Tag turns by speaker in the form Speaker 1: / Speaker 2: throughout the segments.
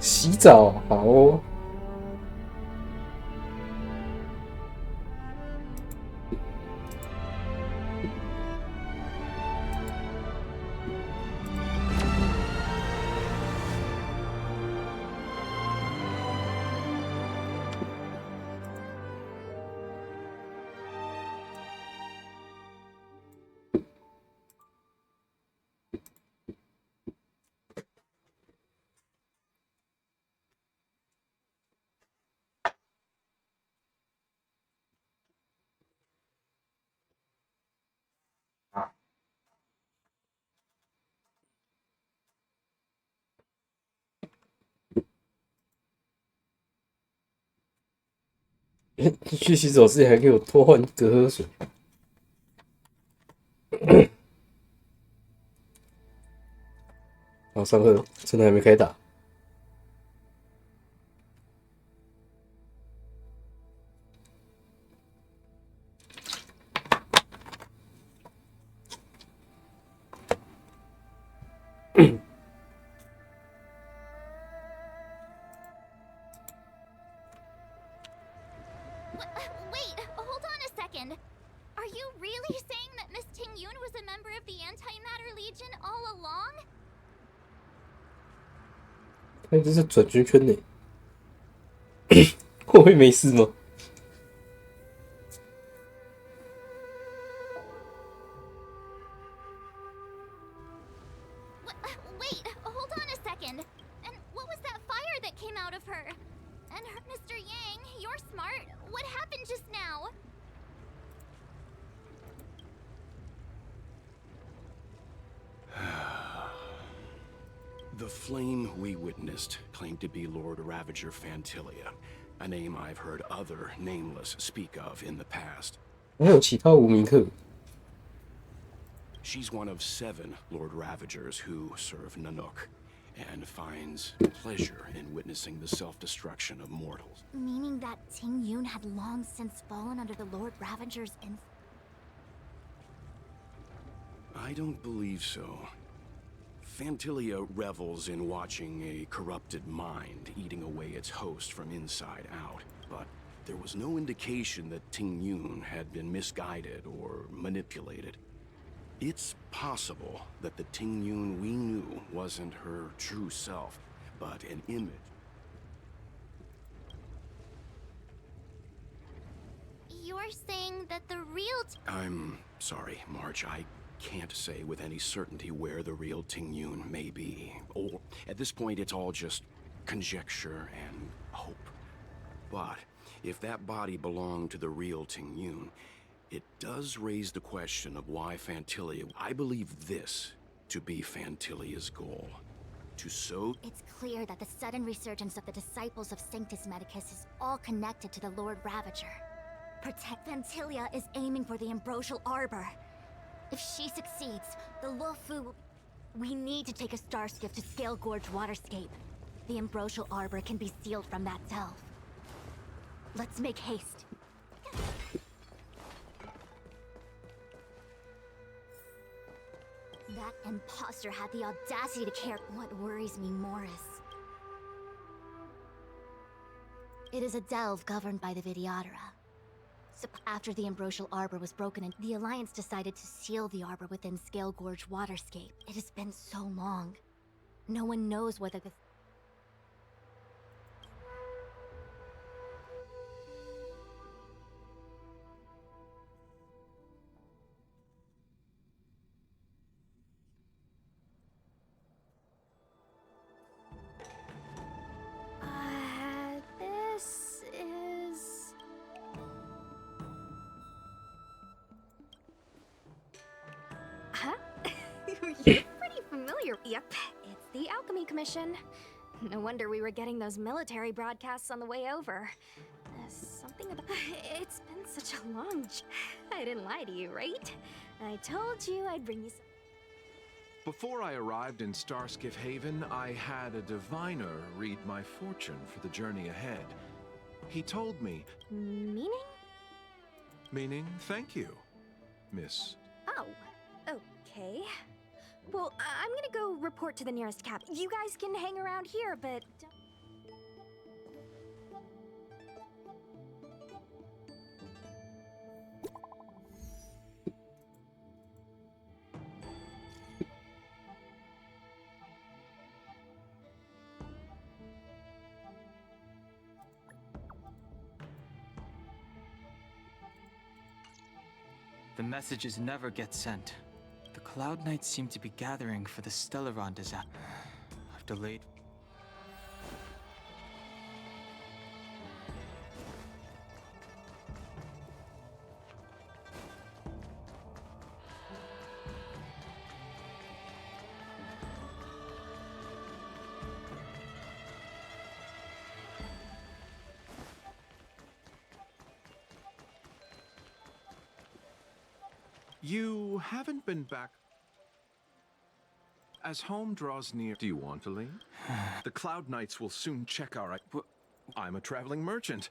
Speaker 1: 洗澡好哦。去洗手之前还给我多换隔喝水。好，上课真的还没开打。
Speaker 2: Wait, hold on a second. Are you really saying that Miss Tingyun was a member of the Antimatter Legion all along?
Speaker 1: 他这是转圈圈呢，我会没事吗？Wait,
Speaker 2: hold on a second. And what was that fire that came out of her? And her, Mr. Yang, you're smart. What happened just now?
Speaker 3: The flame we witnessed claimed to be Lord Ravager Fantilia, a name I've heard other nameless speak of in the past.
Speaker 1: 还有其他无名客。
Speaker 3: She's one of 7 Lord Ravagers who serve Nanook, and finds pleasure in witnessing the self-destruction of mortals.
Speaker 2: Meaning that Tingyun had long since fallen under the Lord Ravager's
Speaker 3: I don't believe so. Fantilia revels in watching a corrupted mind eating away its host from inside out, but there was no indication that Tingyun had been misguided or manipulated. It's possible that the Tingyun we knew wasn't her true self, but an image.
Speaker 2: You're saying that the real
Speaker 3: I'm sorry, March. I can't say with any certainty where the real Tingyun may be. Or, at this point, it's all just conjecture and hope. But if that body belonged to the real Tingyun, it does raise the question of why Fantilia... I believe this to be Fantilia's goal. To sow...
Speaker 2: It's clear that the sudden resurgence of the disciples of Sanctus Medicus is all connected to the Lord Ravager. Protect Fantilia is aiming for the Ambrosial Arbor. If she succeeds, the Luofu will... We need to take a star skiff to Scale Gorge Waterscape. The Ambrosial Arbor can be sealed from that delve. Let's make haste. That imposter had the audacity to care. What worries me more is... It is a delve governed by the Vidyadhara. So after the Ambrosial Arbor was broken, the Alliance decided to seal the Arbor within Scale Gorge Waterscape. It has been so long. No one knows whether the... This is...
Speaker 4: Huh? You're pretty familiar. Yep, it's the Alchemy Commission. No wonder we were getting those military broadcasts on the way over. Something about... It's been such a long... I didn't lie to you, right? I told you I'd bring you some...
Speaker 5: Before I arrived in Starskiff Haven, I had a diviner read my fortune for the journey ahead. He told me...
Speaker 4: Meaning?
Speaker 5: Meaning, thank you, Miss...
Speaker 4: Oh, okay. Well, I'm gonna go report to the nearest cap. You guys can hang around here, but...
Speaker 6: The messages never get sent. The Cloud Knights seem to be gathering for the Stellaron disaster. I've delayed.
Speaker 5: You haven't been back. As home draws near, do you want to leave? The Cloud Knights will soon check our. I'm a traveling merchant.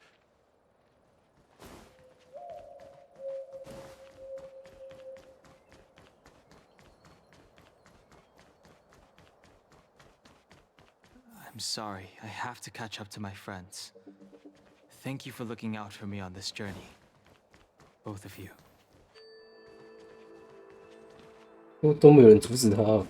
Speaker 6: I'm sorry, I have to catch up to my friends. Thank you for looking out for me on this journey. Both of you.
Speaker 1: 都没有人阻止他哦。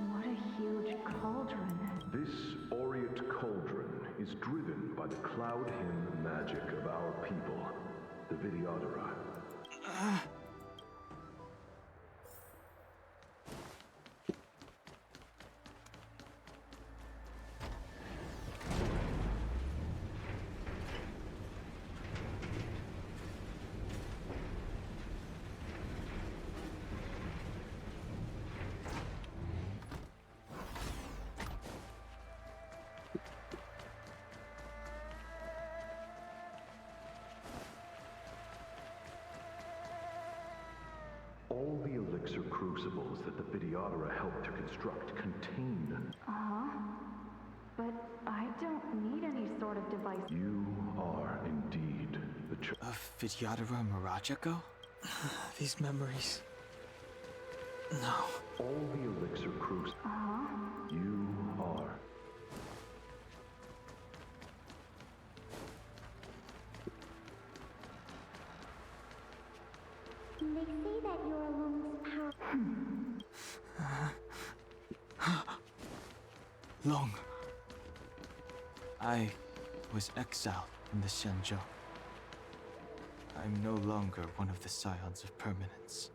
Speaker 7: What a huge cauldron.
Speaker 8: This Orient cauldron is driven by the cloud hymn magic of our people, the Vidyadhara. All the elixir crucibles that the Vidyadhara helped to construct contain.
Speaker 7: But I don't need any sort of device.
Speaker 8: You are indeed the
Speaker 6: Of Vidyadhara Mirajako? These memories. No.
Speaker 8: All the elixir crucibles. You are.
Speaker 2: They say that your lungs power.
Speaker 6: Long. I was exiled from the Xianzhou. I'm no longer one of the Scions of Permanence.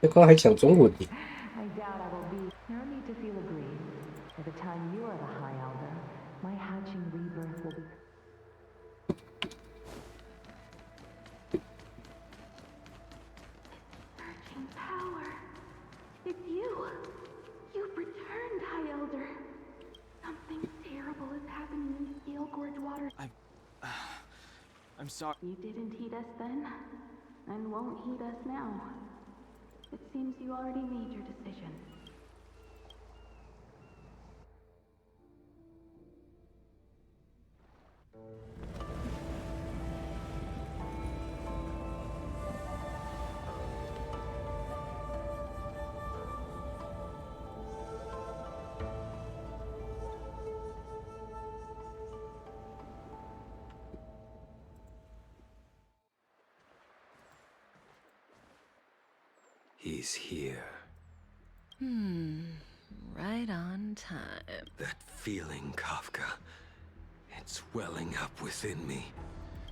Speaker 1: 那刚还讲中文呢。
Speaker 7: I doubt I will be. No need to feel aggrieved. By the time you are the High Elder, my hatching rebirth will be. Surging power. It's you. You've returned, High Elder. Something terrible is happening in the Scale Gorge water.
Speaker 6: I'm sorry.
Speaker 7: You didn't heed us then, and won't heed us now. It seems you already made your decision.
Speaker 9: He's here.
Speaker 10: Right on time.
Speaker 9: That feeling, Kafka. It's welling up within me.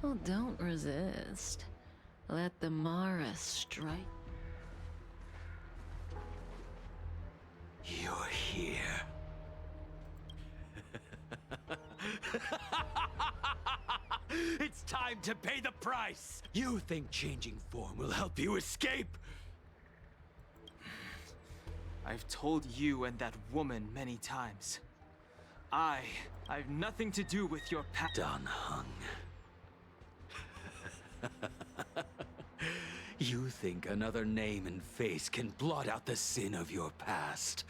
Speaker 10: Well, don't resist. Let the Mara strike.
Speaker 9: You're here. It's time to pay the price! You think changing form will help you escape?
Speaker 6: I've told you and that woman many times. I've nothing to do with your past.
Speaker 9: Dan Heng. You think another name and face can blot out the sin of your past?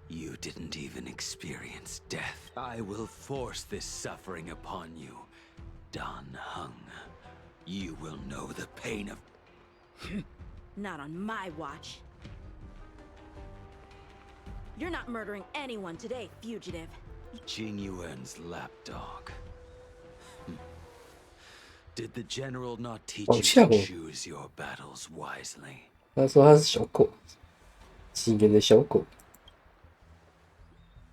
Speaker 9: You didn't even experience death. I will force this suffering upon you, Dan Heng. You will know the pain of...
Speaker 11: Not on my watch. You're not murdering anyone today, fugitive.
Speaker 9: Jing Yuan's lapdog. Did the general not teach you to choose your battles wisely?
Speaker 1: 他说他是小狗，几年的小狗。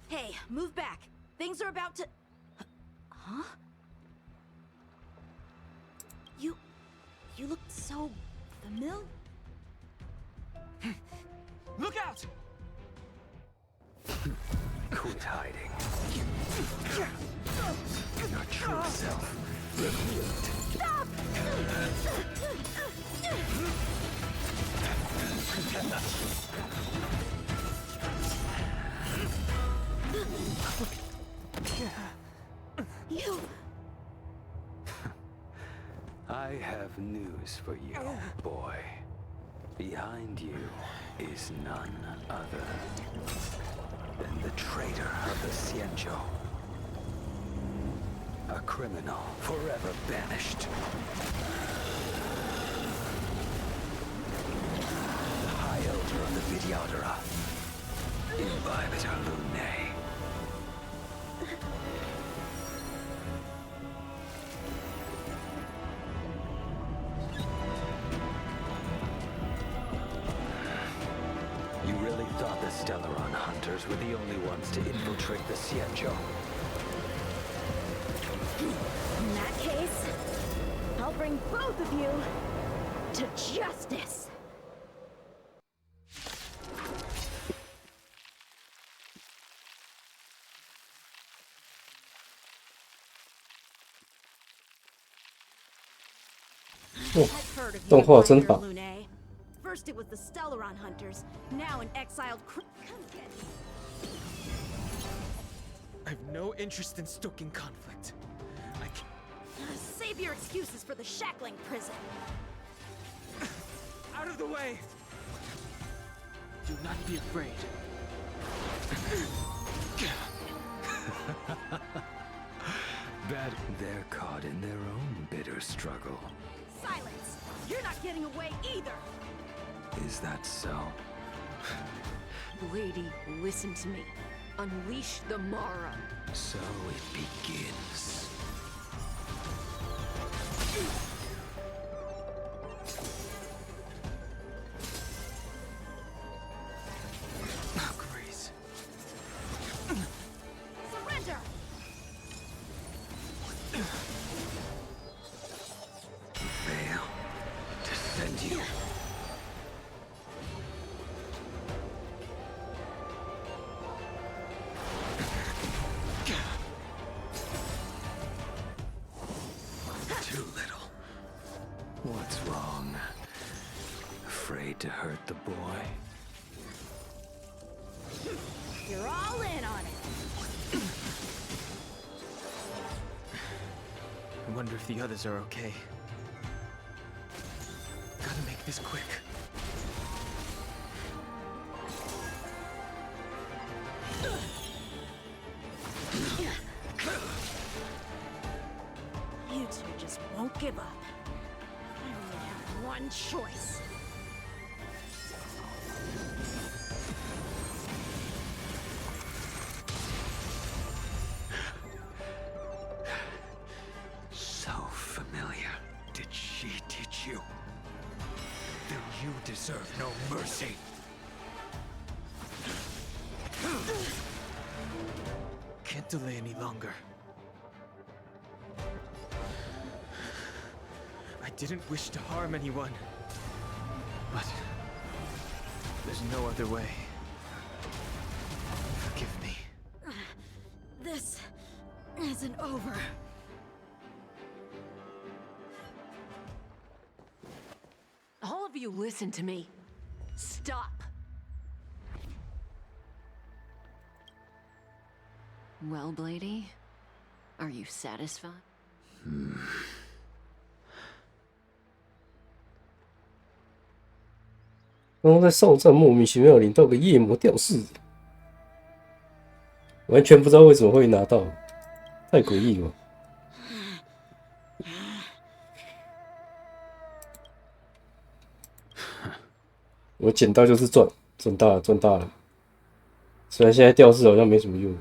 Speaker 11: Hey, move back. Things are about to... Huh? You look so familiar.
Speaker 6: Look out!
Speaker 9: Quit hiding. Your true self revealed.
Speaker 11: Stop! You...
Speaker 9: I have news for you, boy. Behind you is none other than the traitor of the Xianzhou. A criminal forever banished. The High Elder of the Vidyadhara. Imbibitor Lunae. You really thought the Stellaron hunters were the only ones to infiltrate the Xianzhou?
Speaker 11: In that case, I'll bring both of you to justice. I've heard of you,
Speaker 1: 动画真
Speaker 11: Imbibitor
Speaker 1: 棒。
Speaker 11: Lunae. First it was the Stellaron hunters, now an exiled Come get me.
Speaker 6: I've no interest in stoking conflict. I can...
Speaker 11: Save your excuses for the shackling prison.
Speaker 6: Out of the way! Do not be afraid.
Speaker 9: Bad. They're caught in their own bitter struggle.
Speaker 11: Silence! You're not getting away either!
Speaker 9: Is that so?
Speaker 10: Lady, listen to me. Unleash the Mara.
Speaker 9: So it begins.
Speaker 6: Oh, Grace.
Speaker 11: Surrender!
Speaker 9: Fail to send you. Too little. What's wrong? Afraid to hurt the boy?
Speaker 11: You're all in on it!
Speaker 6: I wonder if the others are okay. Gotta make this quick.
Speaker 11: You two just won't give up. I only have one choice.
Speaker 9: So familiar. Did she teach you? Then you deserve no mercy.
Speaker 6: Can't delay any longer. I didn't wish to harm anyone. But there's no other way. Forgive me.
Speaker 11: This isn't over.
Speaker 10: All of you listen to me. Stop. Well, Blady, are you satisfied?
Speaker 1: 然后在哨站莫名其妙领到个夜魔吊饰，完全不知道为什么会拿到，太诡异了。我捡到就是赚，赚大了，赚大了。虽然现在吊饰好像没什么用，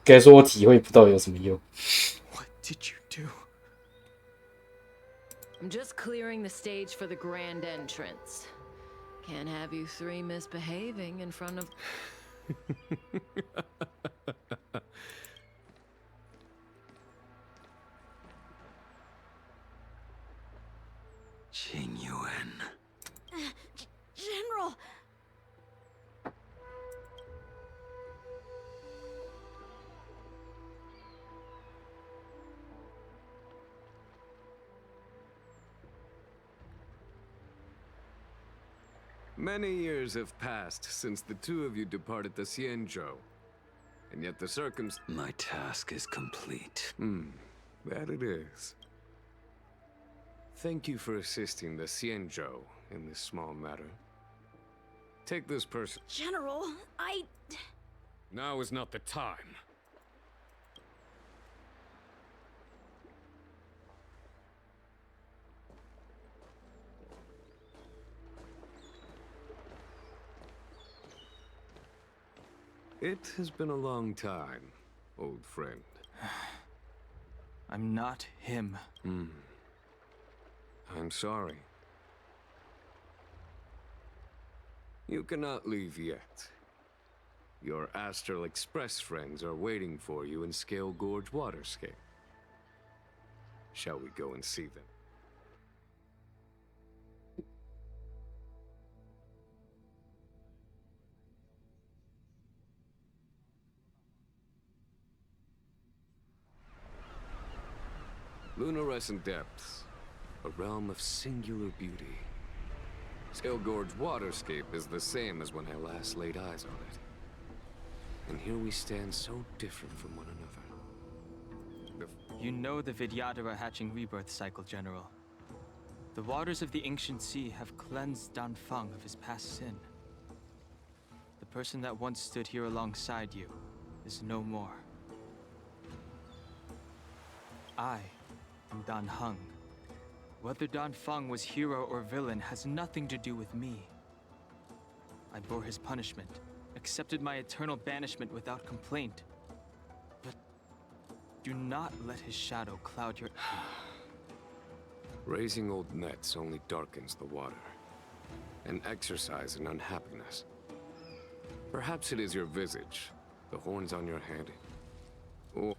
Speaker 1: 该说我体会不到有什么用。
Speaker 6: What did you do?
Speaker 10: I'm just clearing the stage for the grand entrance. Can't have you three misbehaving in front of...
Speaker 9: Qing Yuan.
Speaker 11: General!
Speaker 5: Many years have passed since the two of you departed the Xianzhou. And yet the
Speaker 9: My task is complete.
Speaker 5: That it is. Thank you for assisting the Xianzhou in this small matter. Take this person.
Speaker 11: General,
Speaker 5: Now is not the time. It has been a long time, old friend.
Speaker 6: I'm not him.
Speaker 5: I'm sorry. You cannot leave yet. Your Astral Express friends are waiting for you in Scale Gorge Waterscape. Shall we go and see them? Lunarescent Depths, a realm of singular beauty. Scale Gorge Waterscape is the same as when I last laid eyes on it. And here we stand so different from one another.
Speaker 6: You know the Vidyadhara hatching rebirth cycle, General. The waters of the ancient sea have cleansed Danfeng of his past sin. The person that once stood here alongside you is no more. I am Dan Heng. Whether Danfeng was hero or villain has nothing to do with me. I bore his punishment, accepted my eternal banishment without complaint. But do not let his shadow cloud your...
Speaker 5: Raising old nets only darkens the water, an exercise in unhappiness. Perhaps it is your visage, the horns on your head. Or...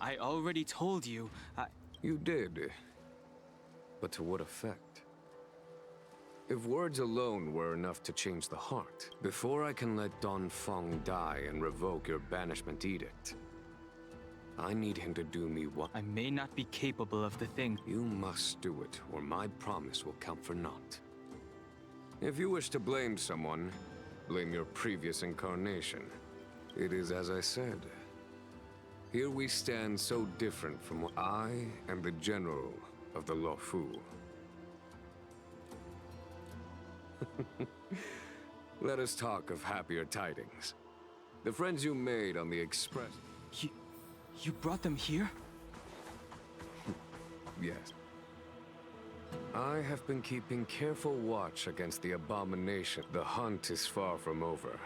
Speaker 6: I already told you,
Speaker 5: You did. But to what effect? If words alone were enough to change the heart, before I can let Danfeng die and revoke your banishment edict, I need him to do me what...
Speaker 6: I may not be capable of the thing.
Speaker 5: You must do it, or my promise will count for naught. If you wish to blame someone, blame your previous incarnation. It is as I said. Here we stand so different from what I am the general of the Luofu. Let us talk of happier tidings. The friends you made on the Express...
Speaker 6: You brought them here?
Speaker 5: Yes. I have been keeping careful watch against the abomination. The hunt is far from over.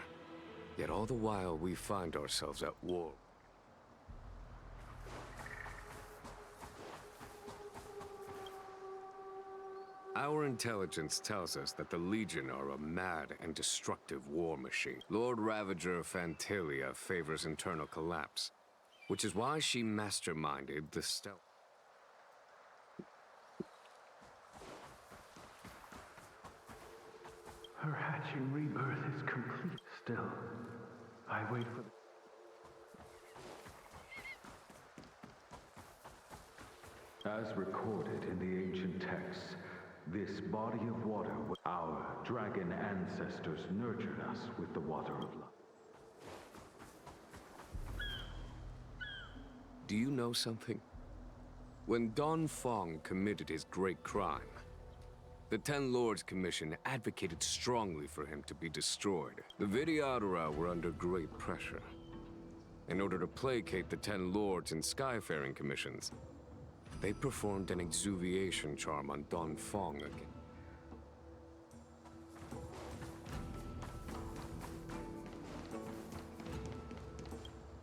Speaker 5: Yet all the while we find ourselves at war. Our intelligence tells us that the Legion are a mad and destructive war machine. Lord Ravager of Phantalia favors internal collapse, which is why she masterminded the stealth.
Speaker 8: Her hatching rebirth is complete. Still, I wait for the... As recorded in the ancient texts, this body of water, our dragon ancestors nurtured us with the water of life.
Speaker 5: Do you know something? When Danfeng committed his great crime, the Ten Lords Commission advocated strongly for him to be destroyed. The Vidyadhara were under great pressure. In order to placate the Ten Lords and Skyfaring Commissions, they performed an exuviation charm on Danfeng again.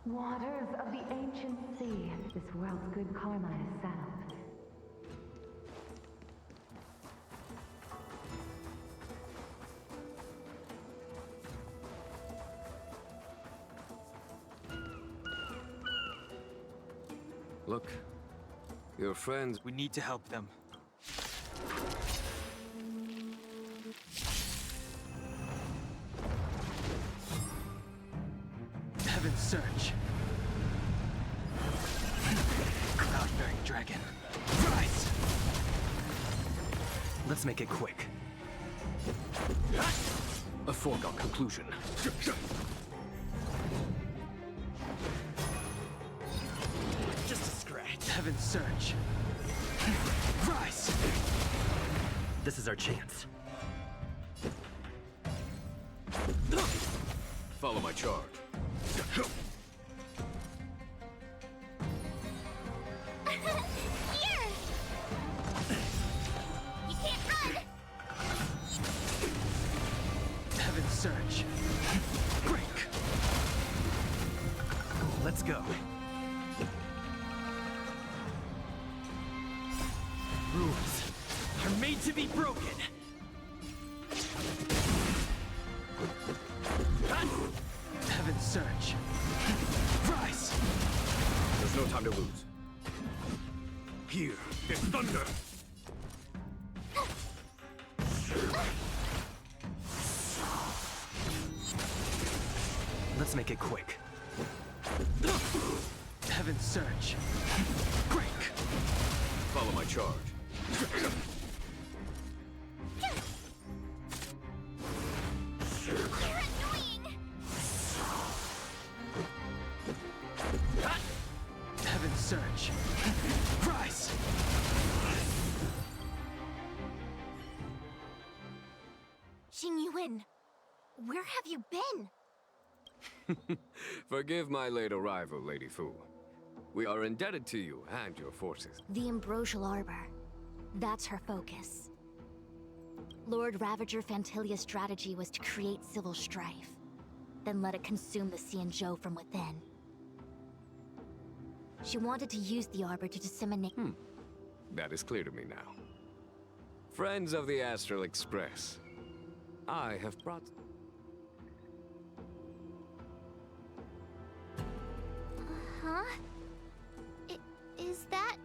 Speaker 7: Waters of the ancient sea. This world's good karma is settled.
Speaker 5: Look, your friends.
Speaker 6: We need to help them. Heaven's Surge. Cloud-bearing dragon. Rise!
Speaker 3: Let's make it quick. A foregone conclusion.
Speaker 9: Just a scratch.
Speaker 6: Heaven's Surge. Rise!
Speaker 9: This is our chance.
Speaker 3: Follow my charge.
Speaker 2: Here! You can't run!
Speaker 6: Heaven's Surge. Break!
Speaker 9: Let's go. Rules are made to be broken.
Speaker 6: Heaven's Surge. Rise!
Speaker 3: There's no time to lose. Here is thunder.
Speaker 9: Let's make it quick.
Speaker 6: Heaven's Surge. Break!
Speaker 3: Follow my charge.
Speaker 2: You're annoying!
Speaker 6: Heaven's Surge. Rise!
Speaker 2: Xingyuan, where have you been?
Speaker 5: Forgive my late arrival, Lady Fu. We are indebted to you and your forces.
Speaker 2: The Ambrosial Arbor. That's her focus. Lord Ravager Fantilia's strategy was to create civil strife, then let it consume the Xianzhou from within. She wanted to use the Arbor to disseminate—
Speaker 5: That is clear to me now. Friends of the Astral Express, I have brought...
Speaker 2: Huh? Is that...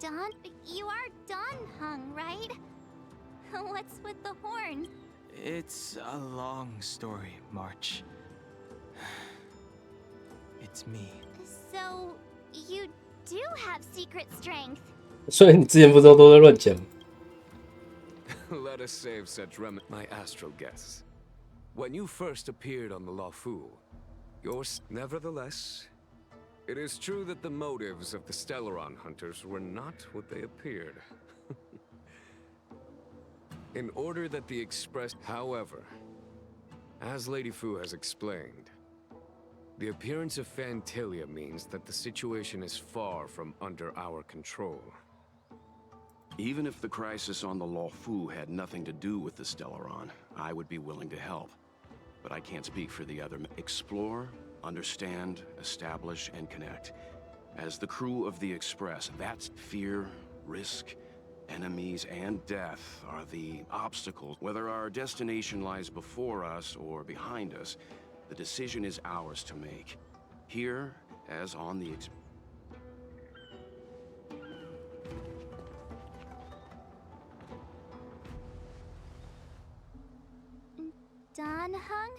Speaker 2: Don? You are Don Hung, right? What's with the horn?
Speaker 6: It's a long story, March. It's me.
Speaker 2: So, you do have secret strength.
Speaker 1: 虽然你之前不知道都在乱讲。
Speaker 5: Let us save such my astral guests. When you first appeared on the Luofu, nevertheless, it is true that the motives of the Stellaron hunters were not what they appeared. In order that the Express... However, as Lady Fu has explained, the appearance of Fantilia means that the situation is far from under our control.
Speaker 3: Even if the crisis on the Luofu had nothing to do with the Stellaron, I would be willing to help. But I can't speak for the other. Explore, understand, establish, and connect. As the crew of the Express, that's fear, risk, enemies, and death are the obstacles. Whether our destination lies before us or behind us, the decision is ours to make. Here, as on the
Speaker 2: Don Hung?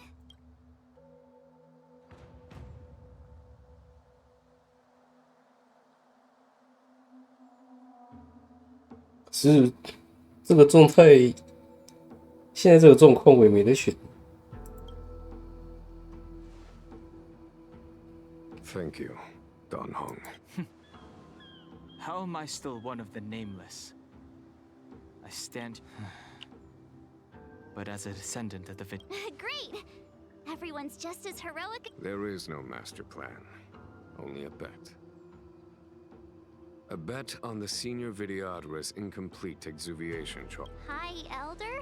Speaker 1: 是这个状态，现在这个状况我也没得选。
Speaker 5: Thank you, Don Hong.
Speaker 6: How am I still one of the nameless? I stand... but as a descendant of the
Speaker 2: Great! Everyone's just as heroic.
Speaker 5: There is no master plan, only a bet. A bet on the senior Vidyadhara's incomplete exuviation trial.
Speaker 2: Hi, Elder?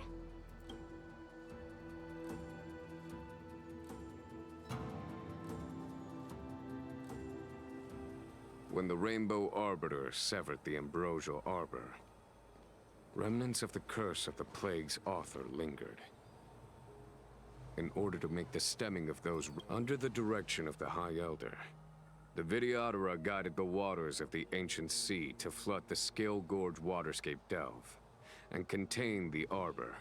Speaker 5: When the Rainbow Arbiter severed the Ambrosial Arbor, remnants of the curse of the plague's author lingered. In order to make the stemming of those under the direction of the High Elder, The Vidyadhara guided the waters of the ancient sea to flood the Scale Gorge waterscape delve and contain the arbor.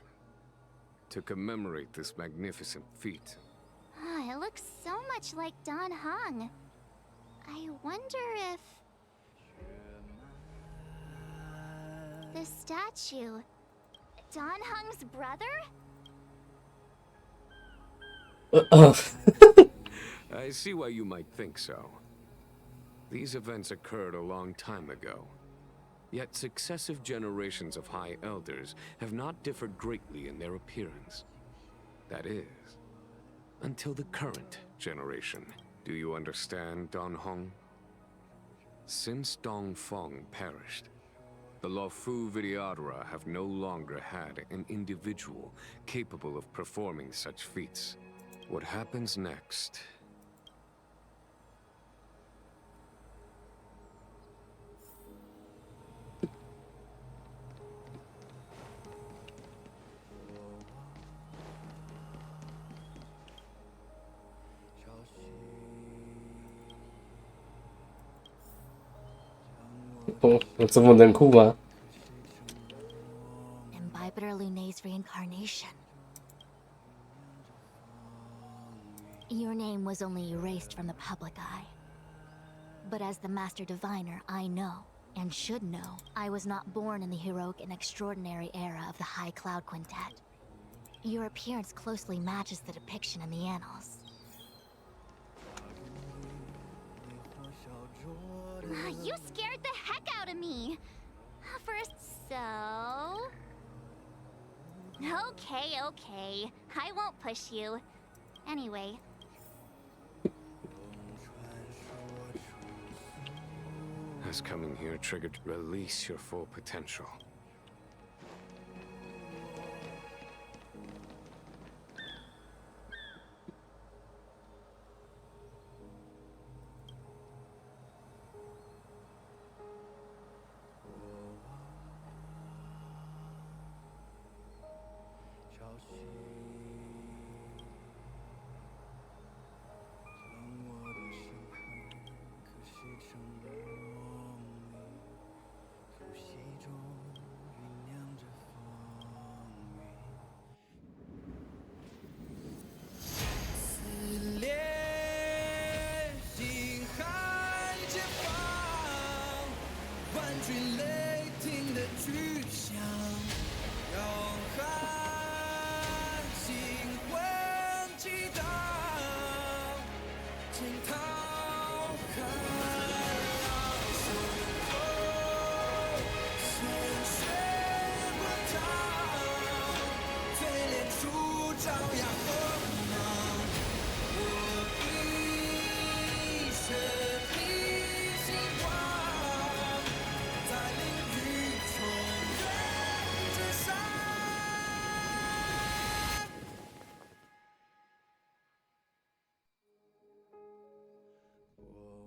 Speaker 5: To commemorate this magnificent feat.
Speaker 2: It looks so much like Don Hung. I wonder if... the statue... Don Hung's brother?
Speaker 5: I see why you might think so. These events occurred a long time ago. Yet successive generations of High Elders have not differed greatly in their appearance. That is, until the current generation. Do you understand, Don Hong? Since Dong Feng perished, the Luofu Vidyadhara have no longer had an individual capable of performing such feats. What happens next?
Speaker 2: Imbibitor Lunay's reincarnation. Your name was only erased from the public eye. But as the Master Diviner, I know, and should know, I was not born in the heroic and extraordinary era of the High Cloud Quintet. Your appearance closely matches the depiction in the annals. You scared the heck out of me! First, so... Okay. I won't push you. Anyway...
Speaker 5: Has coming here triggered release your full potential?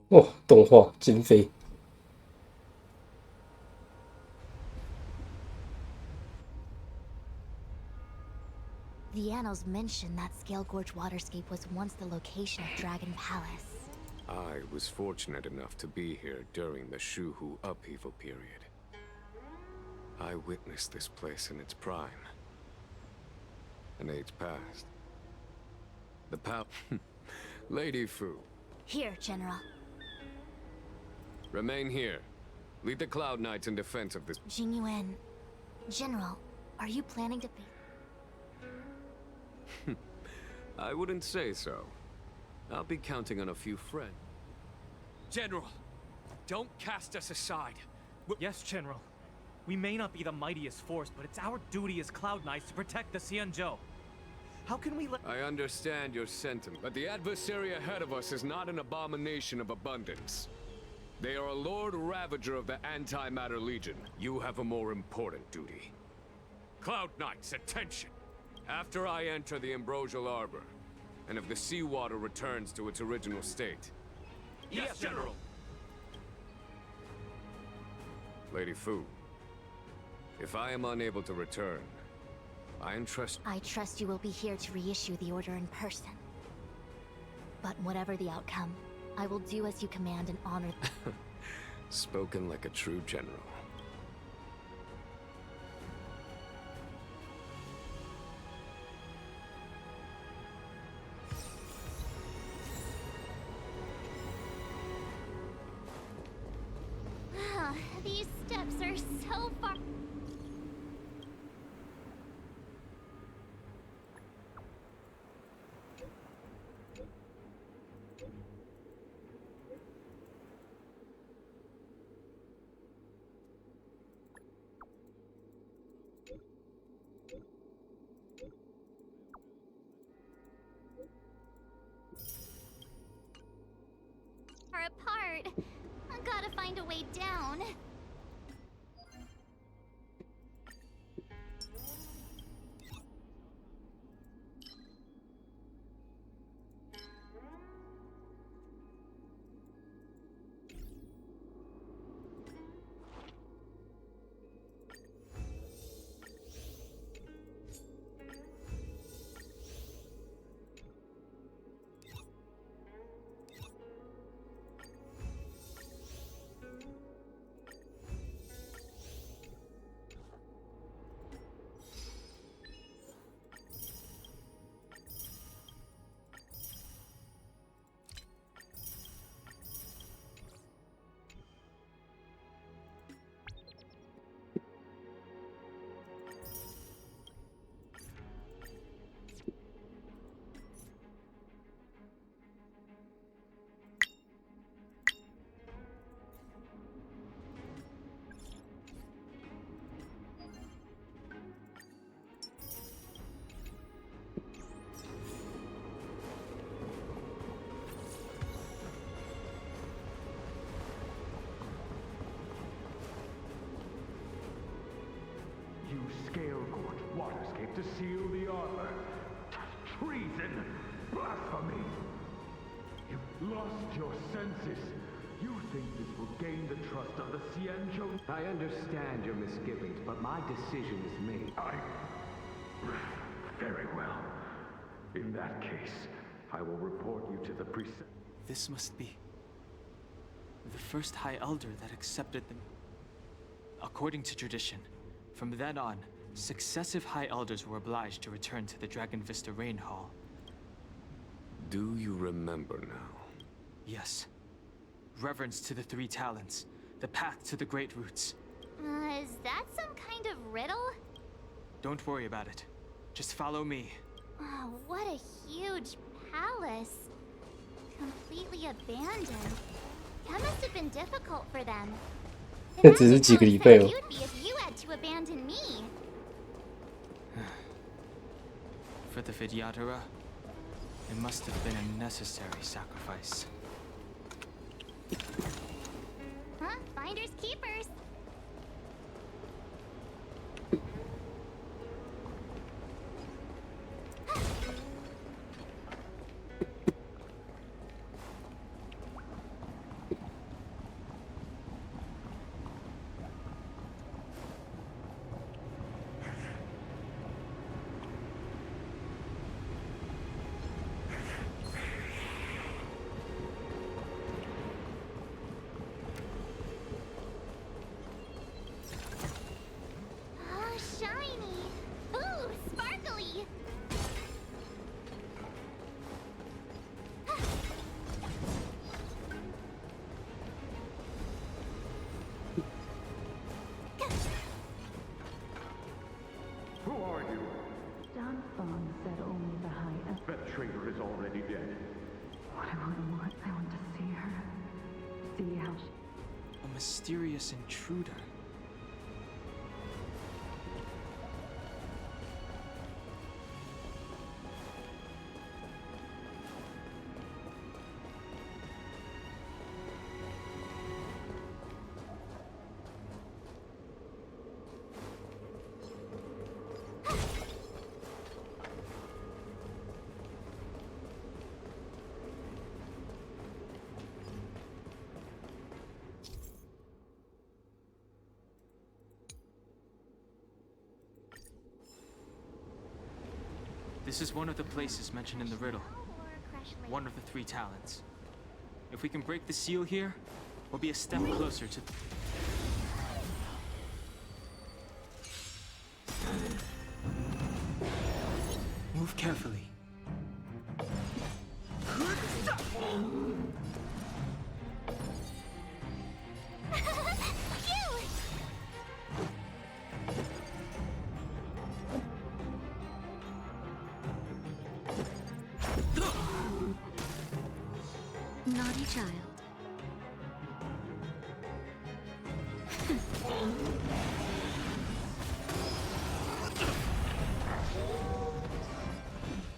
Speaker 1: 哦，动画经费。
Speaker 2: The annals mention that Scale Gorge waterscape was once the location of Dragon Palace.
Speaker 5: I was fortunate enough to be here during the Shuhu upheaval period. I witnessed this place in its prime. An age past. The Lady Fu.
Speaker 2: Here, General.
Speaker 5: Remain here. Lead the Cloud Knights in defense of this.
Speaker 2: Jingyuan. General, are you planning to be...
Speaker 5: I wouldn't say so. I'll be counting on a few friends.
Speaker 6: General, don't cast us aside. Yes, General. We may not be the mightiest force, but it's our duty as Cloud Knights to protect the Xianzhou. How can we let...
Speaker 5: I understand your sentiment, but the adversary ahead of us is not an abomination of abundance. They are a Lord Ravager of the Antimatter Legion. You have a more important duty. Cloud Knights, attention! After I enter the Ambrosial Arbor, and if the seawater returns to its original state...
Speaker 6: Yes, General!
Speaker 5: Lady Fu, if I am unable to return, I entrust...
Speaker 2: I trust you will be here to reissue the order in person. But whatever the outcome, I will do as you command and honor.
Speaker 5: Spoken like a true general.
Speaker 2: These steps are so far. Apart. I gotta find a way down.
Speaker 8: You scale-gorge waterscape to seal the armor. Treason! Blasphemy! You've lost your senses. You think this will gain the trust of the Cienjo?
Speaker 12: I understand your misgivings, but my decision is made.
Speaker 8: Very well. In that case, I will report you to the precinct.
Speaker 6: This must be the first High Elder that accepted them. According to tradition, from then on, successive High Elders were obliged to return to the Dragon Vista Rain Hall.
Speaker 5: Do you remember now?
Speaker 6: Yes. Reverence to the three talents, the path to the Great Roots.
Speaker 2: Is that some kind of riddle?
Speaker 6: Don't worry about it. Just follow me.
Speaker 2: Oh, what a huge palace. Completely abandoned. That must have been difficult for them.
Speaker 1: 那只是几个礼拜哦。
Speaker 2: You'd be if you had to abandon me.
Speaker 6: For the Vidyadhara, it must have been a necessary sacrifice.
Speaker 2: Huh? Finders keepers. Oh, shiny. Ooh, sparkly.
Speaker 8: Who are you?
Speaker 7: Don Fong said only the High Elder.
Speaker 8: That traitor is already dead.
Speaker 7: What I want to see her. See how she...
Speaker 6: A mysterious intruder. This is one of the places mentioned in the riddle. One of the three talents. If we can break the seal here, we'll be a step closer to. Move carefully.
Speaker 2: Naughty child.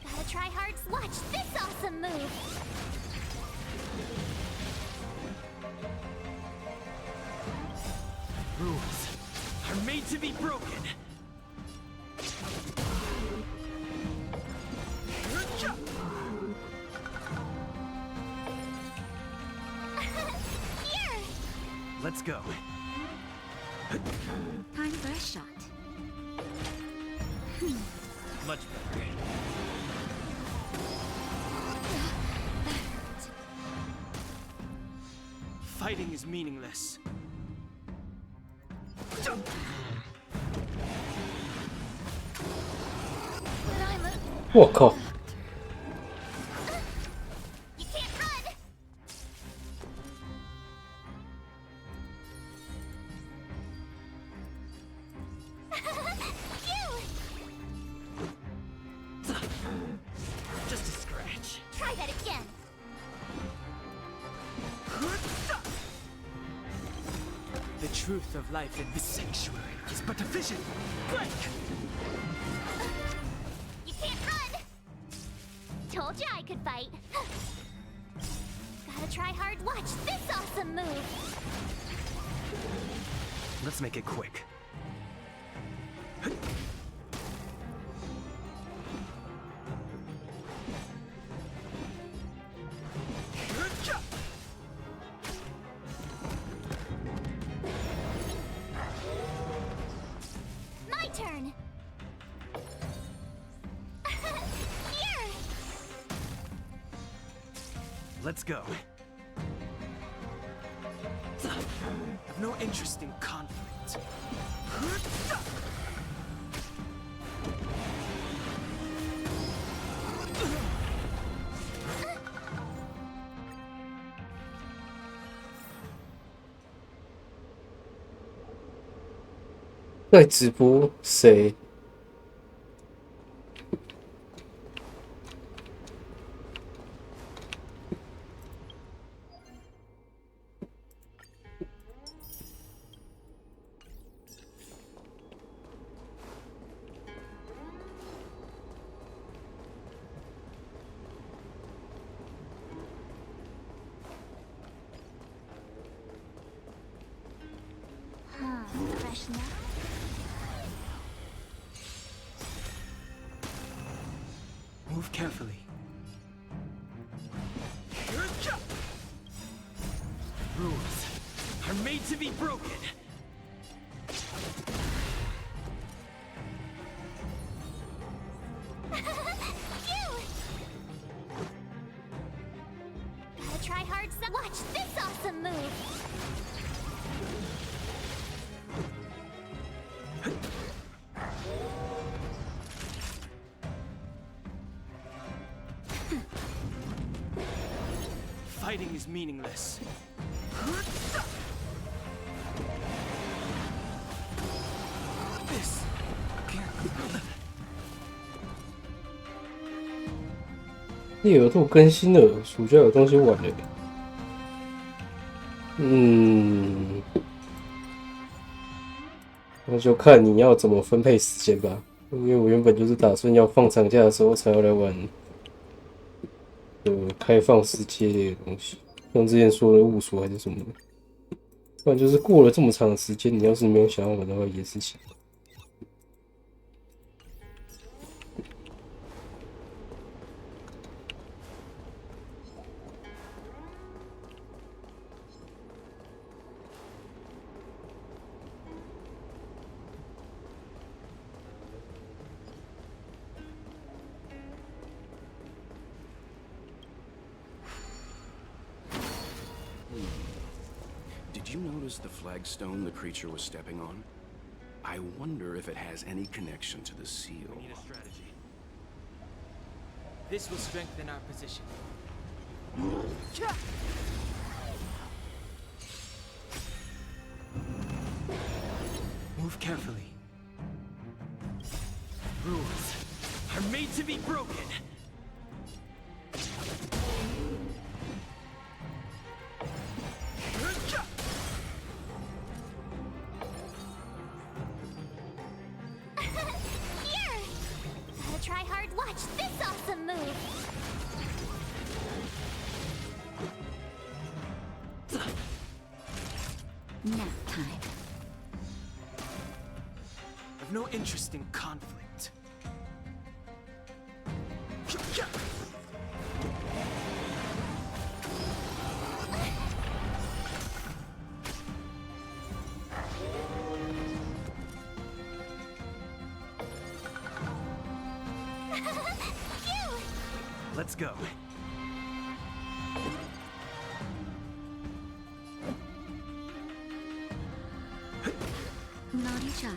Speaker 2: Gotta try hard. Watch this awesome move.
Speaker 6: Rules are made to be broken.
Speaker 2: Here!
Speaker 6: Let's go.
Speaker 2: Time for a shot.
Speaker 6: Much better. Fighting is meaningless.
Speaker 2: But I'm a...
Speaker 1: 我靠！
Speaker 2: You can't run! Phew!
Speaker 6: Just a scratch.
Speaker 2: Try that again.
Speaker 6: The truth of life in this sanctuary is but a vision. Break!
Speaker 2: You can't run! Told you I could fight. Gotta try hard. Watch this awesome move.
Speaker 6: Let's make it quick.
Speaker 2: My turn. Here!
Speaker 6: Let's go. I've no interest in conflict.
Speaker 1: 在直播谁？Fresh
Speaker 2: now?
Speaker 6: Move carefully. Rules are made to be broken.
Speaker 2: Phew! Gotta try hard. Watch this awesome move.
Speaker 6: Fighting is meaningless. This can't.
Speaker 1: 猎耳兔更新了，暑假有东西玩了。那就看你要怎么分配时间吧。因为我原本就是打算要放长假的时候才要来玩，开放世界类的东西，像之前说的雾锁还是什么的。不然就是过了这么长的时间，你要是没有想要玩的话，也是行。
Speaker 3: Did you notice the flagstone the creature was stepping on? I wonder if it has any connection to the seal.
Speaker 6: We need a strategy. This will strengthen our position. Move carefully. Rules are made to be broken.
Speaker 2: Here! Gotta try hard. Watch this awesome move!
Speaker 10: Nap time.
Speaker 6: I've no interest in conflict. Let's go.
Speaker 10: Naughty child.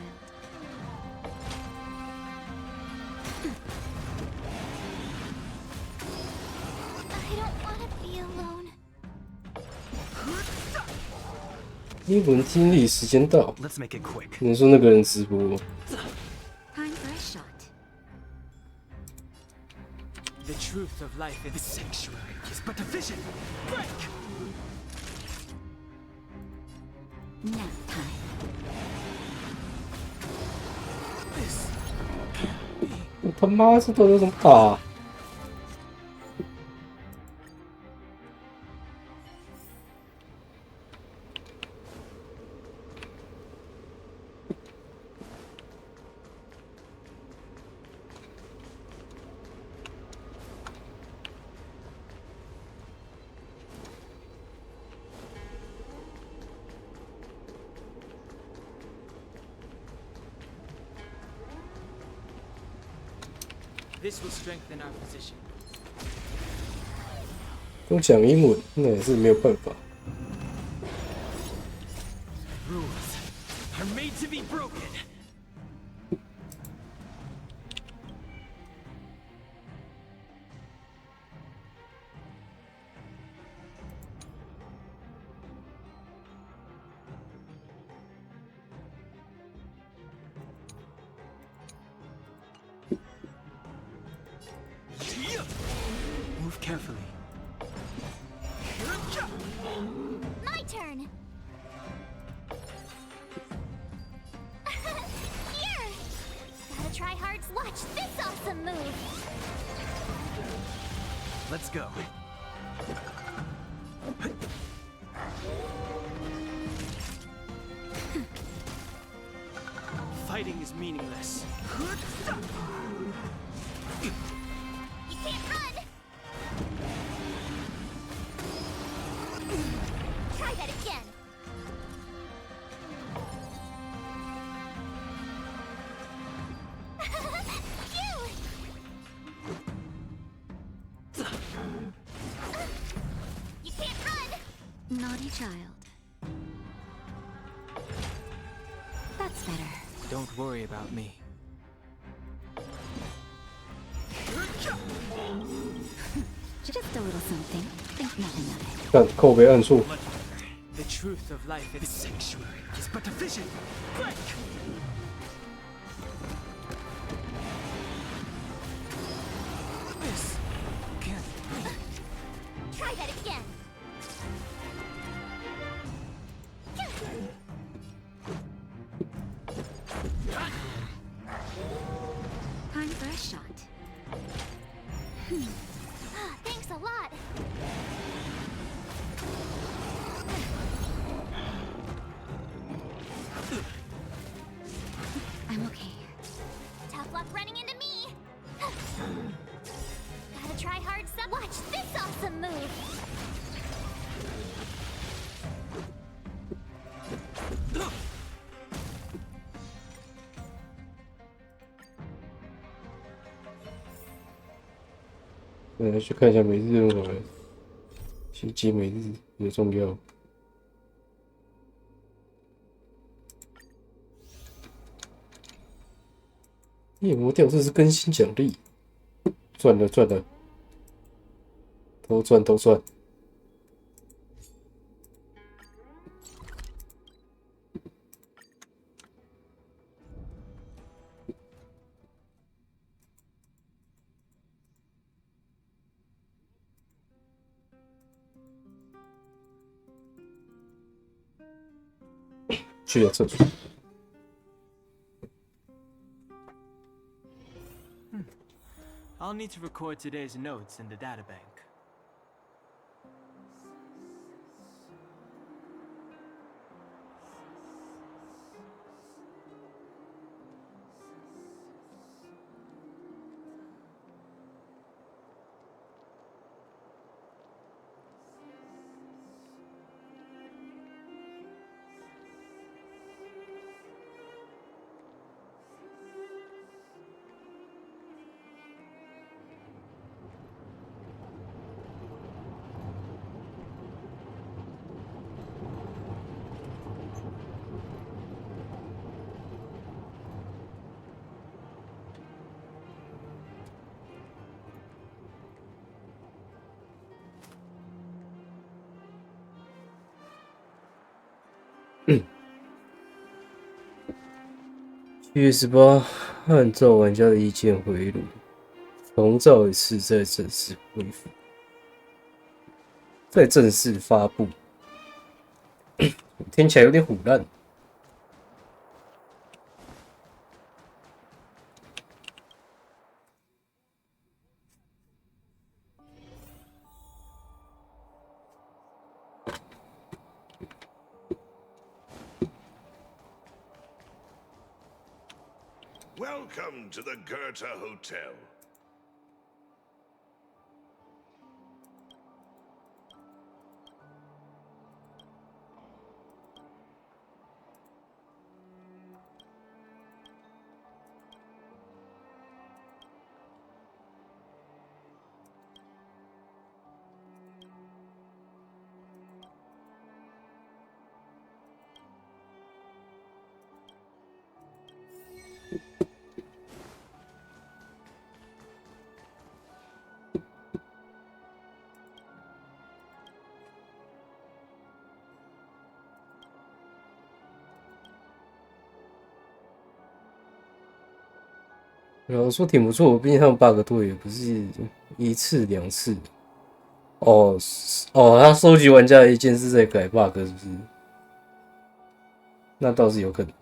Speaker 2: I don't want to be alone.
Speaker 1: 英文听力时间到，
Speaker 6: Let's make it quick.
Speaker 1: 你说那个人直播，
Speaker 10: Time for a shot.
Speaker 6: The truth of life in the sanctuary is but a vision. Break!
Speaker 10: Nap time.
Speaker 6: This
Speaker 1: 我他妈这都有什么打？This
Speaker 6: will strengthen our position.
Speaker 1: 都讲英文，那也是没有办法。
Speaker 6: Rules are made to be broken. Move carefully.
Speaker 2: My turn! Here! Gotta try hard. Watch this awesome move!
Speaker 6: Let's go. Fighting is meaningless.
Speaker 2: You can't run! Try that again! Phew! You can't run!
Speaker 10: Naughty child. That's better.
Speaker 6: Don't worry about me.
Speaker 10: Just a little something. Think nothing of it.
Speaker 1: 看扣被按错，
Speaker 6: The truth of life in the sanctuary is but a vision. Break! This can't be.
Speaker 2: Try that again!
Speaker 10: Time for a shot.
Speaker 2: Thanks a lot!
Speaker 10: I'm okay.
Speaker 2: Tough luck running into me! Gotta try hard. Watch this awesome move!
Speaker 1: 去看一下每日任务好了，去接每日也重要。夜魔吊这是更新奖励，赚了，都赚。去了厕所。
Speaker 6: I'll need to record today's notes in the databank.7
Speaker 1: 月18，按照玩家的意见回炉，重造一次再正式恢复，再正式发布。听起来有点唬烂。
Speaker 13: Welcome to the Goethe Hotel.
Speaker 1: 然后说挺不错，毕竟他们 bug 多也不是一次两次。哦，他收集玩家的意见是在改 bug 是不是？那倒是有可能。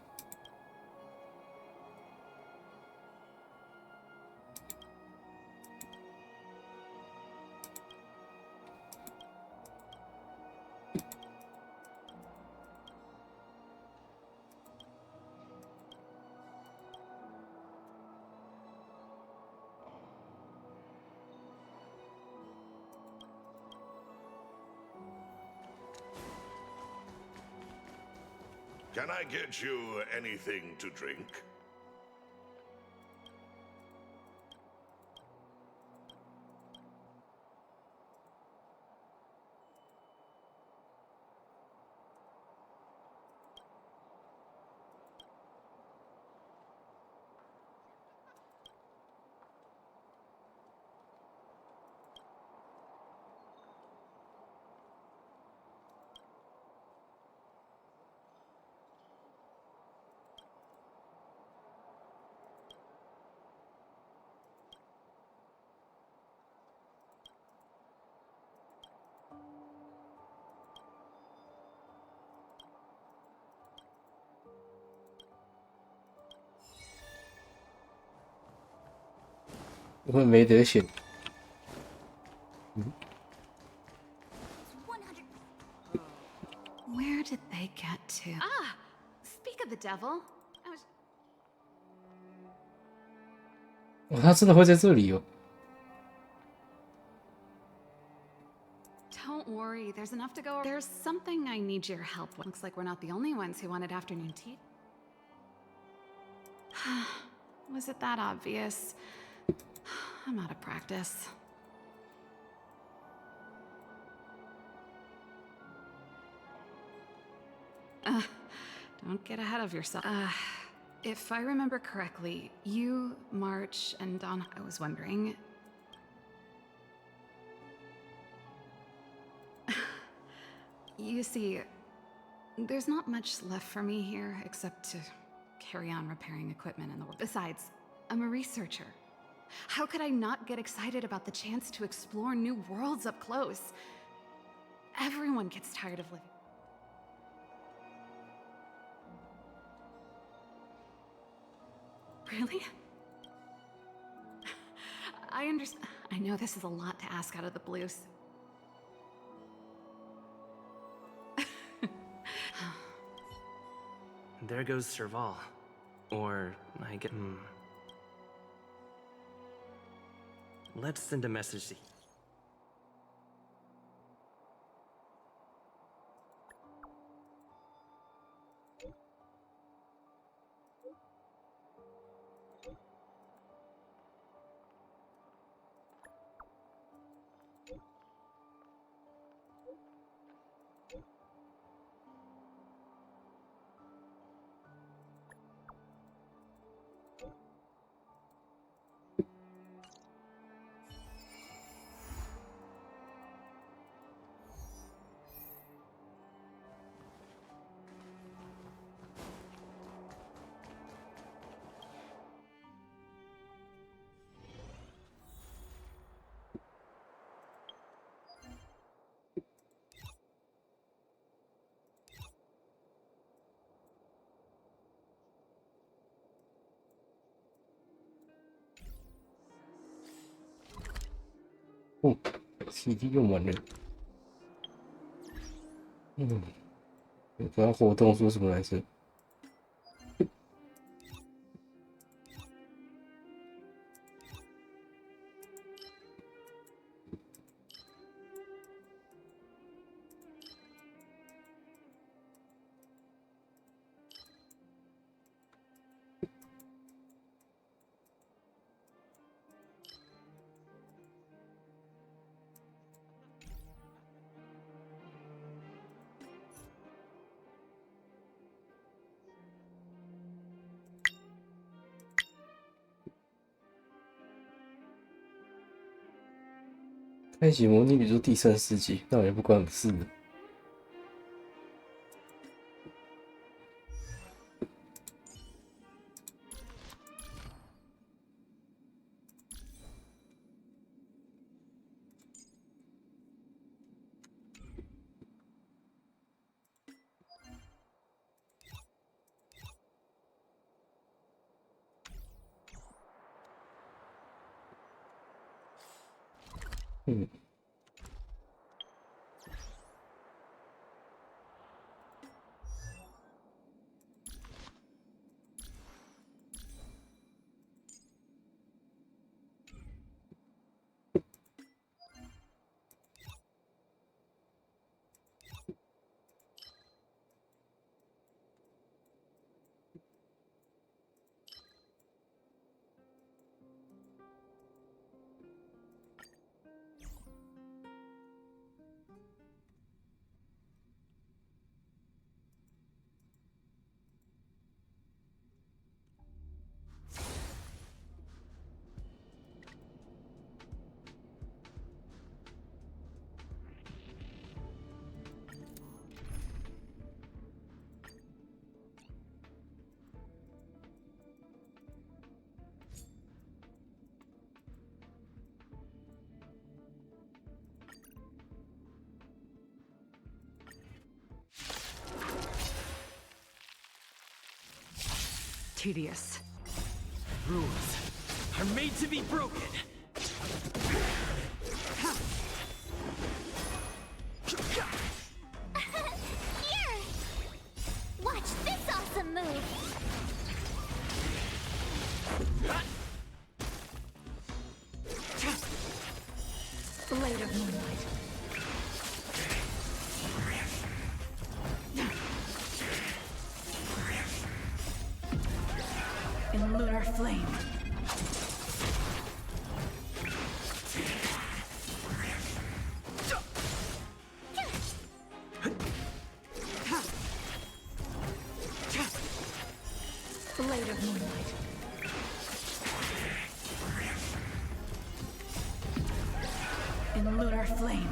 Speaker 13: Can I get you anything to drink?
Speaker 1: 我没得选。
Speaker 14: Where did they get to?
Speaker 4: Ah, speak of the devil. I was
Speaker 1: 哇，他真的会在这里哦。
Speaker 14: Don't worry, there's enough to go. There's something I need your help with. Looks like we're not the only ones who wanted afternoon tea. Was it that obvious? I'm out of practice. Don't get ahead of yourself. If I remember correctly, you, March, and Don, I was wondering... You see, there's not much left for me here except to carry on repairing equipment in the world. Besides, I'm a researcher. How could I not get excited about the chance to explore new worlds up close? Everyone gets tired of living. Really? I understand. I know this is a lot to ask out of the blues.
Speaker 15: There goes Serval. Or, I get... Let's send a message to...
Speaker 1: 哦，CD 用完了。不要活动说什么来着？开启模拟宇宙第3世纪，那我也不关我事了。
Speaker 16: Tedious. Rules are made to be broken.
Speaker 2: Here! Watch this awesome move!
Speaker 16: Blade of moonlight. In lunar flame.
Speaker 11: Blade of moonlight. In lunar flame.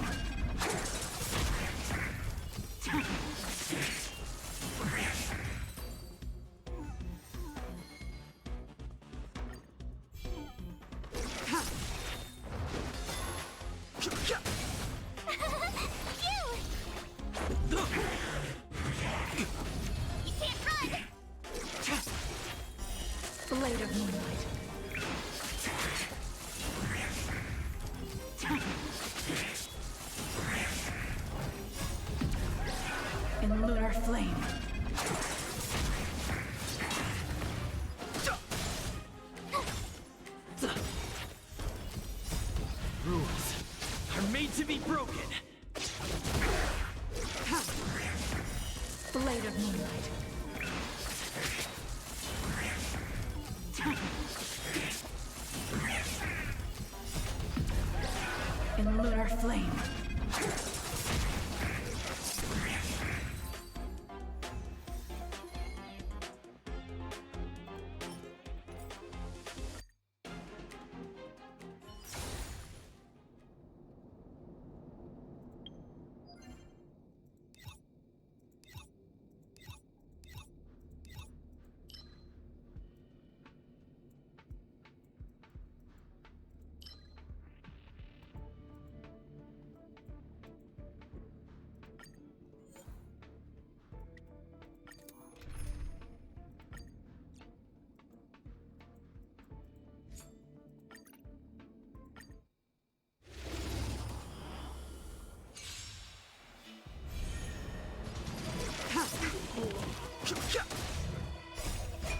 Speaker 11: Blade of moonlight. In lunar flame.
Speaker 16: Rules are made to be broken.
Speaker 11: Blade of moonlight. In lunar flame.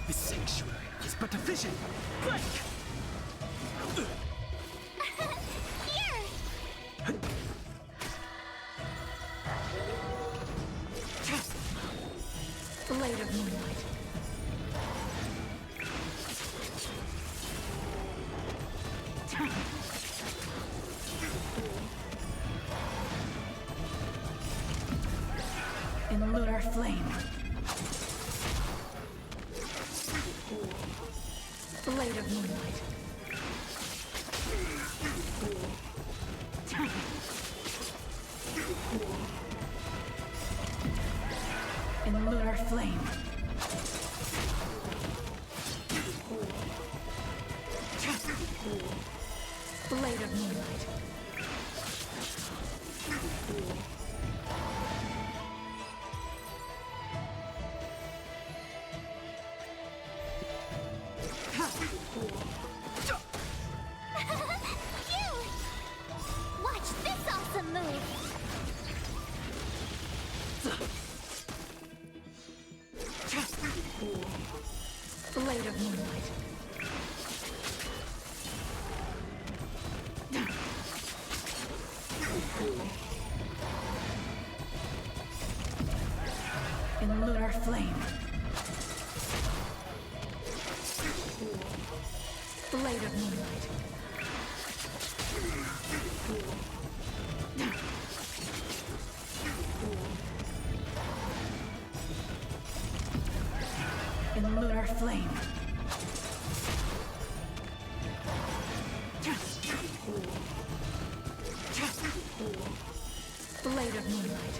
Speaker 16: The sanctuary is but a vision. Break!
Speaker 11: Blade of moonlight. In lunar flame. Blade of moonlight. In lunar flame. Blade of moonlight.
Speaker 2: Watch this awesome move!
Speaker 11: Blade of moonlight. In lunar flame. Blade of moonlight. In lunar flame. Blade of moonlight.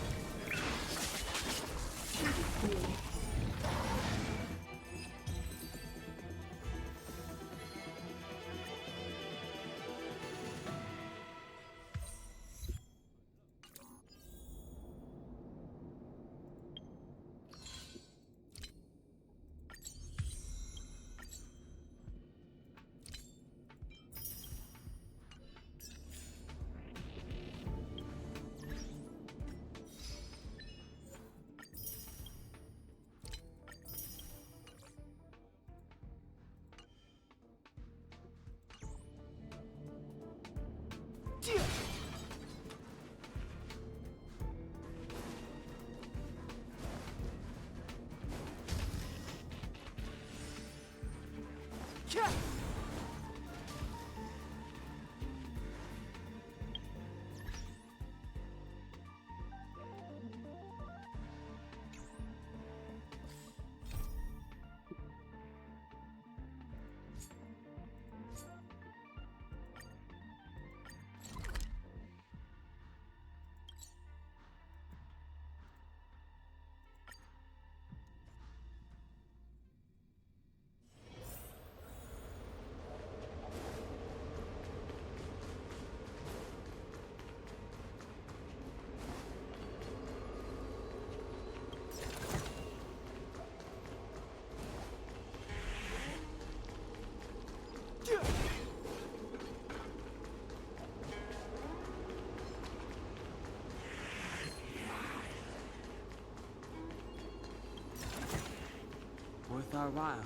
Speaker 6: Star Rail.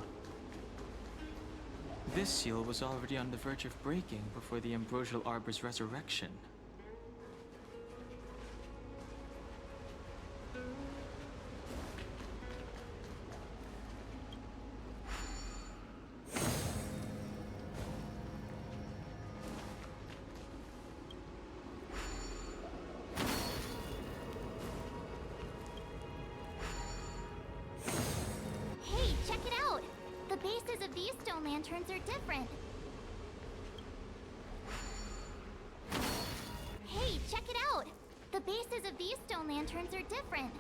Speaker 6: This seal was already on the verge of breaking before the Ambrosial Arbor's resurrection.
Speaker 2: Hey, check it out! The bases of these stone lanterns are different. Hey, check it out! The bases of these stone lanterns are different.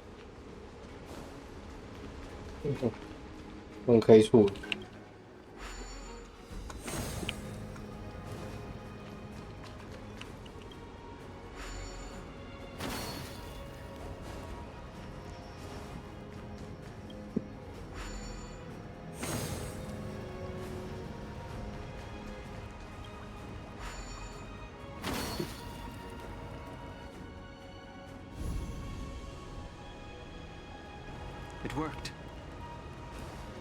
Speaker 1: 刚开错。
Speaker 6: It worked.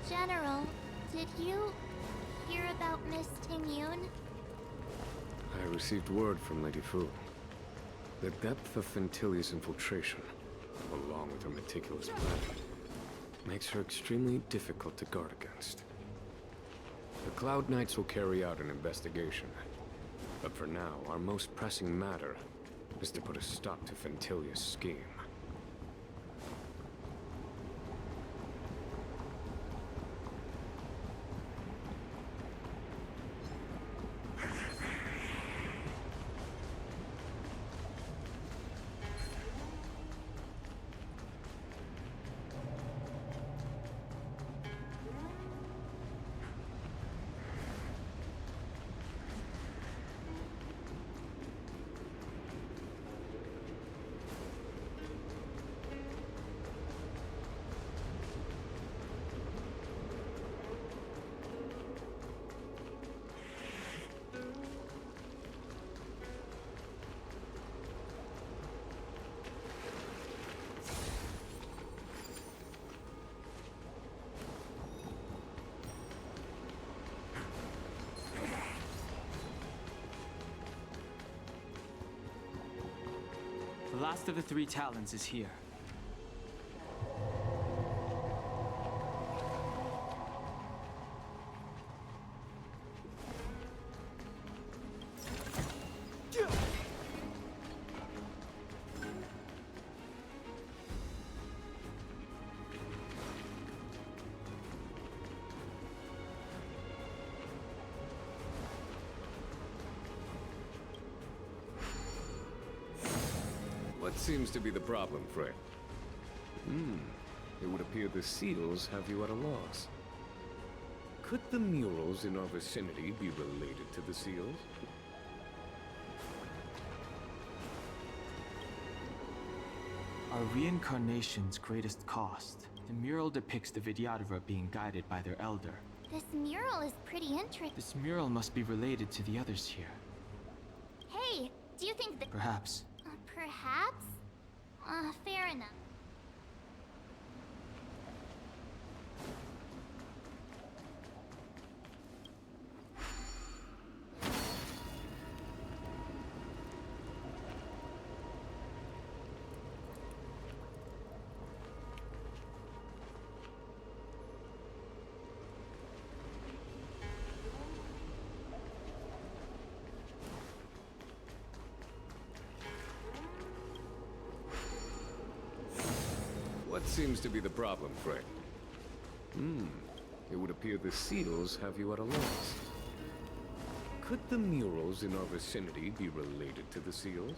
Speaker 2: General, did you hear about Miss Tingyun?
Speaker 5: I received word from Lady Fu. The depth of Fentilia's infiltration, along with her meticulous planning, makes her extremely difficult to guard against. The Cloud Knights will carry out an investigation. But for now, our most pressing matter is to put a stop to Fentilia's scheme.
Speaker 6: The last of the 3 talons is here.
Speaker 5: What seems to be the problem, Frey? It would appear the seals have you at a loss. Could the murals in our vicinity be related to the seals?
Speaker 6: Our reincarnation's greatest cost. The mural depicts the Vidyadhara being guided by their elder.
Speaker 2: This mural is pretty interesting.
Speaker 6: This mural must be related to the others here.
Speaker 2: Hey, do you think that...
Speaker 6: Perhaps.
Speaker 2: Perhaps? Fair enough.
Speaker 5: What seems to be the problem, Frey? It would appear the seals have you at a loss. Could the murals in our vicinity be related to the seals?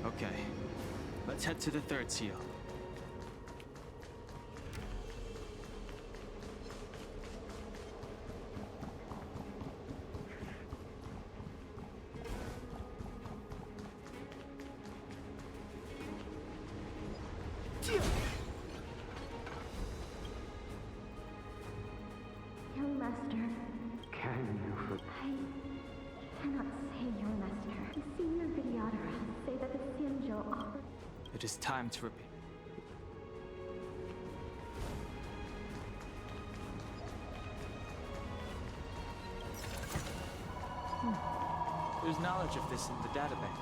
Speaker 6: Okay. Let's head to the 3rd seal.
Speaker 7: Young master,
Speaker 12: Can you for...
Speaker 7: I cannot say young master. The senior videographers say that the Xianzhou offer...
Speaker 6: It is time to repeat. There's knowledge of this in the databank.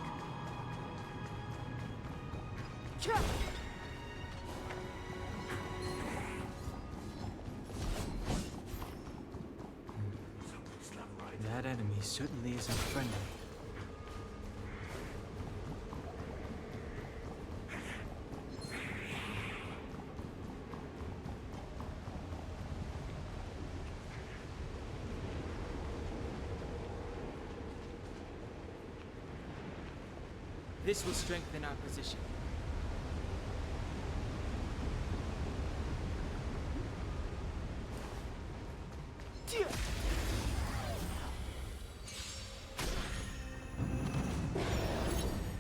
Speaker 6: That enemy certainly isn't friendly. This will strengthen our position.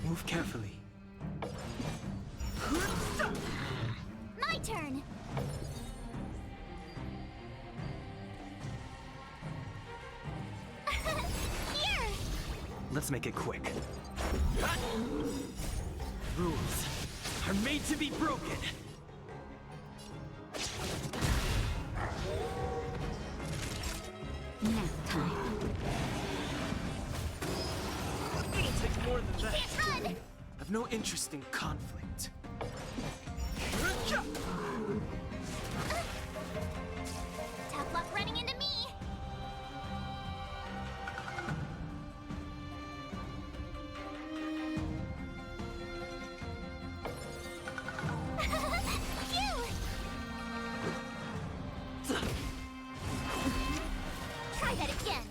Speaker 6: Move carefully.
Speaker 2: My turn! Here!
Speaker 16: Let's make it quick. Rules are made to be broken.
Speaker 11: Nap time.
Speaker 6: It'll take more than that.
Speaker 2: Can't run!
Speaker 6: I've no interest in conflict.
Speaker 2: Tough luck running into me! Phew! Try that again!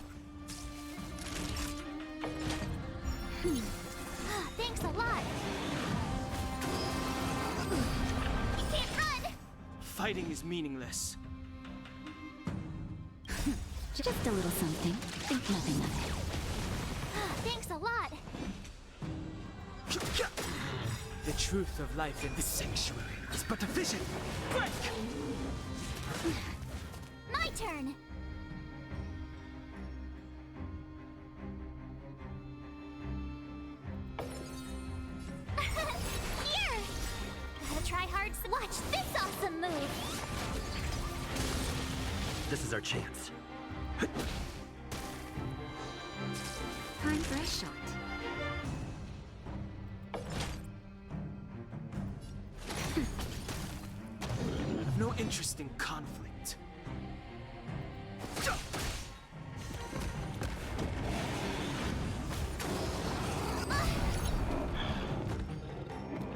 Speaker 2: Thanks a lot! You can't run!
Speaker 6: Fighting is meaningless.
Speaker 11: Just a little something. Think nothing of it.
Speaker 2: Thanks a lot!
Speaker 6: The truth of life in this sanctuary is but a vision. Break!
Speaker 2: My turn! Here! Gotta try hard. Watch this awesome move!
Speaker 16: This is our chance.
Speaker 11: Time for a shot.
Speaker 6: I've no interest in conflict.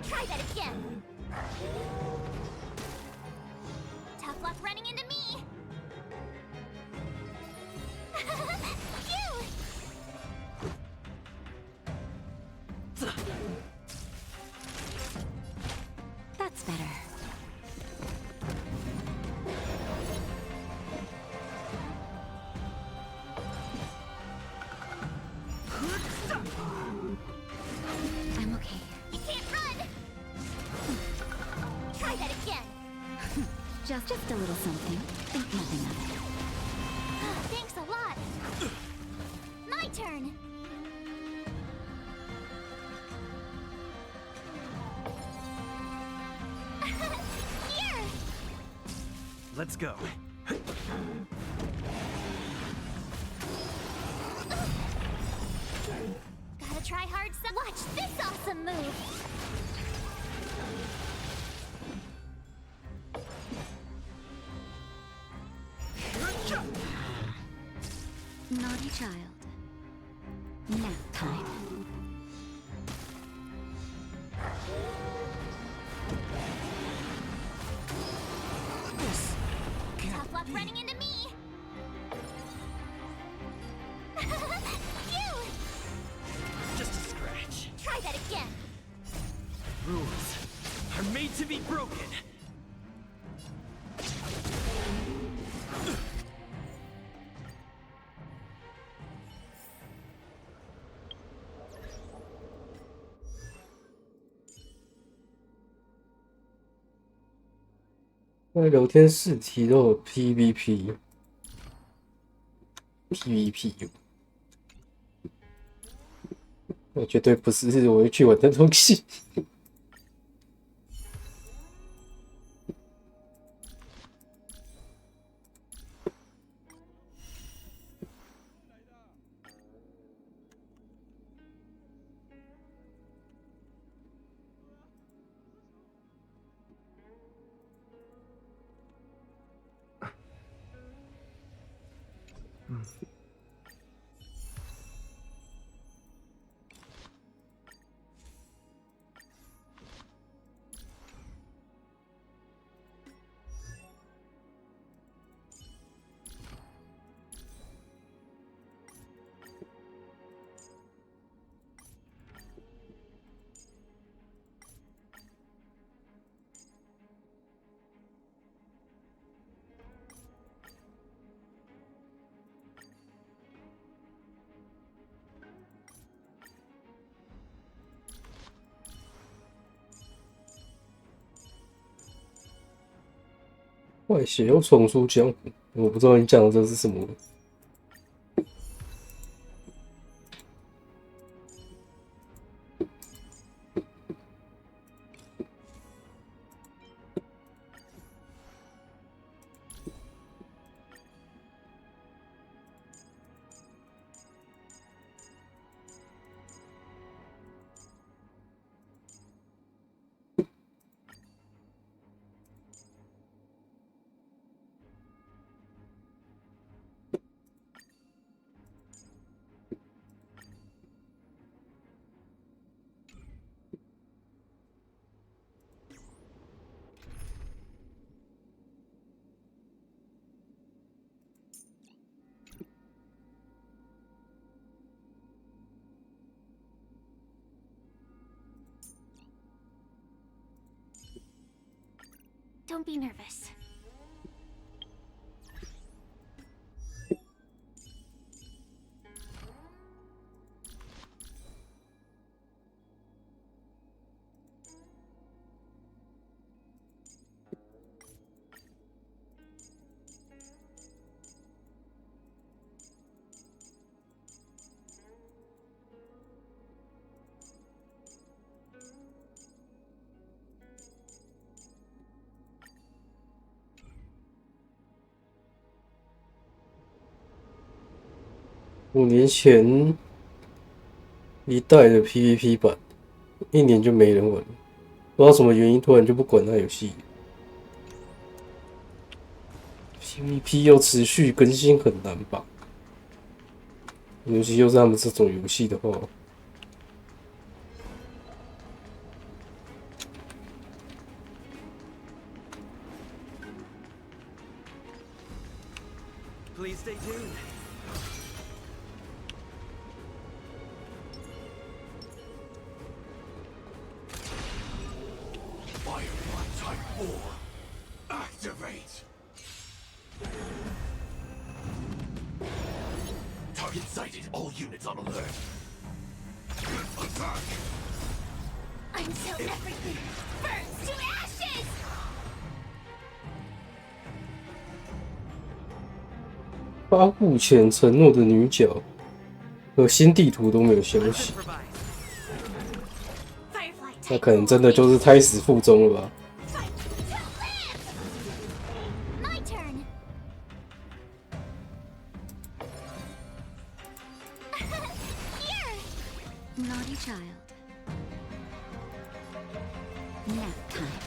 Speaker 2: Try that again! Tough luck running into me! Phew!
Speaker 11: That's better. I'm okay.
Speaker 2: You can't run! Try that again!
Speaker 11: Just a little something. Think nothing of it.
Speaker 2: Thanks a lot! My turn! Here!
Speaker 16: Let's go.
Speaker 2: Gotta try hard. Watch this awesome move!
Speaker 11: Naughty child. Nap time.
Speaker 2: Tough luck running into me! Phew!
Speaker 16: Just a scratch.
Speaker 2: Try that again!
Speaker 16: Rules are made to be broken.
Speaker 1: 那聊天室提到 PVP， 那绝对不是我会去玩的东西。外邪又重出江湖，我不知道你讲的这是什么。
Speaker 2: Don't be nervous.
Speaker 1: 5年前一代的 PVP 版，1年就没人玩了，不知道什么原因，突然就不管那游戏。PVP 要持续更新很难吧？尤其又是他们这种游戏的话。
Speaker 16: Please stay tuned.
Speaker 13: Firefly Type 4. Activate. Target sighted. All units on alert. Attack.
Speaker 2: Until everything burns to ashes!
Speaker 1: 发布前承诺的女角和新地图都没有消息，那可能真的就是胎死腹中了吧
Speaker 2: ？My turn. Here. Naughty child. Nap time.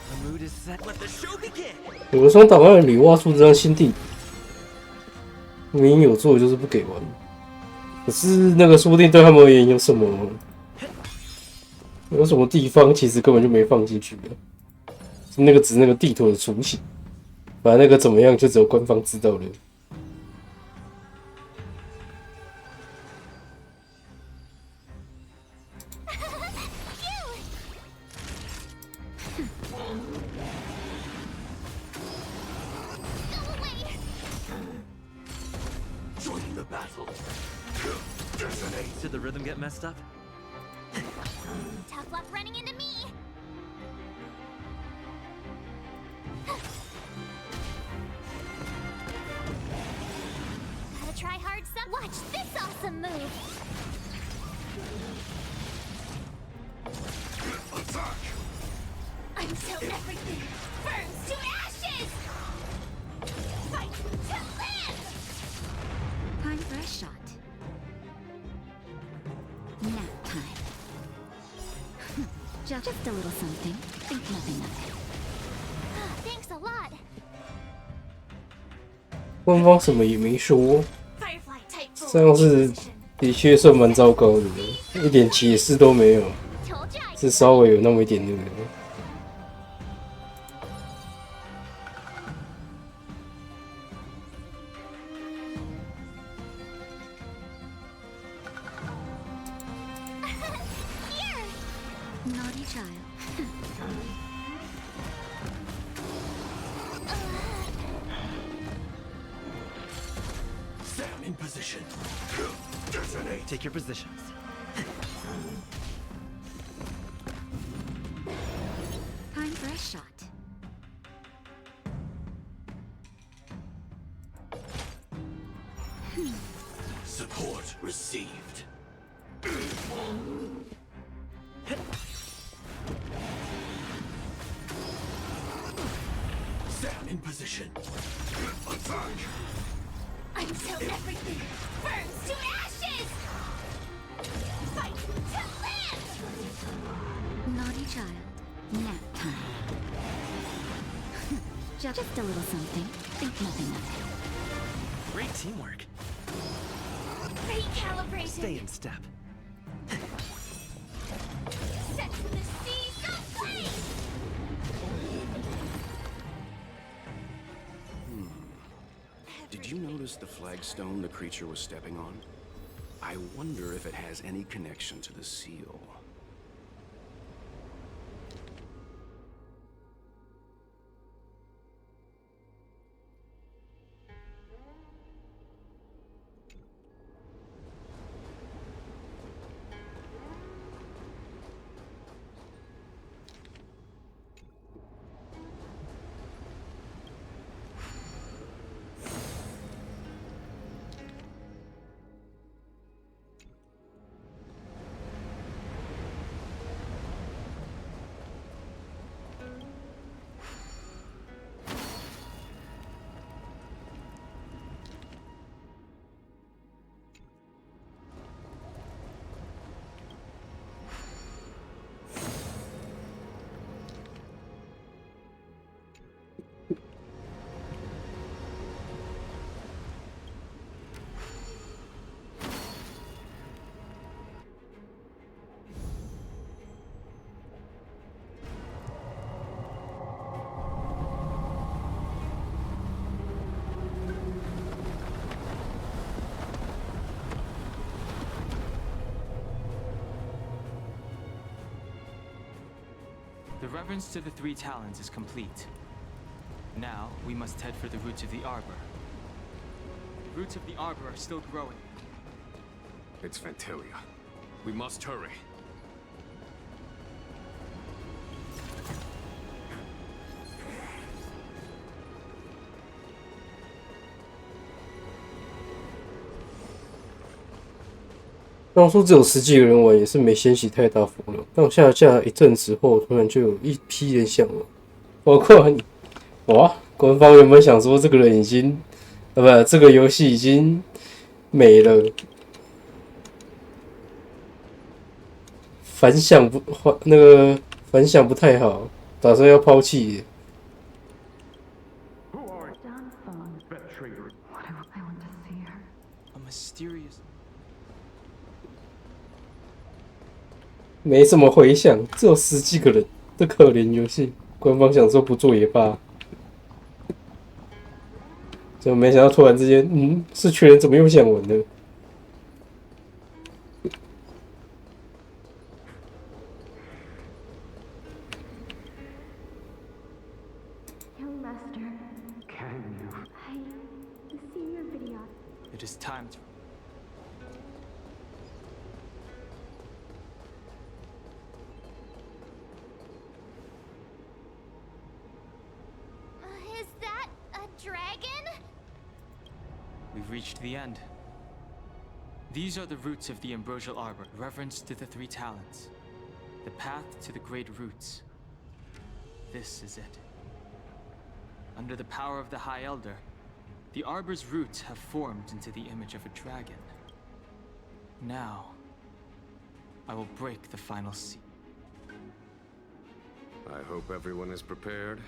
Speaker 16: The mood is set. Let the show begin.
Speaker 1: 有人从档案里挖出这张新地图，明明有做就是不给玩。可是那个说不定对他们而言有什么地方其实根本就没放进去的，那个只是那个地图的雏形，反正那个怎么样就只有官方知道了。
Speaker 15: the rhythm get messed up?
Speaker 2: Tough luck running into me! Gotta try hard some. Watch this awesome move!
Speaker 13: Attack!
Speaker 2: Until everything burns to ashes! Fight to live!
Speaker 11: Time for a shot. Nap time. Just a little something. Think nothing of it.
Speaker 2: Thanks a lot.
Speaker 1: 官方什么也没说，
Speaker 2: Firefly type
Speaker 1: 这样是的确算蛮糟糕的，一点解释都没有，是稍微有那么一点那个。
Speaker 11: Naughty child.
Speaker 13: Sam in position. Detonate.
Speaker 15: Take your positions.
Speaker 11: Time for a shot.
Speaker 13: Support received. Sam in position. Attack.
Speaker 2: Until everything burns to ashes! Fight to live!
Speaker 11: Naughty child. Nap time. Just a little something. Think nothing of it.
Speaker 15: Great teamwork.
Speaker 2: Recalibration!
Speaker 15: Stay in step.
Speaker 2: Set the seas ablaze!
Speaker 3: Did you notice the flagstone the creature was stepping on? I wonder if it has any connection to the seal.
Speaker 6: The reverence to the three talons is complete. Now, we must head for the roots of the arbor. The roots of the arbor are still growing.
Speaker 5: It's Ventilia. We must hurry.
Speaker 1: 当初只有10几个人玩，也是没掀起太大风浪。但我下架一阵子后，突然就有一批人想玩，包括哇，官方原本想说这个人已经，不，这个游戏已经没了，反响不太好，打算要抛弃。
Speaker 6: A mysterious.
Speaker 1: 没什么回响，只有10几个人的可怜游戏。官方想说不做也罢，就没想到突然之间，这群人怎么又想玩呢？
Speaker 7: Young Master,
Speaker 12: Can you?
Speaker 7: I've seen your video.
Speaker 6: It is time to. We've reached the end. These are the roots of the Ambrosial Arbor, reverence to the three talents. The path to the great roots. This is it. Under the power of the High Elder, the Arbor's roots have formed into the image of a dragon. Now, I will break the final seal.
Speaker 5: I hope everyone is prepared.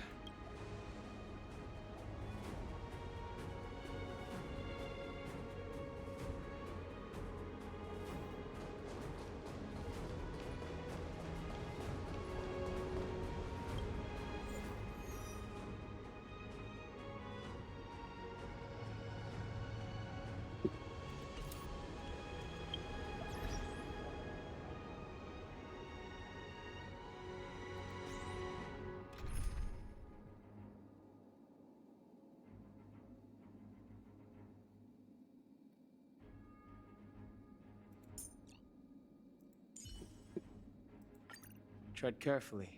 Speaker 15: Tread carefully.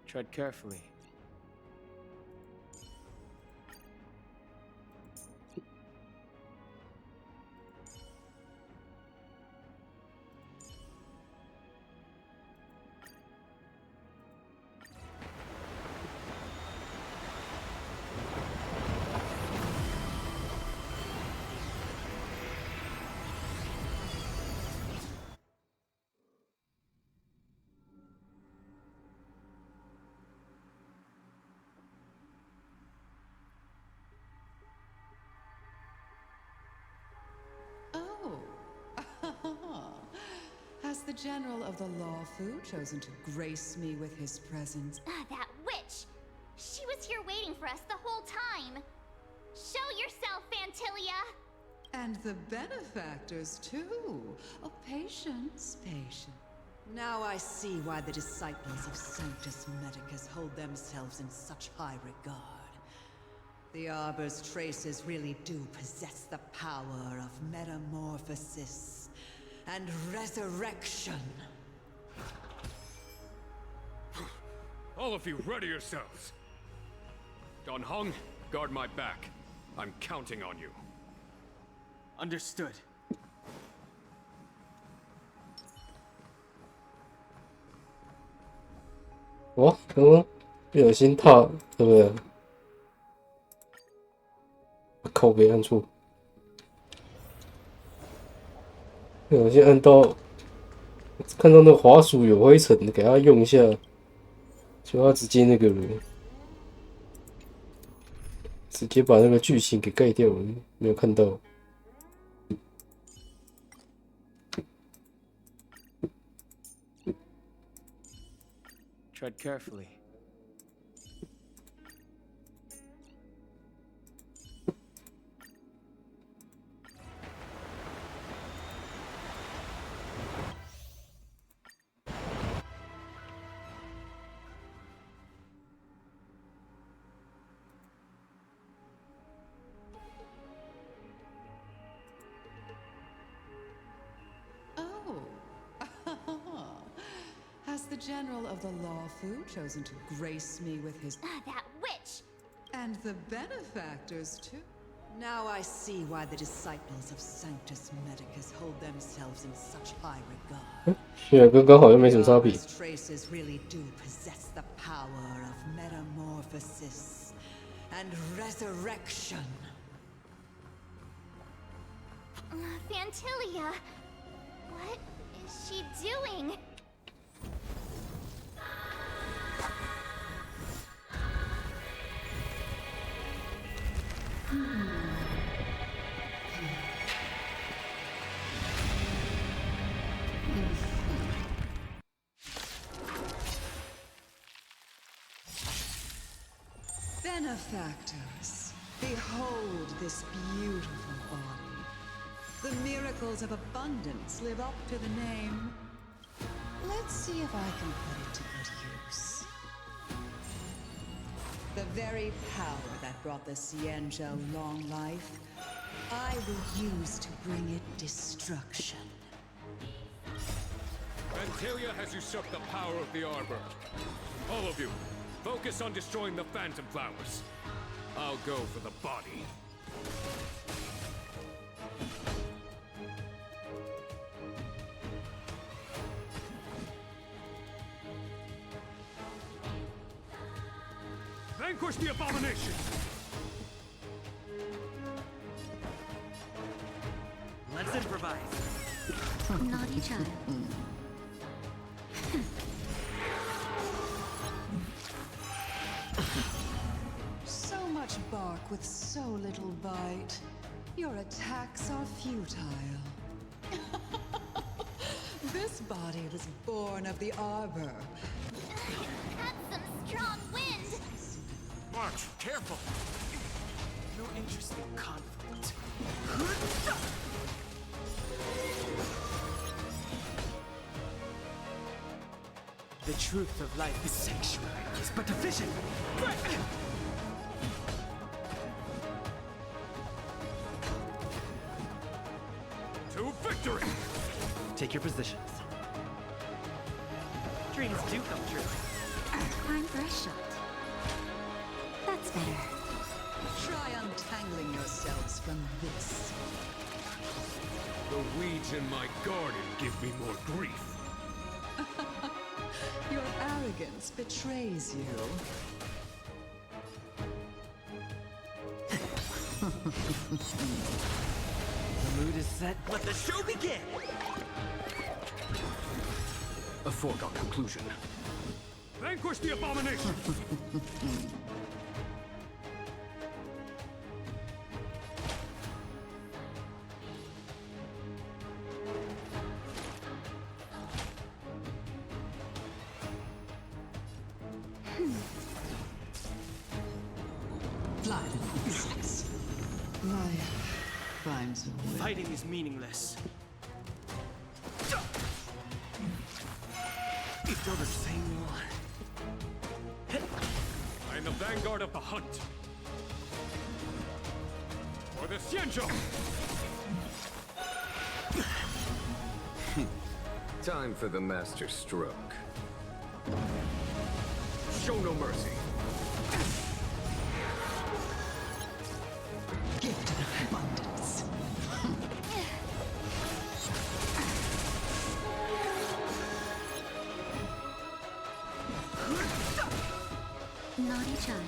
Speaker 15: Tread carefully.
Speaker 17: Has the General of the Lawfu chosen to grace me with his presence?
Speaker 2: That witch! She was here waiting for us the whole time! Show yourself, Fantilia!
Speaker 17: And the benefactors, too. Oh, patience, patience. Now I see why the disciples of Sanctus Medicus hold themselves in such high regard. The Arbor's traces really do possess the power of metamorphosis and resurrection.
Speaker 5: All of you, ready yourselves. Don Hung, guard my back. I'm counting on you.
Speaker 6: Understood.
Speaker 1: 哦，刚刚不小心踏，对不对？靠北按错，不小心按到，看到那个滑鼠有灰尘，给他用一下，就他直接那个了，直接把那个剧情给盖掉了，没有看到。
Speaker 15: Tread carefully.
Speaker 17: the general of the Lawfu chosen to grace me with his...
Speaker 2: That witch!
Speaker 17: And the benefactors, too. Now I see why the disciples of Sanctus Medicus hold themselves in such high regard.
Speaker 1: 两个刚好又没什么差别。
Speaker 17: Traces really do possess the power of metamorphosis and resurrection.
Speaker 2: Fantilia! What is she doing?
Speaker 17: Benefactors, behold this beautiful body. The miracles of abundance live up to the name. Let's see if I can put it to good use. The very power that brought the Xianzhou long life, I will use to bring it destruction.
Speaker 5: Antilia has usurped the power of the Arbor. All of you, focus on destroying the Phantom Flowers. I'll go for the body. Vanquish the abomination!
Speaker 15: Let's improvise.
Speaker 2: Naughty child.
Speaker 17: So much bark with so little bite. Your attacks are futile. This body was born of the Arbor.
Speaker 2: That's some strong wind!
Speaker 16: March, careful! No interest in conflict. The truth of life is sanctuary, is but a vision.
Speaker 5: To victory!
Speaker 15: Take your positions. Dreams do come true.
Speaker 2: Time for a shot. That's better.
Speaker 17: Try untangling yourselves from this.
Speaker 5: The weeds in my garden give me more grief.
Speaker 17: Your arrogance betrays you.
Speaker 15: The mood is set. Let the show begin!
Speaker 3: A foregone conclusion.
Speaker 5: Vanquish the abomination!
Speaker 17: Blood, sex. Life finds a way.
Speaker 16: Fighting is meaningless.
Speaker 15: Still the same one.
Speaker 5: I am the vanguard of the hunt. For the Xianzhou! Time for the master stroke. Show no mercy.
Speaker 17: Gift of abundance.
Speaker 2: Naughty child.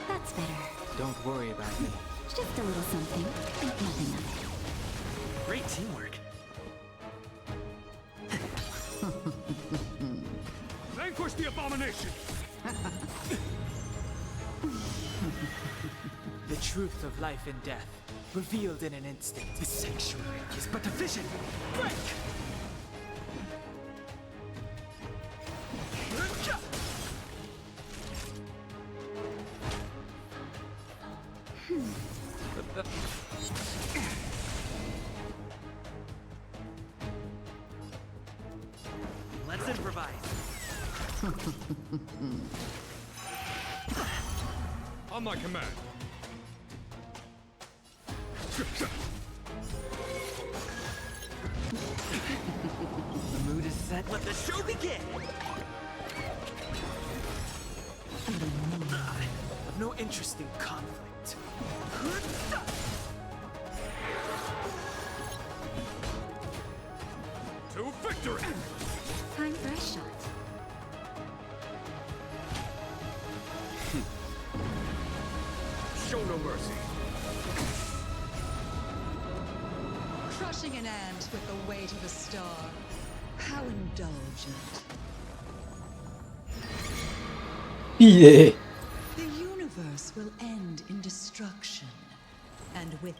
Speaker 2: That's better.
Speaker 15: Don't worry about me.
Speaker 2: Just a little something. Nothing of it.
Speaker 15: Great teamwork.
Speaker 5: Vanquish the abomination!
Speaker 16: The truth of life and death, revealed in an instant.
Speaker 15: The sanctuary is but a vision. Break! Let's improvise.
Speaker 5: On my command.
Speaker 16: set, let the show begin! I have no interest in conflict.
Speaker 8: To victory!
Speaker 2: Time for a shot.
Speaker 8: Show no mercy.
Speaker 17: Crushing an ant with the weight of a star. How indulgent.
Speaker 1: 屁嘞！
Speaker 17: The universe will end in destruction. And with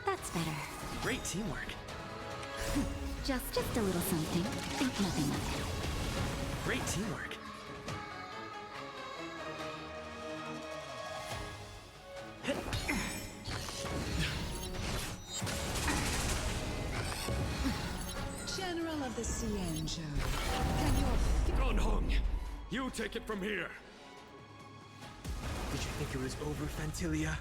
Speaker 2: That's better.
Speaker 16: Great teamwork.
Speaker 2: Just a little something. Think nothing of it.
Speaker 16: Great teamwork.
Speaker 17: General of the Cienjo, can your
Speaker 8: Don Hung, you take it from here.
Speaker 16: Did you think it was over, Fantilia?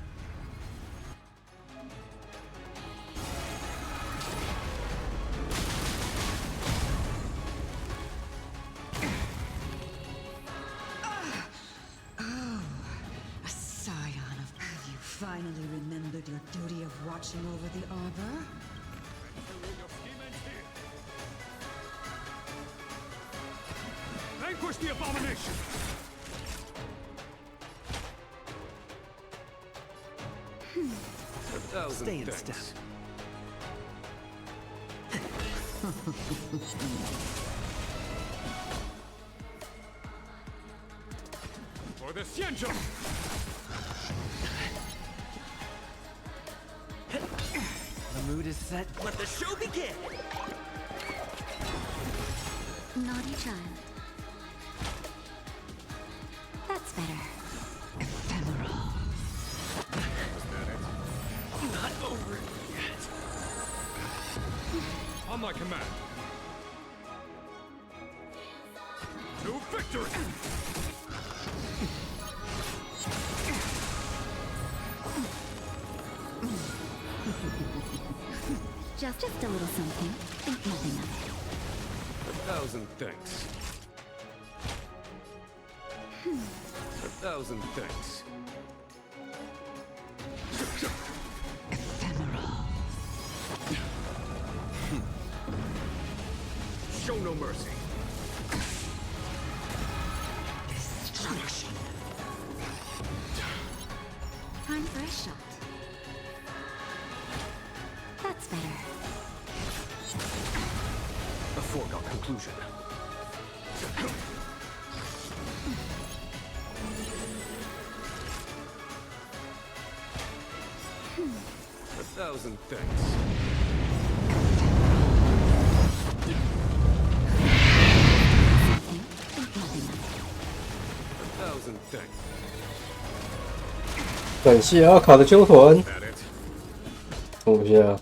Speaker 17: a scion of... Have you finally remembered your duty of watching over the arbor?
Speaker 8: Vanquish the abomination!
Speaker 16: Stay in step.
Speaker 8: For the Xianzhou!
Speaker 16: The mood is set, let the show begin!
Speaker 2: Naughty child. That's better.
Speaker 17: Ephemeral.
Speaker 16: Not over yet.
Speaker 8: On my command. To victory!
Speaker 2: Just a little something. Think nothing of it.
Speaker 5: 1,000 thanks. 1,000 thanks.
Speaker 17: Ephemeral.
Speaker 8: Show no mercy.
Speaker 17: Destruction.
Speaker 2: Time for a shot. That's better.
Speaker 3: A foregone conclusion.
Speaker 5: A 1,000 thanks.
Speaker 2: Think nothing of it.
Speaker 5: 1,000 thanks.
Speaker 1: 感谢阿卡的纠团。等我一下。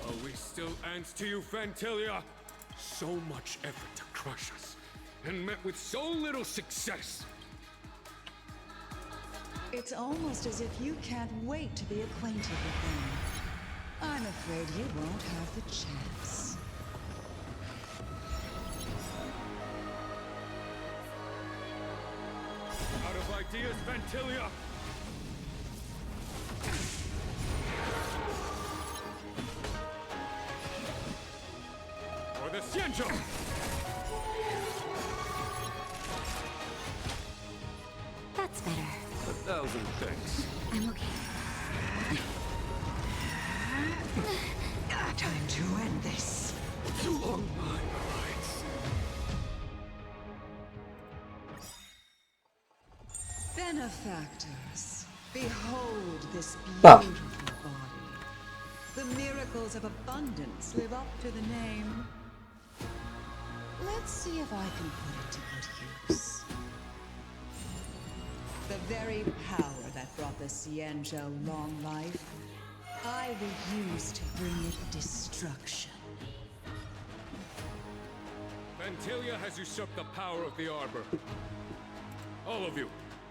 Speaker 8: Are we still ants to you, Fantilia? So much effort to crush us, and met with so little success.
Speaker 17: It's almost as if you can't wait to be acquainted with them. I'm afraid you won't have the chance.
Speaker 8: Out of ideas, Fantilia? For the Xianzhou!
Speaker 2: That's better.
Speaker 5: 1,000 thanks.
Speaker 2: I'm okay.
Speaker 17: Time to end this.
Speaker 8: Along my lines.
Speaker 17: Benefactors, behold this
Speaker 1: Ah.
Speaker 17: beautiful body. The miracles of abundance live up to the name. Let's see if I can put it to good use. The very power that brought the Cienjo long life, I will use to bring it destruction.
Speaker 8: Fantilia has usurped the power of the Arbor. All of you,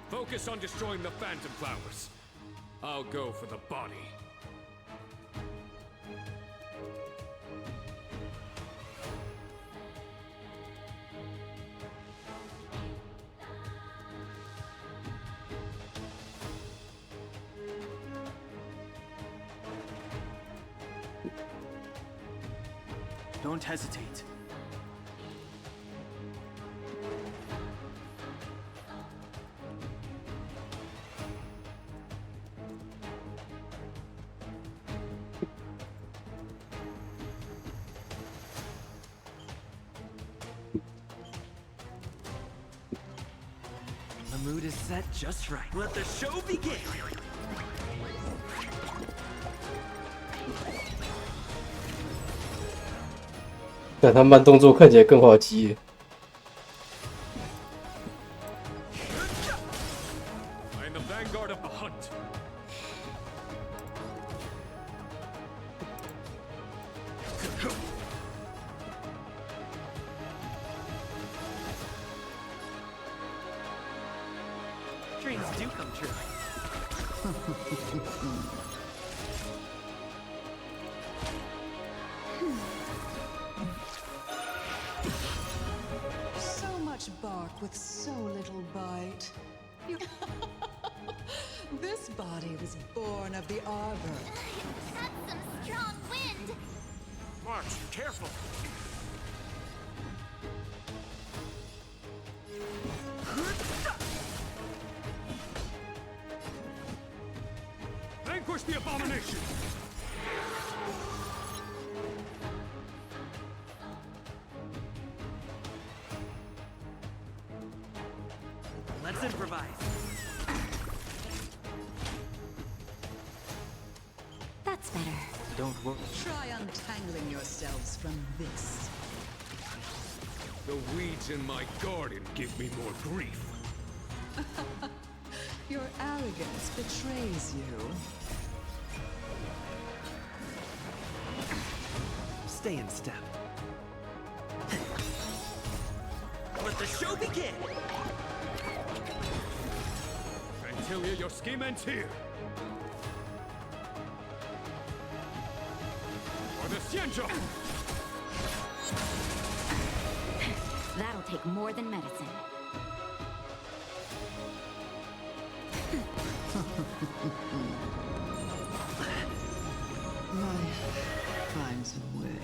Speaker 5: Focus on destroying the phantom flowers. I'll go for the body.
Speaker 6: Don't hesitate.
Speaker 16: The mood is set just right. Let the show begin!
Speaker 1: 但他慢动作看起来更滑稽耶。
Speaker 5: I am the vanguard of the hunt.
Speaker 16: Dreams do come true.
Speaker 17: So much bark with so little bite. This body was born of the arbor.
Speaker 2: That's some strong wind!
Speaker 3: March, careful!
Speaker 5: Vanquish the abomination!
Speaker 16: Let's improvise.
Speaker 2: That's better.
Speaker 6: Don't worry.
Speaker 17: Try untangling yourselves from this.
Speaker 5: The weeds in my garden give me more grief.
Speaker 17: Your arrogance betrays you.
Speaker 16: Stay in step. Let the show begin!
Speaker 5: Antilia, your scheme ends here. For the Xianzhou!
Speaker 2: That'll take more than medicine.
Speaker 17: Life finds a way.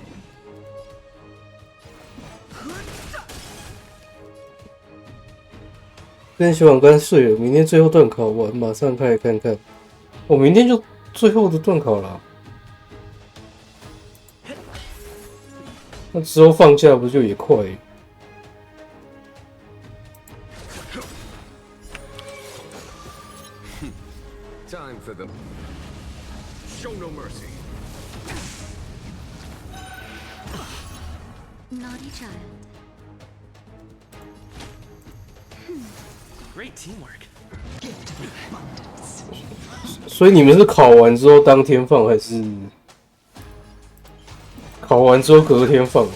Speaker 1: 今天洗碗干睡了，明天最后段考完，马上开始看看。我、明天就最后的段考了，那之后放假不就也快？
Speaker 5: Time for them. Show no mercy.
Speaker 2: Naughty child.
Speaker 16: Great teamwork.
Speaker 1: 所以你们是考完之后当天放，还是考完之后隔天放？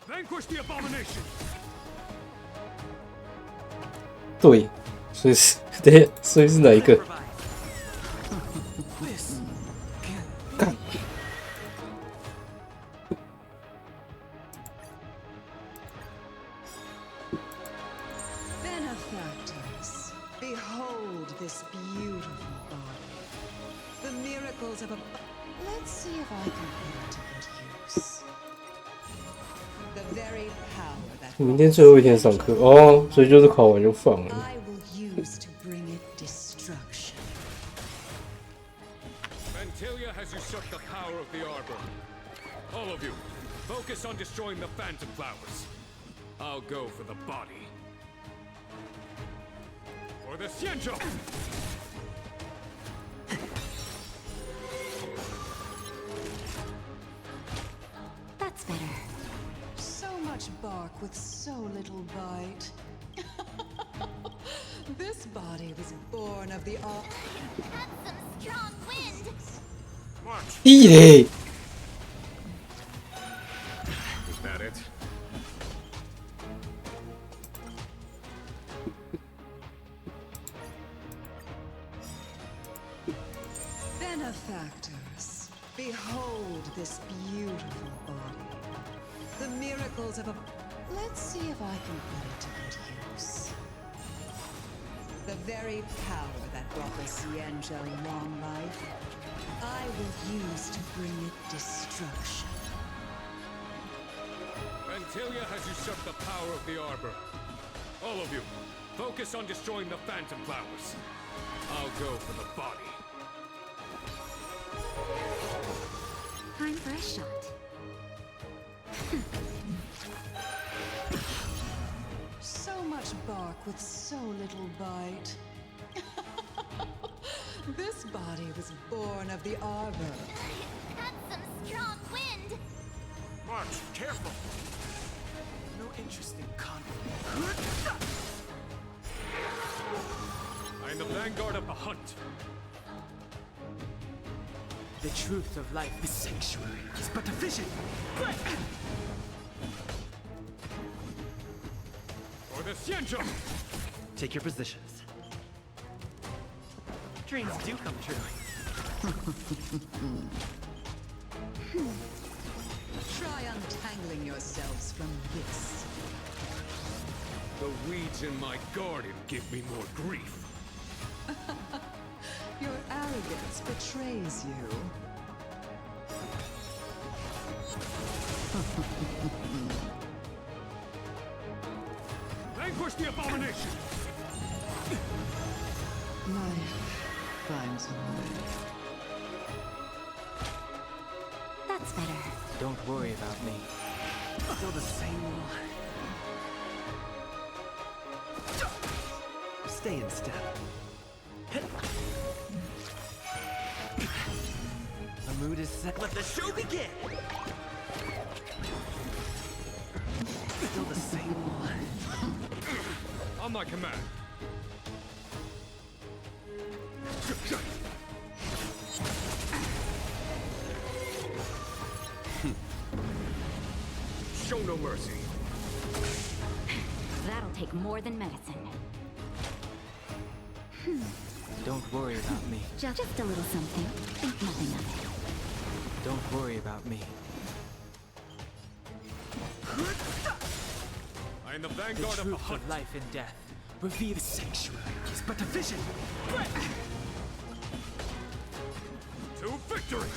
Speaker 5: Vanquish the abomination.
Speaker 1: 对，所以是对，所以是哪一个？干！
Speaker 17: Benefactors, behold this beautiful body. The miracles of a... Let's see if I can put it to good use. The very power that...
Speaker 1: 明天最后一天上课哦，所以就是考完就放了。
Speaker 17: I will use to bring it destruction.
Speaker 5: Antilia has usurped the power of the arbor. All of you, focus on destroying the phantom flowers. I'll go for the body. For the Xianzhou!
Speaker 2: That's better.
Speaker 17: So much bark with so little bite. This body was born of the arbor.
Speaker 2: That's some strong wind!
Speaker 1: 屁嘞！
Speaker 17: benefactors, behold this beautiful body. The miracles of a... Let's see if I can put it to good use. The very power that brought the Cienjo long life, I will use to bring it destruction.
Speaker 5: Vantilia has usurped the power of the Arbor. All of you, focus on destroying the Phantom Flowers. I'll go for the body.
Speaker 2: Time for a shot.
Speaker 17: So much bark with so little bite. This body was born of the Arbor.
Speaker 2: That's some strong wind!
Speaker 3: March, careful!
Speaker 16: No interest in conflict.
Speaker 5: I am the vanguard of the hunt.
Speaker 16: The truth of life, the sanctuary, is but a vision.
Speaker 5: For the Cienjo!
Speaker 15: Take your positions. Dreams do come true.
Speaker 17: Try untangling yourselves from this.
Speaker 5: The weeds in my garden give me more grief.
Speaker 17: Your arrogance betrays you.
Speaker 5: Vanquish the abomination!
Speaker 17: Life finds a way.
Speaker 2: That's better.
Speaker 6: Don't worry about me.
Speaker 16: Still the same old. Stay in step. The mood is set. Let the show begin! Still the same old.
Speaker 5: On my command. Show no mercy.
Speaker 2: That'll take more than medicine.
Speaker 6: Don't worry about me.
Speaker 2: Just a little something. Think nothing of it.
Speaker 6: Don't worry about me.
Speaker 5: I am the
Speaker 16: The
Speaker 5: vanguard of the
Speaker 16: truth
Speaker 5: hunt.
Speaker 16: of life and death. Reveal the sanctuary is but a vision.
Speaker 5: To victory!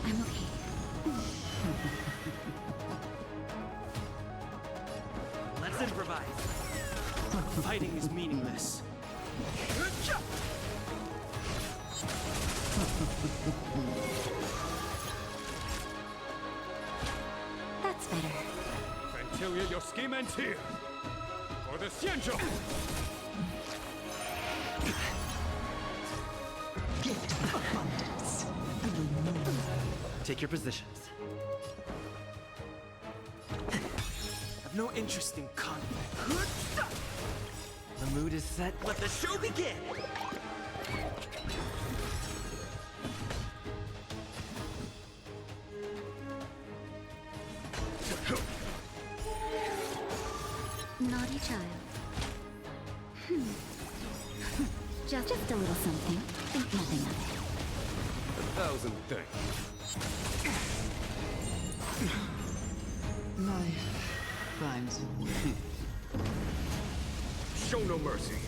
Speaker 2: I'm okay.
Speaker 16: Let's improvise. Fighting is meaningless.
Speaker 2: That's better.
Speaker 5: Vantilia, your scheme ends here. For the Cienjo!
Speaker 17: Gift of abundance. I will move.
Speaker 15: Take your positions.
Speaker 16: I've no interest in conflict.
Speaker 15: The mood is set.
Speaker 16: Let the show begin!
Speaker 2: Naughty child. Just a little something. Think nothing of it.
Speaker 5: 1,000 thanks.
Speaker 17: Life finds a way.
Speaker 5: Show no mercy.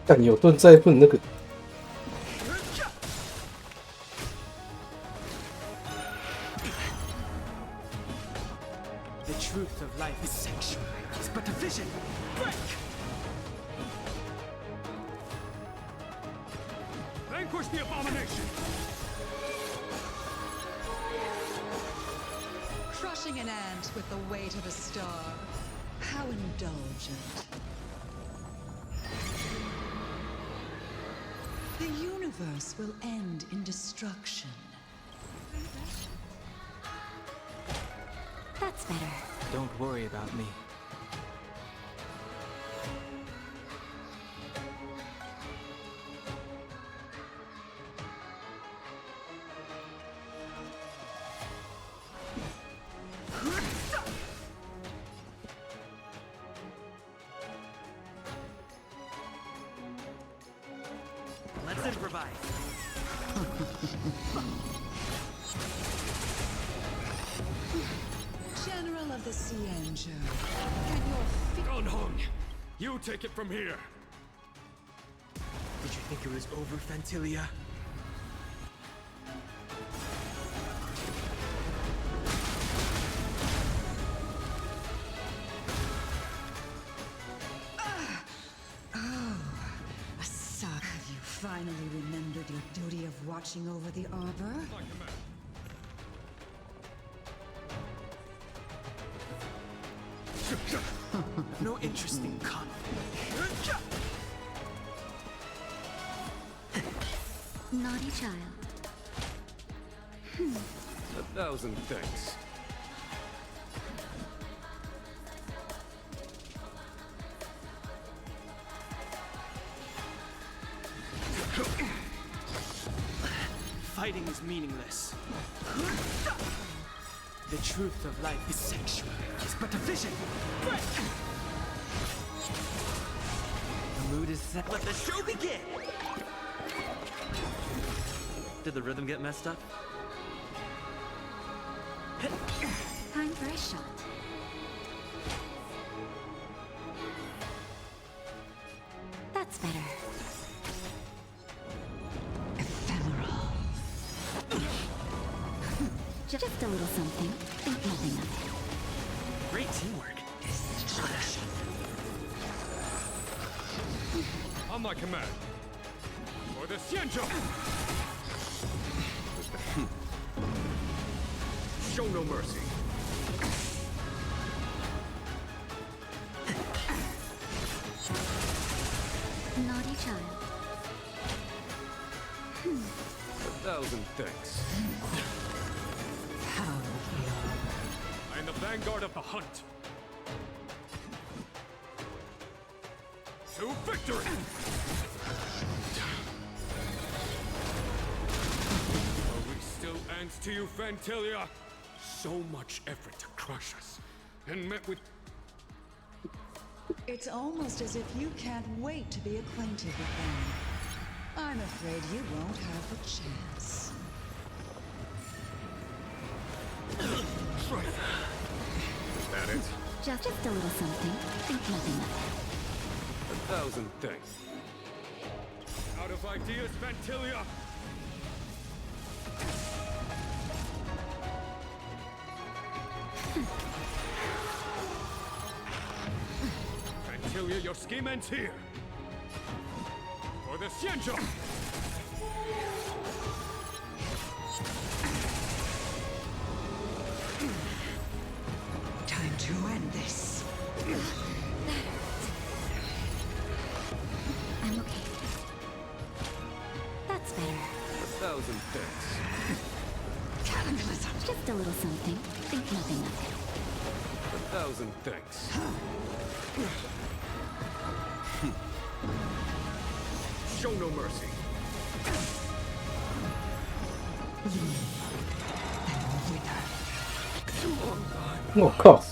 Speaker 1: 但有盾在不能那个。
Speaker 16: The truth of life is sanctuary is but a vision.
Speaker 5: Vanquish the abomination!
Speaker 17: Crushing an ant with the weight of a star. How indulgent. The universe will end in destruction.
Speaker 2: That's better.
Speaker 6: Don't worry about me.
Speaker 16: surprise.
Speaker 17: General of the Cienjo, can your feet...
Speaker 8: Don Hung, you take it from here.
Speaker 16: Did you think it was over, Fantilia?
Speaker 17: Have you finally remembered your duty of watching over the arbor?
Speaker 16: No interesting conflict.
Speaker 2: Naughty child.
Speaker 5: 1,000 thanks.
Speaker 16: Fighting is meaningless. The truth of life is sanctuary, is but a vision. The mood is set. Let the show begin!
Speaker 15: Did the rhythm get messed up?
Speaker 2: Time for a shot. That's better. Just a little something. Think nothing of it.
Speaker 16: Great teamwork.
Speaker 8: On my command. For the Xianzhou! Show no mercy.
Speaker 2: Naughty child.
Speaker 5: 1,000 thanks.
Speaker 8: I am the vanguard of the hunt. To victory! Are we still ants to you, Fantilia? So much effort to crush us, and met with...
Speaker 17: It's almost as if you can't wait to be acquainted with them. I'm afraid you won't have the chance.
Speaker 8: Is that it?
Speaker 2: Just a little something. Think nothing of it.
Speaker 5: 1,000 thanks.
Speaker 8: Out of ideas, Fantilia! Fantilia, your scheme ends here! For the Xianzhou!
Speaker 17: Time to end this.
Speaker 2: I'm okay. That's better.
Speaker 5: 1,000 thanks.
Speaker 17: Cannibalism.
Speaker 2: Just a little something. Think nothing of it.
Speaker 5: 1,000 thanks.
Speaker 8: Show no mercy.
Speaker 1: 我靠！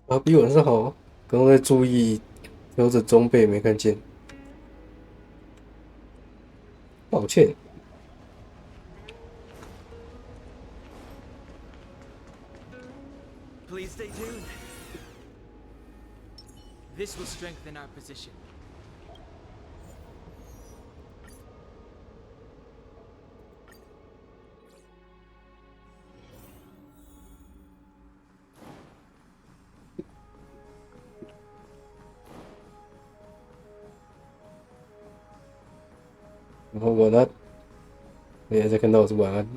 Speaker 1: 啊，比晚上好。刚刚在注意调整装备，没看见，抱歉。
Speaker 16: Please stay tuned. This will strengthen our position.
Speaker 1: 然后晚安，大家再看到我是晚安。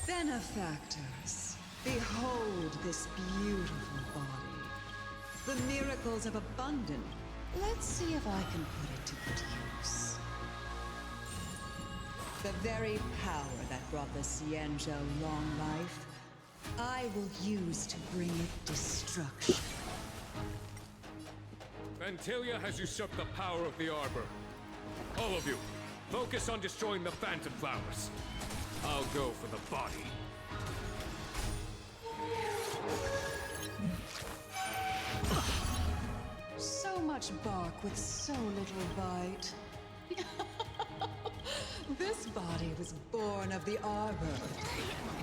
Speaker 17: Benefactors, behold this beautiful body. The miracles of abundance. Let's see if I can put it to good use. The very power that brought the Cienjo long life, I will use to bring it destruction.
Speaker 5: Vantilia has usurped the power of the Arbor. All of you, focus on destroying the Phantom Flowers. I'll go for the body.
Speaker 17: So much bark with so little bite. This body was born of the Arbor.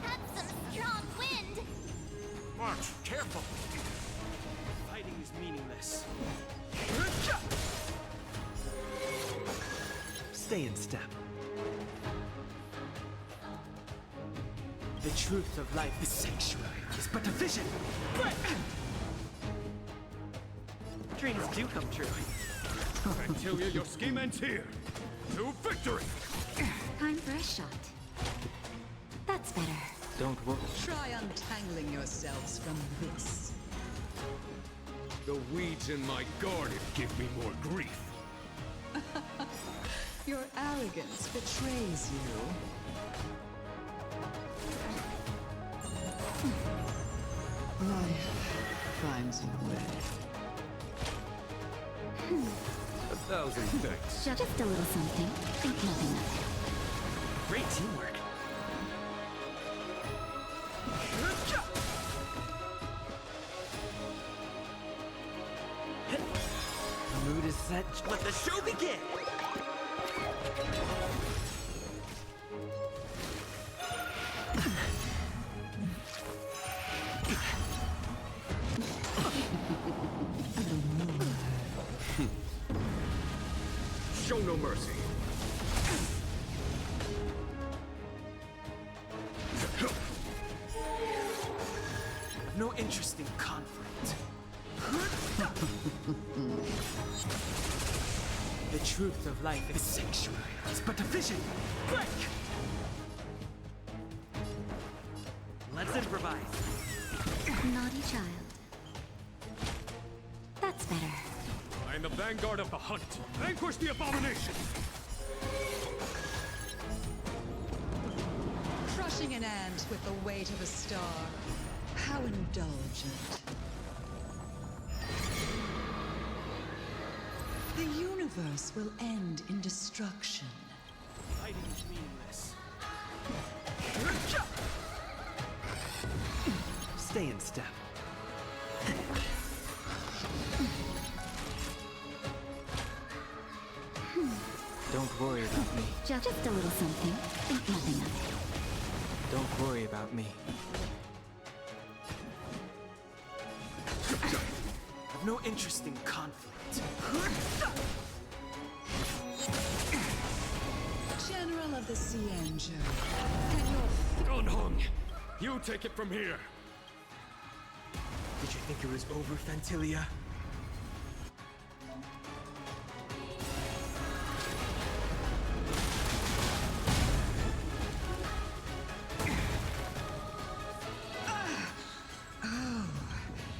Speaker 2: That's some strong wind!
Speaker 16: March, careful! Fighting is meaningless. Stay in step. The truth of life is sanctuary, is but a vision. Dreams do come true.
Speaker 5: Vantilia, your scheme ends here. To victory!
Speaker 2: Time for a shot. That's better.
Speaker 6: Don't worry.
Speaker 17: Try untangling yourselves from this.
Speaker 5: The weeds in my garden give me more grief.
Speaker 17: Your arrogance betrays you. Life finds a way.
Speaker 5: 1,000 thanks.
Speaker 2: Just a little something. Think nothing of it.
Speaker 16: Great teamwork. The mood is set. Let the show begin!
Speaker 5: Show no mercy.
Speaker 16: No interest in conflict. The truth of life is sanctuary, is but a vision. Break! Let's improvise.
Speaker 2: Naughty child. That's better.
Speaker 5: I am the vanguard of the hunt. Vanquish the abomination!
Speaker 17: Crushing an ant with the weight of a star. How indulgent. The universe will end in destruction.
Speaker 16: Fighting is meaningless. Stay in step.
Speaker 6: Don't worry about me.
Speaker 2: Just a little something. Think nothing of it.
Speaker 6: Don't worry about me.
Speaker 16: I've no interest in conflict.
Speaker 17: General of the Cienjo, can your...
Speaker 5: Gunhung, you take it from here.
Speaker 16: Did you think it was over, Fantilia?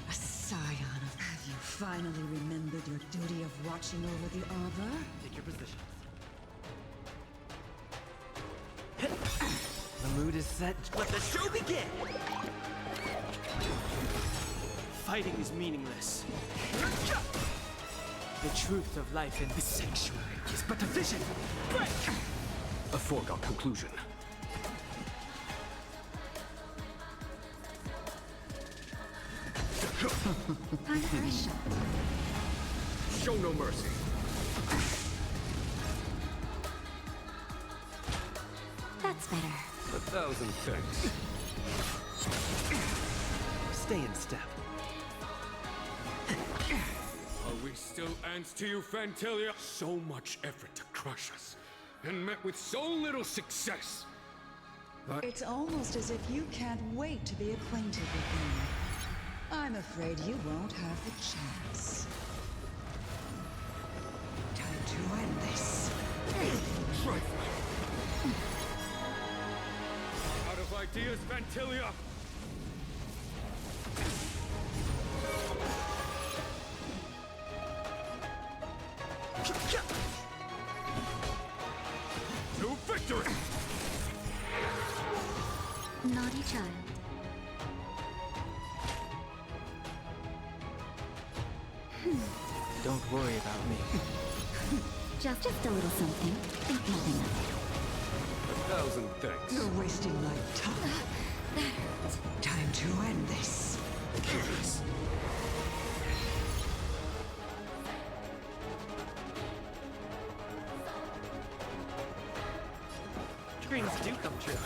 Speaker 17: A scion of... Have you finally remembered your duty of watching over the Arbor?
Speaker 16: Take your position. The mood is set. Let the show begin! Fighting is meaningless. The truth of life in this sanctuary is but a vision.
Speaker 3: A foregone conclusion.
Speaker 4: High pressure.
Speaker 5: Show no mercy.
Speaker 2: That's better.
Speaker 5: 1,000 thanks.
Speaker 16: Stay in step.
Speaker 5: Are we still ants to you, Fantilia? So much effort to crush us, and met with so little success.
Speaker 17: It's almost as if you can't wait to be acquainted with me. I'm afraid you won't have the chance. Time to end this.
Speaker 5: Trifling. Out of ideas, Fantilia! To victory!
Speaker 2: Naughty child.
Speaker 6: Don't worry about me.
Speaker 2: Just a little something. Think nothing of it.
Speaker 5: 1,000 thanks.
Speaker 17: You're wasting my time. Time to end this.
Speaker 16: Dreams do come true.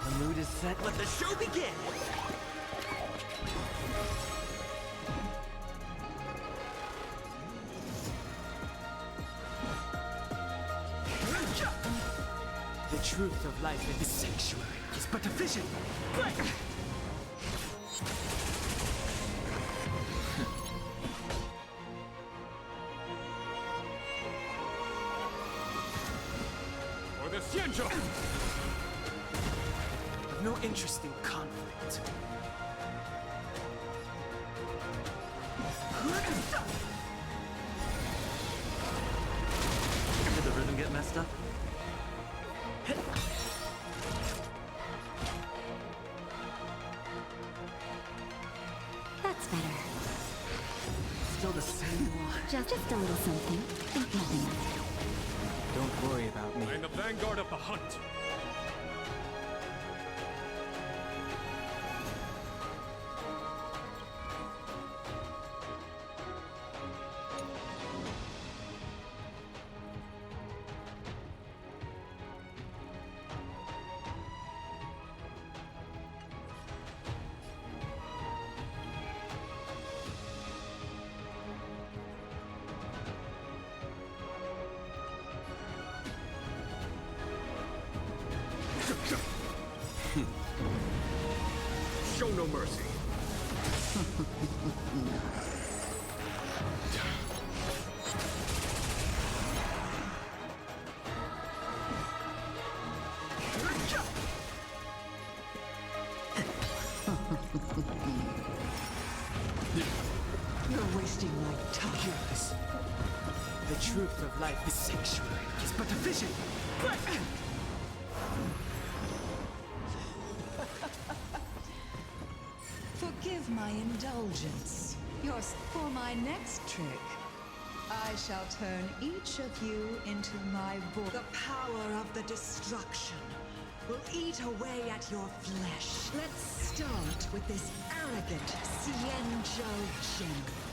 Speaker 16: The mood is set. Let the show begin. The truth of life in this sanctuary is but a vision.
Speaker 5: For the Xianzhou!
Speaker 16: I've no interest in conflict.
Speaker 15: Did the rhythm get messed up?
Speaker 2: That's better.
Speaker 16: Still the same one.
Speaker 2: Just a little something. Think nothing of it.
Speaker 6: Don't worry about me.
Speaker 5: In the vanguard of the hunt. Show no mercy.
Speaker 17: You're wasting my time.
Speaker 16: Hear this. The truth of life is sanctuary is but a vision.
Speaker 17: Forgive my indulgence. Yours for my next trick. I shall turn each of you into my boy. The power of the destruction will eat away at your flesh. Let's start with this arrogant Xianzhou general.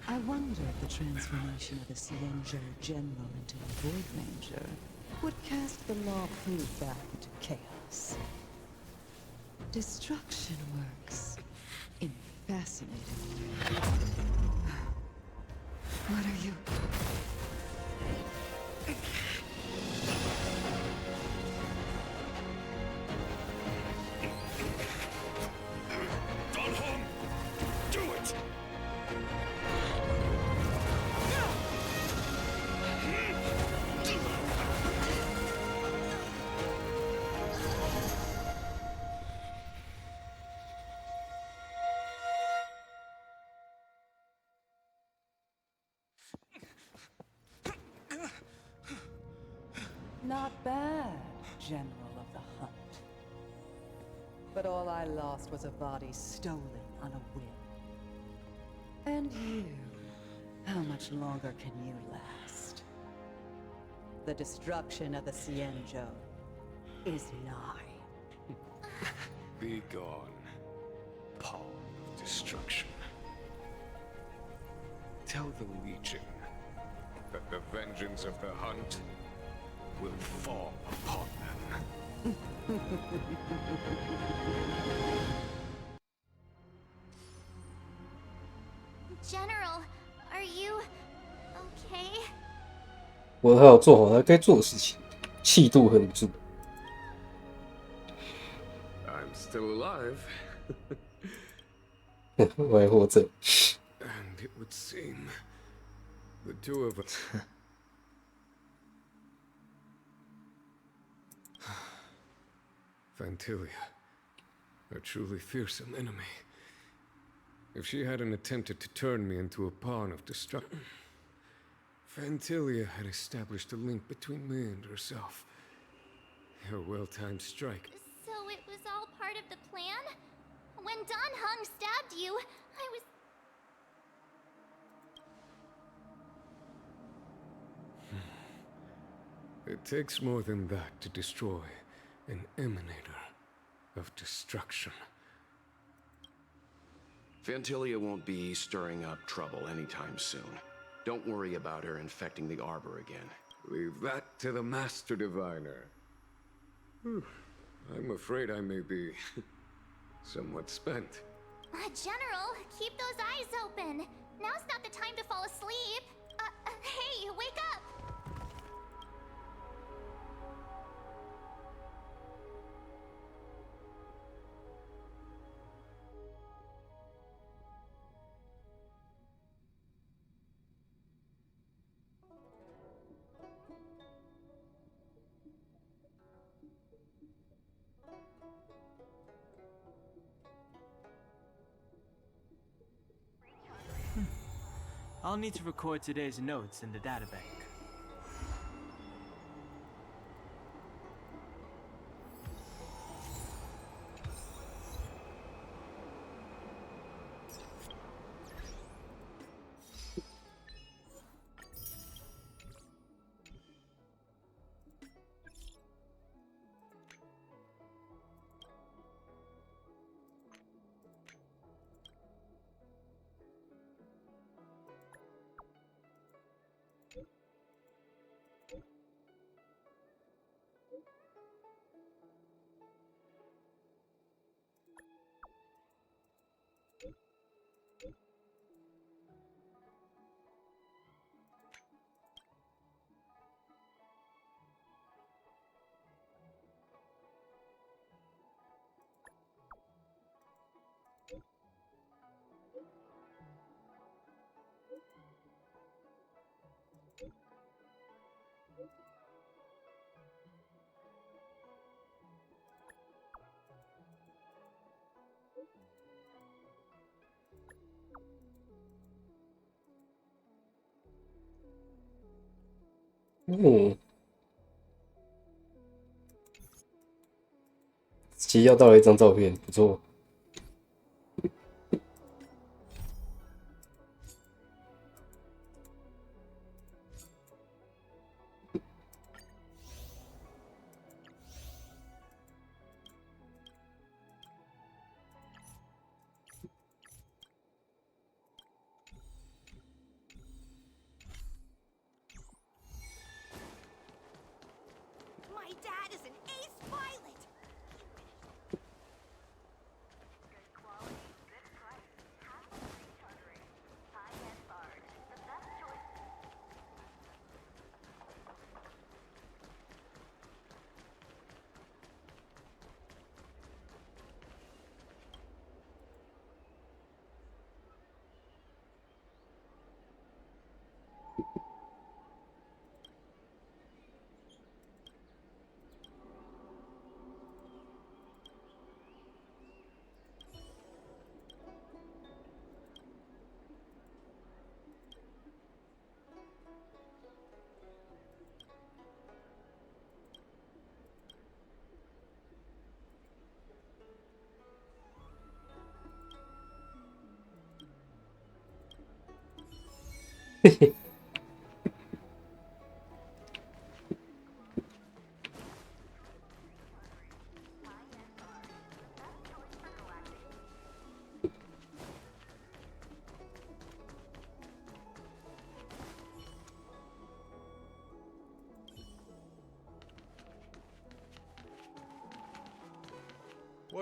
Speaker 17: I wonder if the transformation of the Xianzhou General into a Void Ranger would cast the law proof back into chaos. Destruction works in fascinating ways. What are you?
Speaker 5: Do it!
Speaker 17: Not bad, General of the Hunt. But all I lost was a body stolen on a whim. And you, how much longer can you last? The destruction of the Xianzhou is nigh.
Speaker 5: Be gone, pawn of destruction. Tell the Legion that the vengeance of the Hunt will fall upon them.
Speaker 2: General, are you okay?
Speaker 1: 我还有做好他该做的事情，气度很足。
Speaker 5: I'm still alive.
Speaker 1: 我还活着。
Speaker 5: And it would seem the two of us. Fantilia, a truly fearsome enemy. If she hadn't attempted to turn me into a pawn of destruction, Fantilia had established a link between me and herself. A well-timed strike.
Speaker 2: So it was all part of the plan? When Dan Heng stabbed you, I was...
Speaker 5: It takes more than that to destroy an emanator of destruction.
Speaker 3: Fantilia won't be stirring up trouble anytime soon. Don't worry about her infecting the Arbor again.
Speaker 5: Leave that to the Master Diviner. I'm afraid I may be somewhat spent.
Speaker 2: General, keep those eyes open. Now's not the time to fall asleep. Hey, wake up!
Speaker 6: I'll need to record today's notes in the databank.
Speaker 1: 其实要到了一张照片，不错。
Speaker 2: My dad is an ace pilot!
Speaker 18: What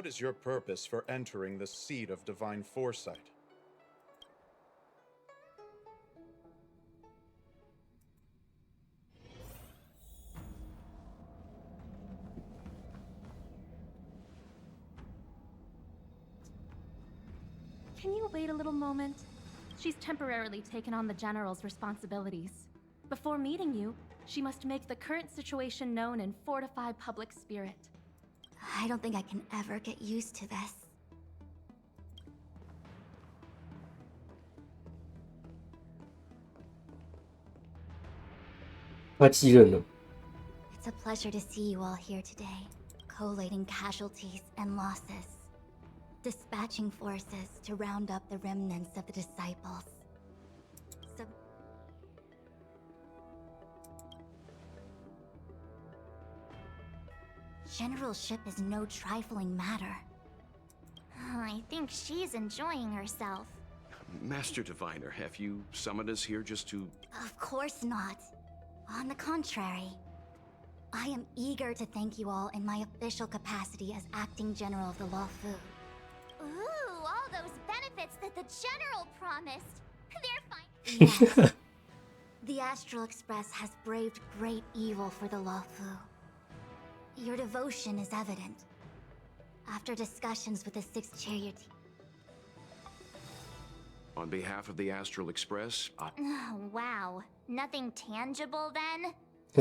Speaker 18: is your purpose for entering the seat of divine foresight?
Speaker 19: Can you wait a little moment? She's temporarily taken on the General's responsibilities. Before meeting you, she must make the current situation known and fortify public spirit.
Speaker 2: I don't think I can ever get used to this. It's a pleasure to see you all here today, collating casualties and losses, dispatching forces to round up the remnants of the disciples. Generalship is no trifling matter.
Speaker 4: I think she's enjoying herself.
Speaker 3: Master Diviner, have you summoned us here just to...
Speaker 2: Of course not. On the contrary. I am eager to thank you all in my official capacity as Acting General of the Lawfu.
Speaker 4: Ooh, all those benefits that the General promised. They're fine.
Speaker 2: Yes. The Astral Express has braved great evil for the Lawfu. Your devotion is evident. After discussions with the 6th Chariot...
Speaker 3: On behalf of the Astral Express,
Speaker 4: Wow. Nothing tangible then?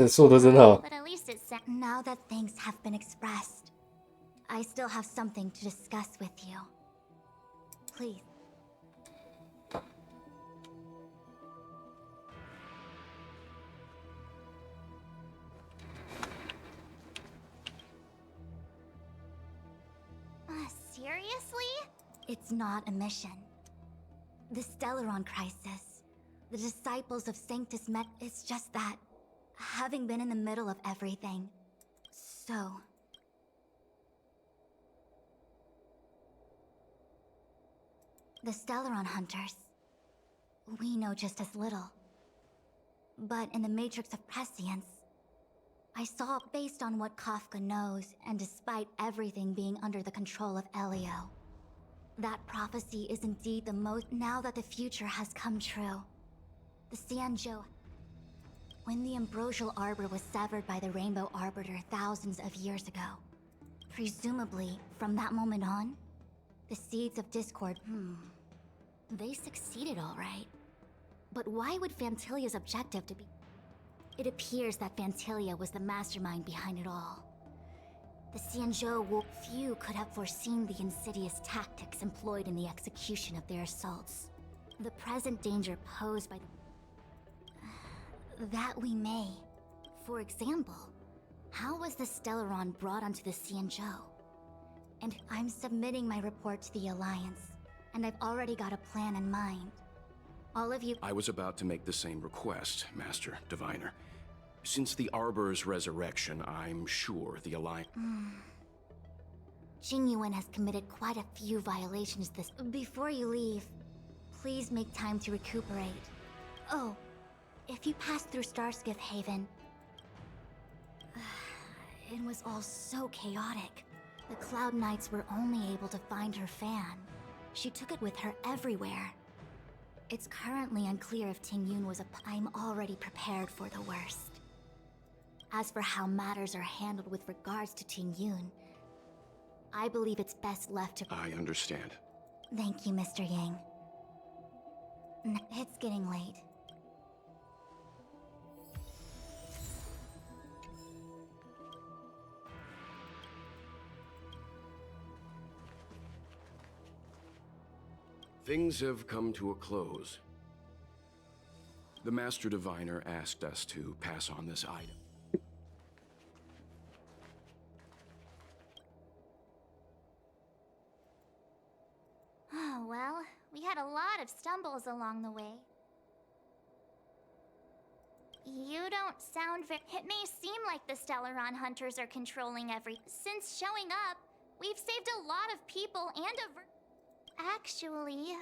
Speaker 1: 说得真好。
Speaker 4: But at least it's...
Speaker 2: Now that things have been expressed, I still have something to discuss with you. Please.
Speaker 4: Seriously?
Speaker 2: It's not a mission. The Stellaron crisis, the disciples of Sanctus Met, it's just that, having been in the middle of everything, so... The Stellaron hunters, we know just as little. But in the Matrix of Prescience, I saw, based on what Kafka knows, and despite everything being under the control of Elio, that prophecy is indeed the most... Now that the future has come true, the Xianzhou... When the Ambrosial Arbor was severed by the Rainbow Arbiter thousands of years ago, presumably, from that moment on, the seeds of discord... They succeeded all right. But why would Fantilia's objective to be... It appears that Fantilia was the mastermind behind it all. The Xianzhou, few could have foreseen the insidious tactics employed in the execution of their assaults. The present danger posed by that we may. For example, how was the Stellaron brought onto the Xianzhou? And I'm submitting my report to the Alliance, and I've already got a plan in mind. All of you...
Speaker 3: I was about to make the same request, Master Diviner. Since the Arbor's resurrection, I'm sure the Alliance...
Speaker 2: Jingyuan has committed quite a few violations this... Before you leave, please make time to recuperate. Oh, if you pass through Starskiff Haven... It was all so chaotic. The Cloud Knights were only able to find her fan. She took it with her everywhere. It's currently unclear if Tingyun was I'm already prepared for the worst. As for how matters are handled with regards to Tingyun, I believe it's best left to...
Speaker 3: I understand.
Speaker 2: Thank you, Mr. Yang. It's getting late.
Speaker 3: Things have come to a close. The Master Diviner asked us to pass on this item.
Speaker 4: Oh, well, we had a lot of stumbles along the way.
Speaker 2: You don't sound very. It may seem like the Stellaron hunters are controlling every. Since showing up, we've saved a lot of people and Actually,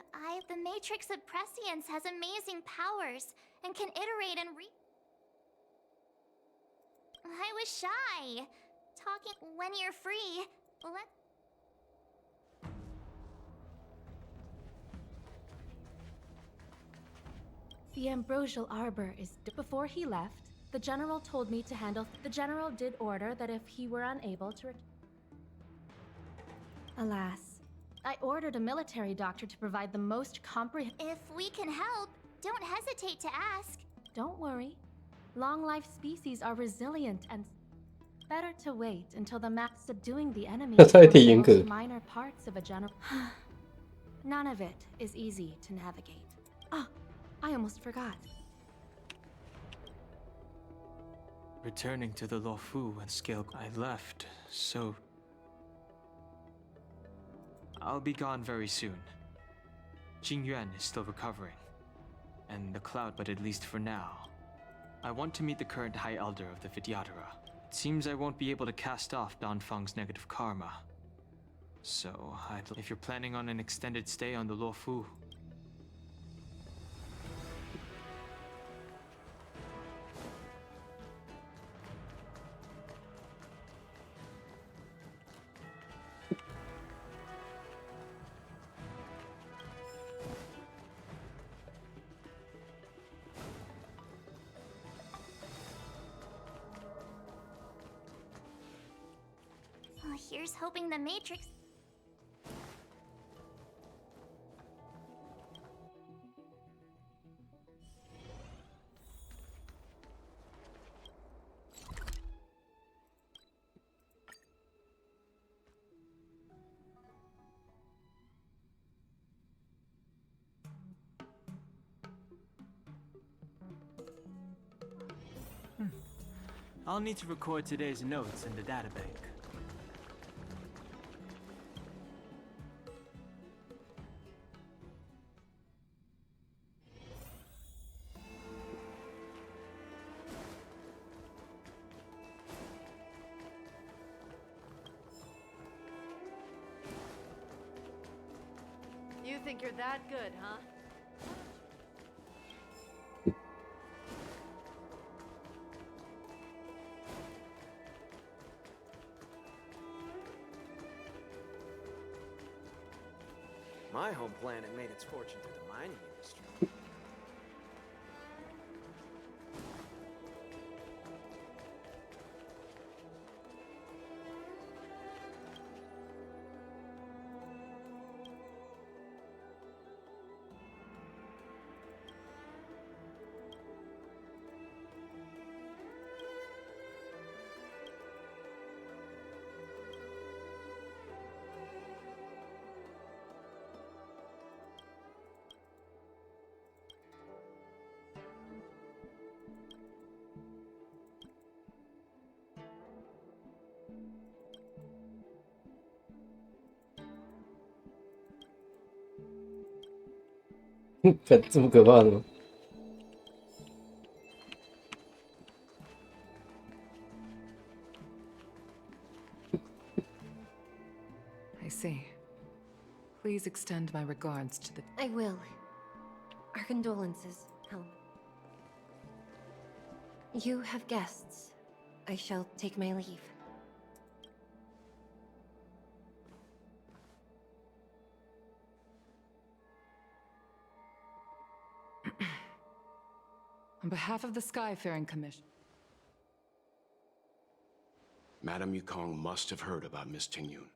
Speaker 2: the Matrix of Prescience has amazing powers and can iterate and I was shy. Talking when you're free.
Speaker 19: The Ambrosial Arbor is. Before he left, the General told me to handle. The General did order that if he were unable to. Alas, I ordered a military doctor to provide the most comprehensive.
Speaker 2: If we can help, don't hesitate to ask.
Speaker 19: Don't worry. Long-life species are resilient and. Better to wait until the map subduing the enemy is one of the most minor parts of a general. None of it is easy to navigate. Ah, I almost forgot.
Speaker 6: Returning to the Luofu and scale, I left, so I'll be gone very soon. Jingyuan is still recovering, and the cloud, but at least for now. I want to meet the current High Elder of the Vidyadhara. It seems I won't be able to cast off Danfeng's negative karma. So, if you're planning on an extended stay on the Luofu.
Speaker 2: Here's hoping the Matrix.
Speaker 6: I'll need to record today's notes in the databank.
Speaker 20: You think you're that good, huh?
Speaker 15: My home planet made its fortune through the mining industry.
Speaker 1: 这么可怕的吗？
Speaker 21: I see. Please extend my regards to the.
Speaker 22: I will. Our condolences, Helm. You have guests. I shall take my leave.
Speaker 21: On behalf of the Skyfaring Commission.
Speaker 3: Madame Yukong must have heard about Miss Tingyun.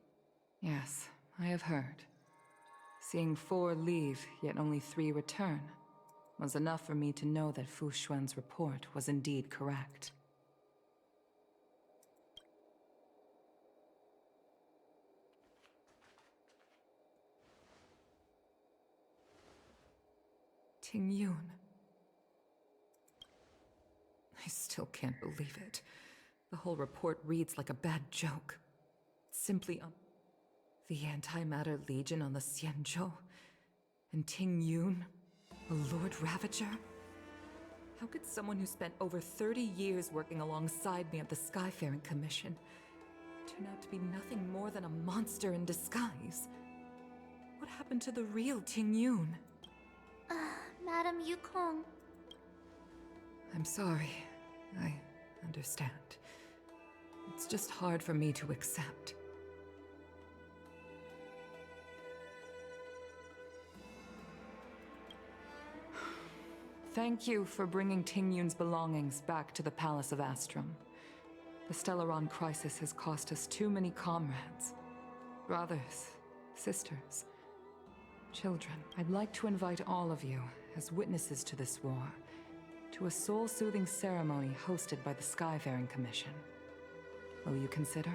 Speaker 21: Yes, I have heard. Seeing 4 leave, yet only 3 return, was enough for me to know that Fu Xuan's report was indeed correct. Tingyun. I still can't believe it. The whole report reads like a bad joke. Simply the Antimatter Legion on the Xianzhou, and Tingyun, a Lord Ravager? How could someone who spent over 30 years working alongside me at the Skyfaring Commission turn out to be nothing more than a monster in disguise? What happened to the real Ting Yun?
Speaker 2: Madam Yukong.
Speaker 21: I'm sorry. I understand. It's just hard for me to accept. Thank you for bringing Ting Yun's belongings back to the Palace of Astrum. The Stellaron crisis has cost us too many comrades. Brothers, sisters, children. I'd like to invite all of you, as witnesses to this war, to a soul-soothing ceremony hosted by the Skyfaring Commission. Will you consider?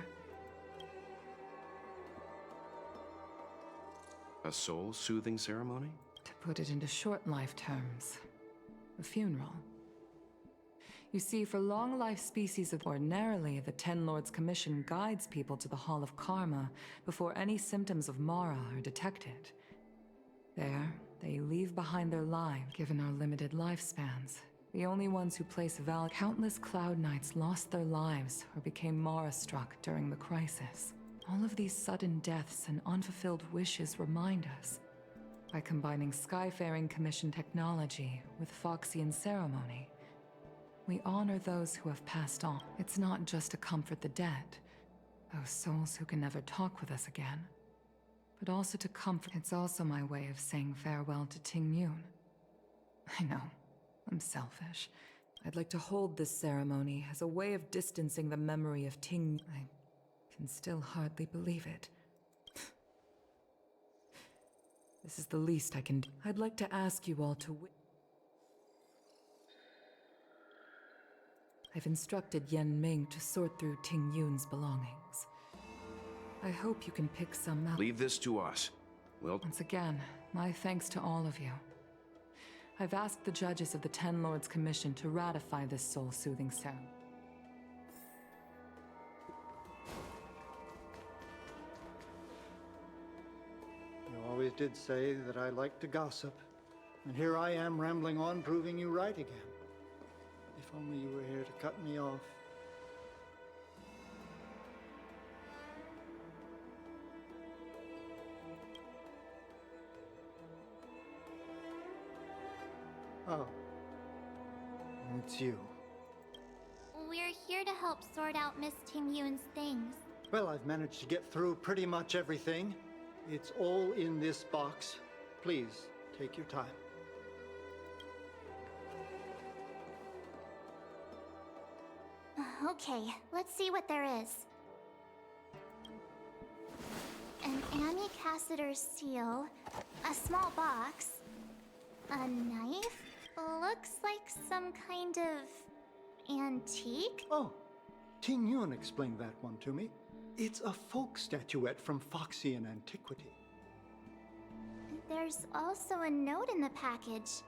Speaker 3: A soul-soothing ceremony?
Speaker 21: To put it into short life terms, a funeral. You see, for long life species of ordinarily, the Ten Lords Commission guides people to the Hall of Karma before any symptoms of Mara are detected. There, they leave behind their lives, given our limited lifespans. The only ones who place value. Countless Cloud Knights lost their lives or became Mara-struck during the crisis. All of these sudden deaths and unfulfilled wishes remind us. By combining Skyfaring Commission technology with Foxian ceremony, we honor those who have passed on. It's not just to comfort the dead, those souls who can never talk with us again, but also to comfort. It's also my way of saying farewell to Ting Yun. I know, I'm selfish. I'd like to hold this ceremony as a way of distancing the memory of Ting. I can still hardly believe it. This is the least I can do. I'd like to ask you all to I've instructed Yen Ming to sort through Ting Yun's belongings. I hope you can pick some out.
Speaker 3: Leave this to us.
Speaker 21: Once again, my thanks to all of you. I've asked the judges of the Ten Lords Commission to ratify this soul-soothing ceremony.
Speaker 9: You always did say that I like to gossip, and here I am rambling on, proving you right again. If only you were here to cut me off. Oh. It's you.
Speaker 2: We're here to help sort out Miss Ting Yun's things.
Speaker 9: Well, I've managed to get through pretty much everything. It's all in this box. Please, take your time.
Speaker 2: Okay, let's see what there is. An Amicassator's seal, a small box, a knife, looks like some kind of antique?
Speaker 9: Oh, Ting Yun explained that one to me. It's a folk statuette from Foxian antiquity.
Speaker 2: There's also a note in the package.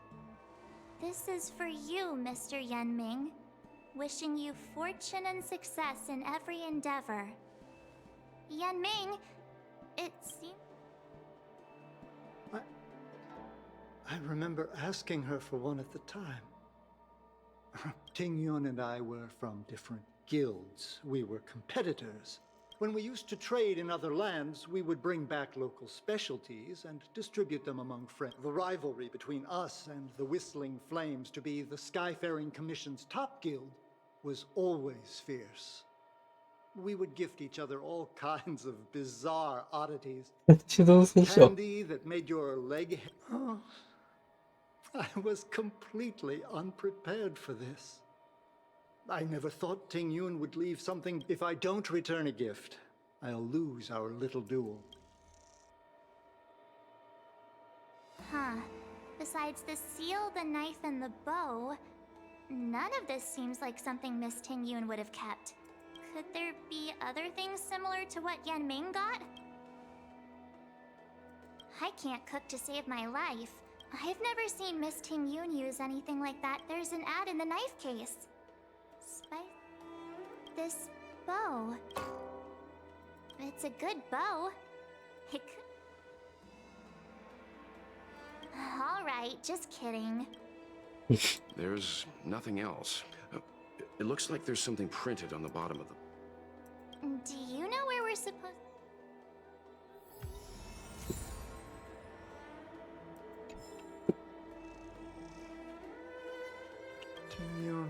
Speaker 2: This is for you, Mr. Yen Ming. Wishing you fortune and success in every endeavor. Yen Ming, it seems...
Speaker 9: I remember asking her for one at the time. Ting Yun and I were from different guilds. We were competitors. When we used to trade in other lands, we would bring back local specialties and distribute them among friends. The rivalry between us and the Whistling Flames to be the Skyfaring Commission's top guild was always fierce. We would gift each other all kinds of bizarre oddities. Candy that made your leg... Oh, I was completely unprepared for this. I never thought Ting Yun would leave something. If I don't return a gift, I'll lose our little duel.
Speaker 2: Huh. Besides the seal, the knife, and the bow, none of this seems like something Miss Ting Yun would have kept. Could there be other things similar to what Yen Ming got? I can't cook to save my life. I've never seen Miss Ting Yun use anything like that. There's an ad in the knife case. This bow. It's a good bow. It could... Alright, just kidding.
Speaker 3: There's nothing else. It looks like there's something printed on the bottom of the...
Speaker 2: Do you know where we're supposed...
Speaker 9: Tingyun.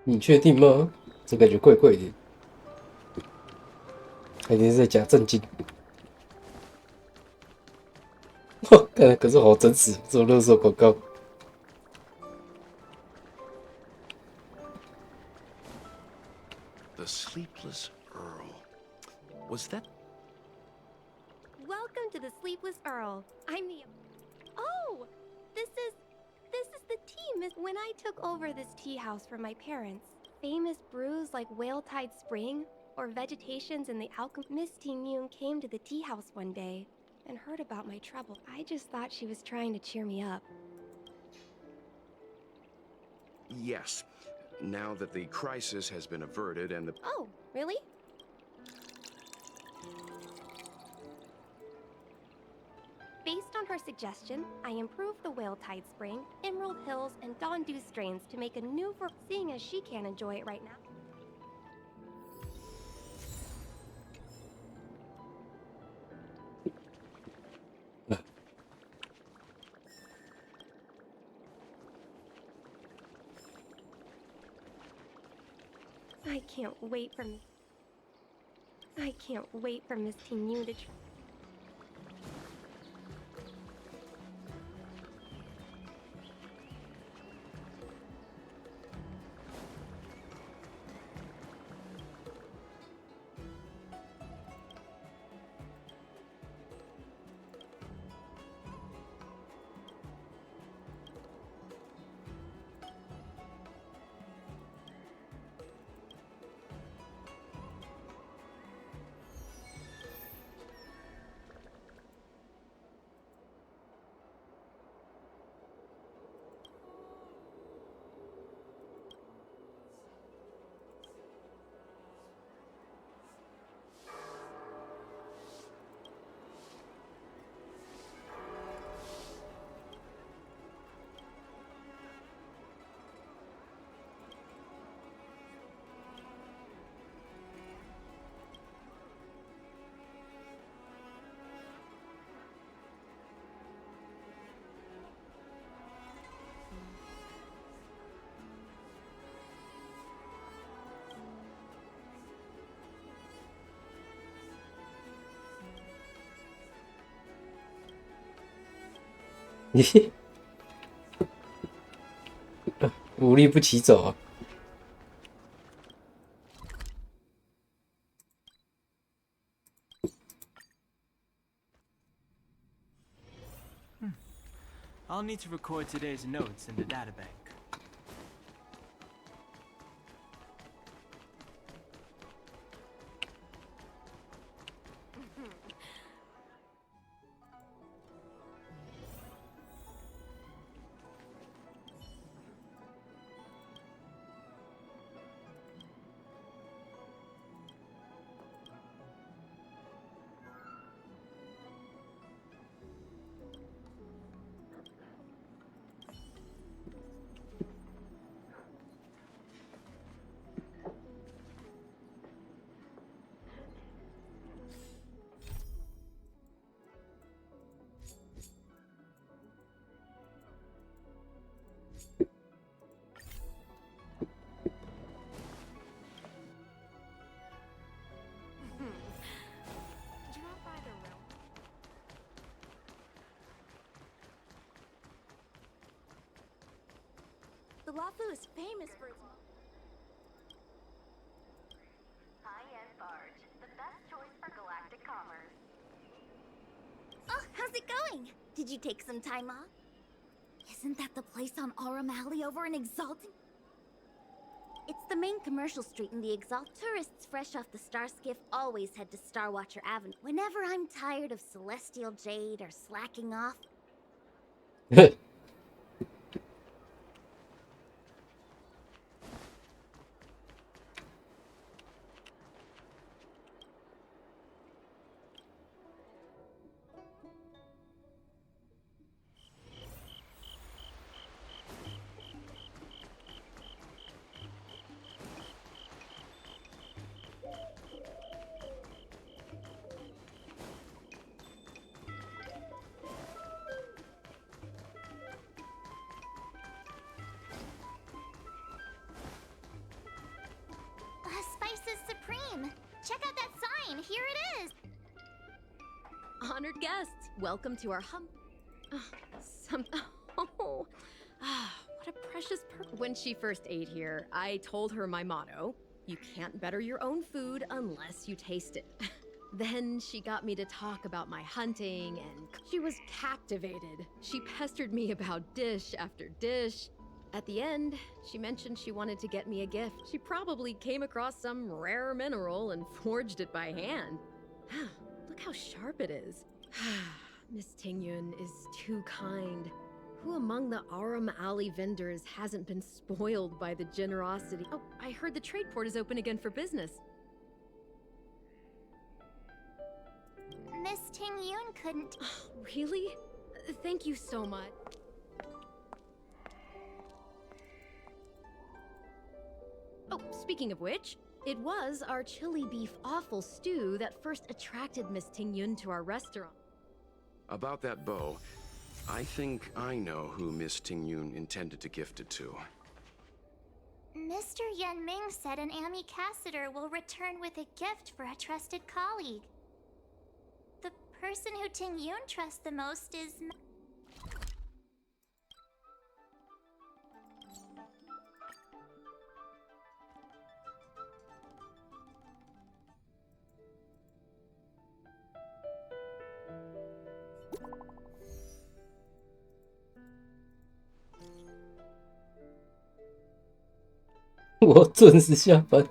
Speaker 1: 你确定吗？这感觉怪怪的，肯定是在假正经。看，可是好真实，这种垃圾广告。
Speaker 3: The Sleepless Earl. Was that...
Speaker 4: Welcome to the Sleepless Earl. I'm the... Oh! This is the tea, Miss... When I took over this tea house from my parents, famous brews like Whaletide Spring or Vegetations in the Alchemy... Miss Tingyun came to the tea house one day and heard about my trouble. I just thought she was trying to cheer me up.
Speaker 3: Yes. Now that the crisis has been averted and the...
Speaker 4: Oh, really? Based on her suggestion, I improved the Whaletide Spring, Emerald Hills, and Dawn Dew strains to make a new seeing as she can't enjoy it right now. I can't wait for Miss Tingyun to
Speaker 1: 武力不起走啊！I'll
Speaker 6: need to record today's notes in the databank.
Speaker 2: The Lafu is famous for its high-end barge, the best choice for galactic commerce. Oh, how's it going? Did you take some time off? Isn't that the place on Aurum Alley over in Exalting? It's the main commercial street in the Exalt. Tourists fresh off the Star Skiff always head to Starwatcher Avenue. Whenever I'm tired of Celestial Jade or slacking off, Spices Supreme! Check out that sign! Here it is!
Speaker 10: Honored guests, welcome to our what a precious When she first ate here, I told her my motto: you can't better your own food unless you taste it. Then she got me to talk about my hunting, and she was captivated. She pestered me about dish after dish. At the end, she mentioned she wanted to get me a gift. She probably came across some rare mineral and forged it by hand. Look how sharp it is. Miss Tingyun is too kind. Who among the Aurum Alley vendors hasn't been spoiled by the generosity? Oh, I heard the trade port is open again for business.
Speaker 2: Miss Tingyun couldn't...
Speaker 10: Really? Thank you so much. Oh, speaking of which, it was our chili beef offal stew that first attracted Miss Tingyun to our restaurant.
Speaker 3: About that bow, I think I know who Miss Tingyun intended to gift it to.
Speaker 2: Mr. Yen Ming said an ambassador will return with a gift for a trusted colleague. The person who Tingyun trusts the most is...
Speaker 1: 我准时下班。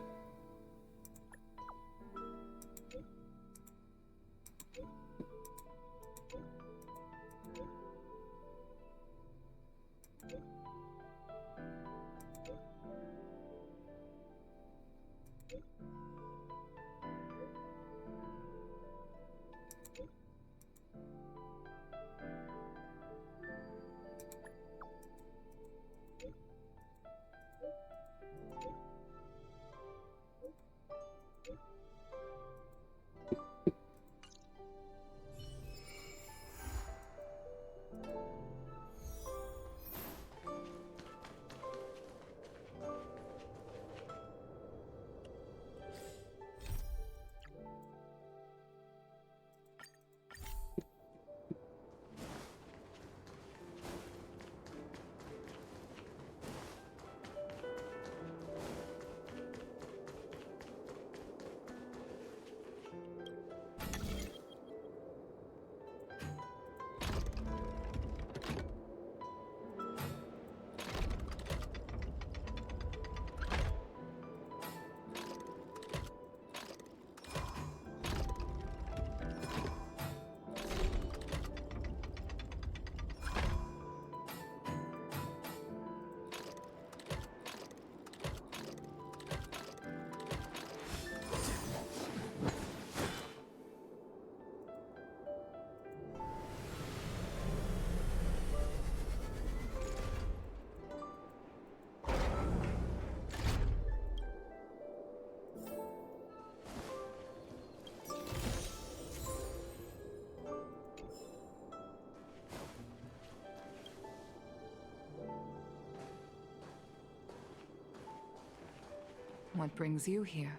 Speaker 21: What brings you here?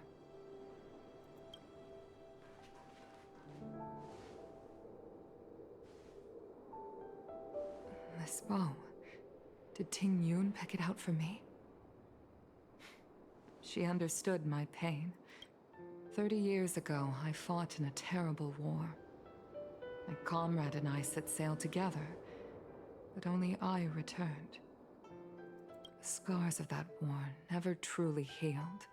Speaker 21: This bow. Did Ting Yun pick it out for me? She understood my pain. 30 years ago, I fought in a terrible war. My comrade and I set sail together, but only I returned. The scars of that war never truly healed.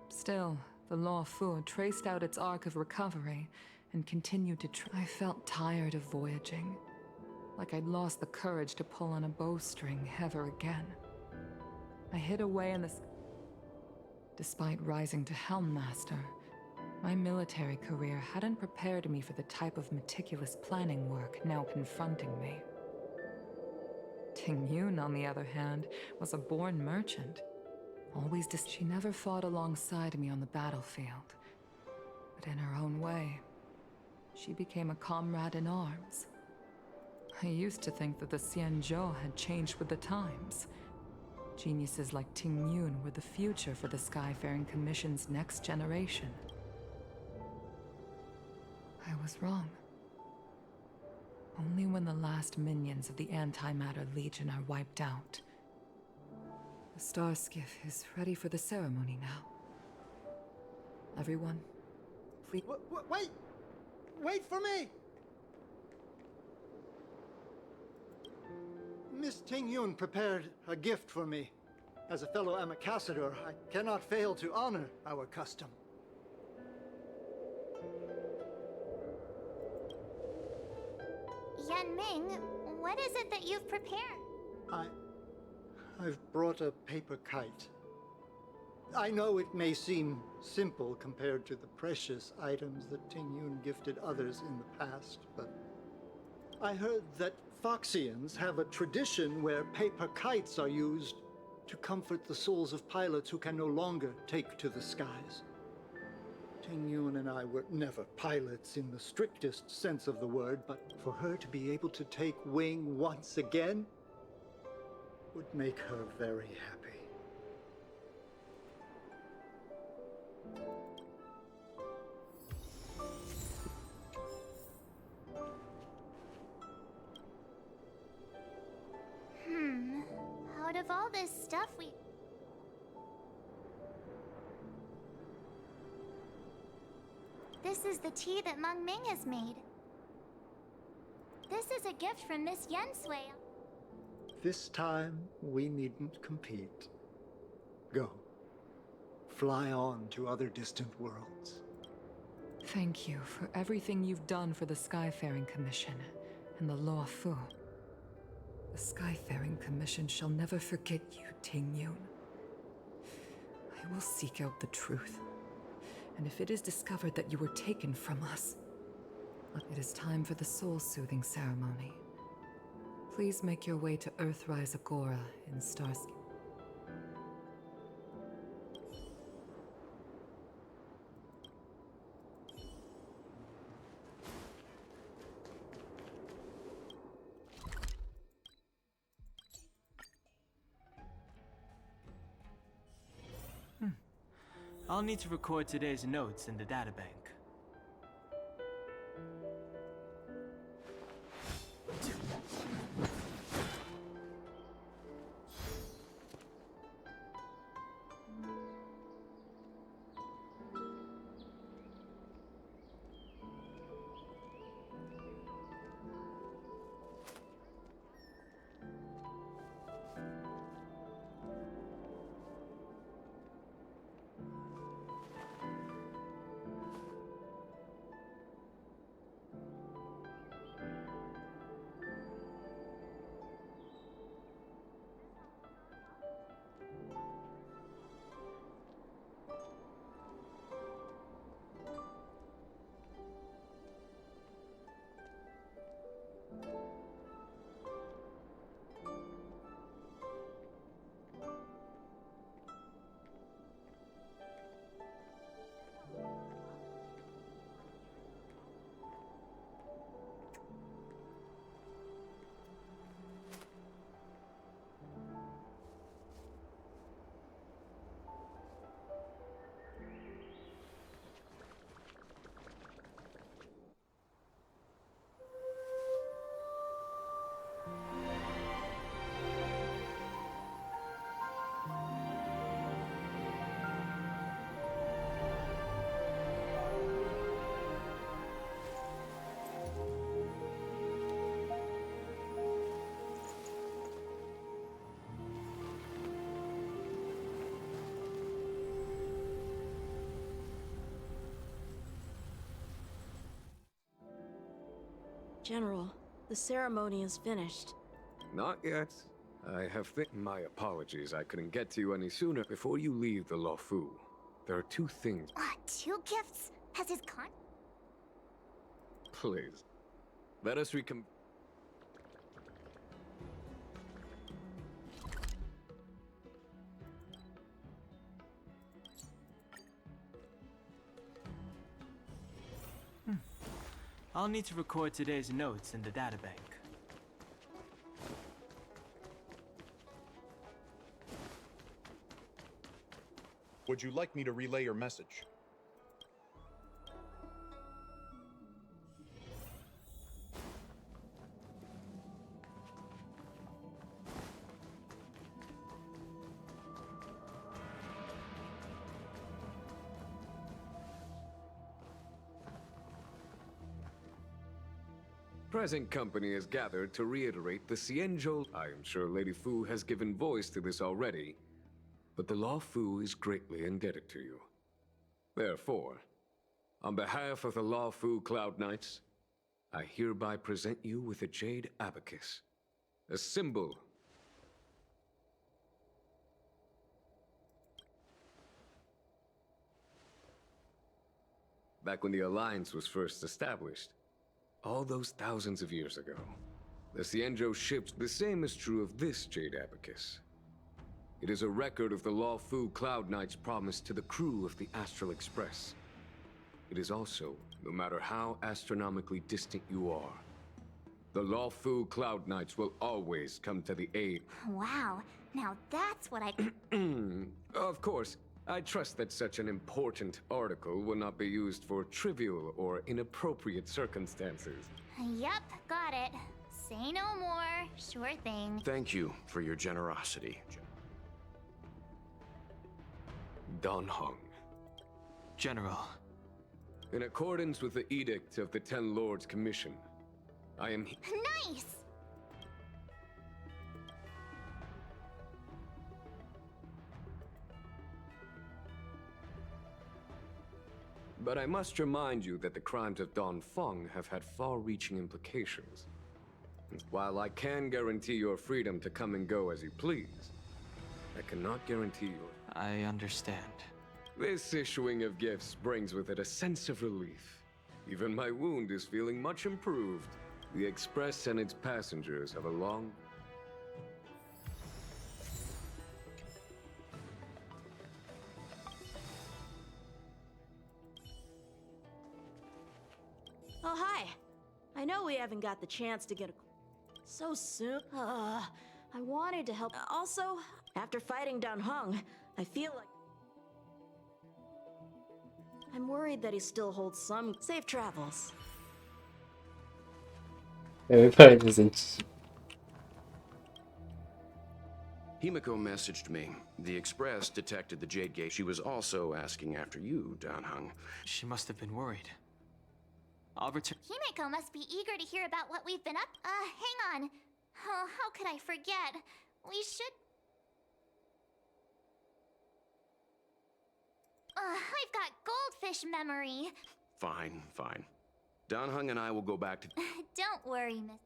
Speaker 21: Still, the Law Fu traced out its arc of recovery and continued to I felt tired of voyaging, like I'd lost the courage to pull on a bowstring ever again. I hid away in the Despite rising to Helm Master, my military career hadn't prepared me for the type of meticulous planning work now confronting me. Ting Yun, on the other hand, was a born merchant. She never fought alongside me on the battlefield, but in her own way, she became a comrade in arms. I used to think that the Xianzhou had changed with the times. Geniuses like Ting Yun were the future for the Skyfaring Commission's next generation. I was wrong. Only when the last minions of the Antimatter Legion are wiped out. The Star Skiff is ready for the ceremony now. Everyone, please.
Speaker 9: Wait! Wait for me! Miss Ting Yun prepared a gift for me. As a fellow ambassador, I cannot fail to honor our custom.
Speaker 2: Yan Ming, what is it that you've prepared?
Speaker 9: I've brought a paper kite. I know it may seem simple compared to the precious items that Ting Yun gifted others in the past, but I heard that Foxians have a tradition where paper kites are used to comfort the souls of pilots who can no longer take to the skies. Ting Yun and I were never pilots in the strictest sense of the word, but for her to be able to take wing once again would make her very happy.
Speaker 2: Out of all this stuff This is the tea that Meng Ming has made. This is a gift from Miss Yen Sui.
Speaker 9: This time, we needn't compete. Go. Fly on to other distant worlds.
Speaker 21: Thank you for everything you've done for the Skyfaring Commission and the Law Fu. The Skyfaring Commission shall never forget you, Ting Yun. I will seek out the truth. And if it is discovered that you were taken from us, it is time for the soul-soothing ceremony. Please make your way to Earthrise Agora in Starsky.
Speaker 6: I'll need to record today's notes in the databank.
Speaker 11: General, the ceremony is finished.
Speaker 5: Not yet. I have my apologies. I couldn't get to you any sooner. Before you leave the Luofu, there are two things.
Speaker 2: 2 gifts? Has his con-
Speaker 5: Please. Let us recon...
Speaker 6: I'll need to record today's notes in the databank.
Speaker 18: Would you like me to relay your message?
Speaker 5: Present company is gathered to reiterate the Xianzhou. I am sure Lady Fu has given voice to this already, but the Luofu is greatly indebted to you. Therefore, on behalf of the Luofu Cloud Knights, I hereby present you with a jade abacus, a symbol. Back when the Alliance was first established, all those thousands of years ago, the Xianzhou ships, the same is true of this jade abacus. It is a record of the Luofu Cloud Knight's promise to the crew of the Astral Express. It is also, no matter how astronomically distant you are, the Luofu Cloud Knights will always come to the aid.
Speaker 2: Wow, now that's what I...
Speaker 5: Of course, I trust that such an important article will not be used for trivial or inappropriate circumstances.
Speaker 2: Yep, got it. Say no more. Sure thing.
Speaker 3: Thank you for your generosity.
Speaker 5: Dan Heng.
Speaker 6: General.
Speaker 5: In accordance with the edict of the Ten Lords Commission, I am...
Speaker 2: Nice!
Speaker 5: But I must remind you that the crimes of Dan Feng have had far-reaching implications. While I can guarantee your freedom to come and go as you please, I cannot guarantee your...
Speaker 6: I understand.
Speaker 5: This issuing of gifts brings with it a sense of relief. Even my wound is feeling much improved. The Express and its passengers have a long...
Speaker 11: Oh, hi. I know we haven't got the chance to get a... So soon. I wanted to help. Also, after fighting Dan Heng, I feel like... I'm worried that he still holds some safe travels.
Speaker 1: 会怕人生气。
Speaker 3: Himiko messaged me. The Express detected the Jade Gate. She was also asking after you, Dan Heng.
Speaker 6: She must have been worried. I'll return.
Speaker 2: Himiko must be eager to hear about what we've been up. Hang on. Oh, how could I forget? We should... I've got goldfish memory.
Speaker 3: Fine, fine. Dan Heng and I will go back to...
Speaker 2: Don't worry, Miss...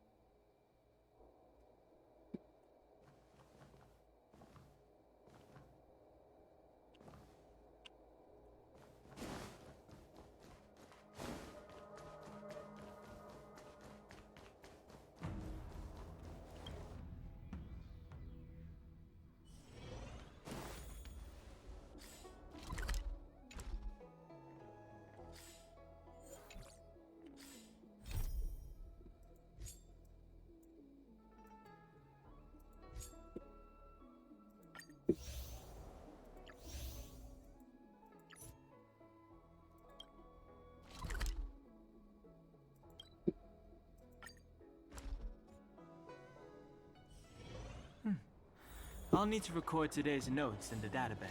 Speaker 6: I'll need to record today's notes in the databank.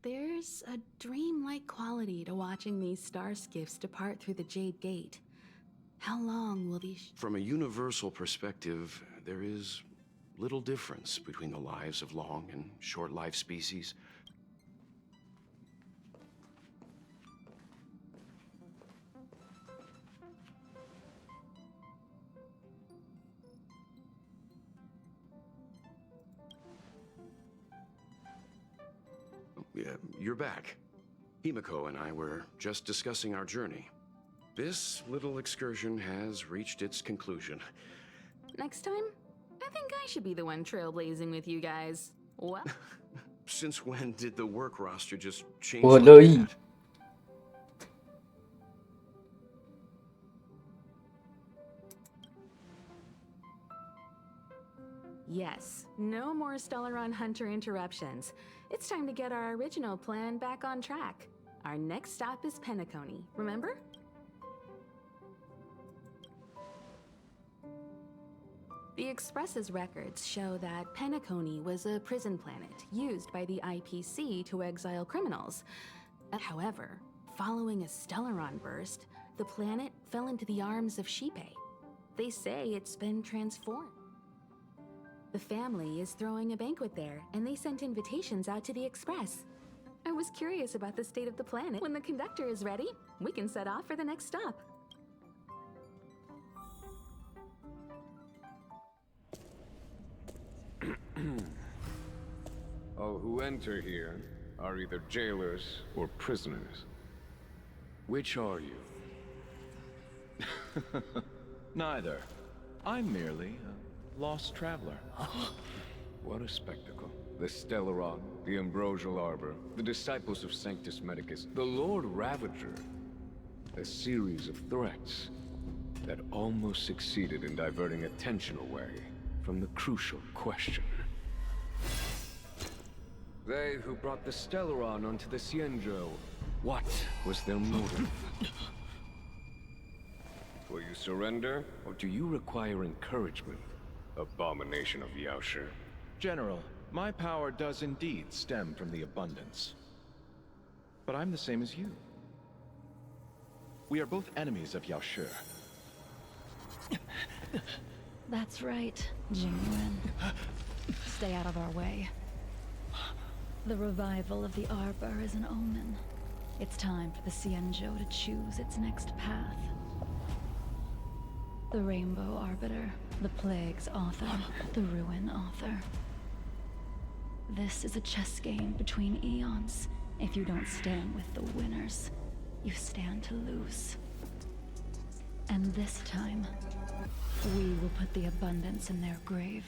Speaker 14: There's a dreamlike quality to watching these star skiffs depart through the Jade Gate. How long will these...
Speaker 3: From a universal perspective, there is little difference between the lives of long and short-lived species. Yeah, you're back. Himiko and I were just discussing our journey. This little excursion has reached its conclusion.
Speaker 14: Next time, I think I should be the one trailblazing with you guys. What?
Speaker 3: Since when did the work roster just change
Speaker 1: 我
Speaker 3: like
Speaker 1: 乐意。
Speaker 3: that?
Speaker 14: Yes, no more Stellaron Hunter interruptions. It's time to get our original plan back on track. Our next stop is Penacony, remember? The Express's records show that Penacony was a prison planet used by the IPC to exile criminals. However, following a Stellaron burst, the planet fell into the arms of Shipe. They say it's been transformed. The family is throwing a banquet there, and they sent invitations out to the Express. I was curious about the state of the planet. When the conductor is ready, we can set off for the next stop.
Speaker 5: All who enter here are either jailers or prisoners. Which are you?
Speaker 20: Neither. I'm merely a lost traveler.
Speaker 5: What a spectacle. The Stellaron, the Ambrosial Arbor, the Disciples of Sanctus Medicus, the Lord Ravager. A series of threats that almost succeeded in diverting attention away from the crucial question. They who brought the Stellaron onto the Cienjo, what was their motive? Will you surrender, or do you require encouragement? Abomination of Yaoshi.
Speaker 20: General, my power does indeed stem from the abundance. But I'm the same as you. We are both enemies of Yaoshi.
Speaker 23: That's right, Jingwen. Stay out of our way. The revival of the Arbor is an omen. It's time for the Cienjo to choose its next path. The Rainbow Arbiter, the Plague's author, the Ruin author. This is a chess game between eons. If you don't stand with the winners, you stand to lose. And this time, we will put the abundance in their grave.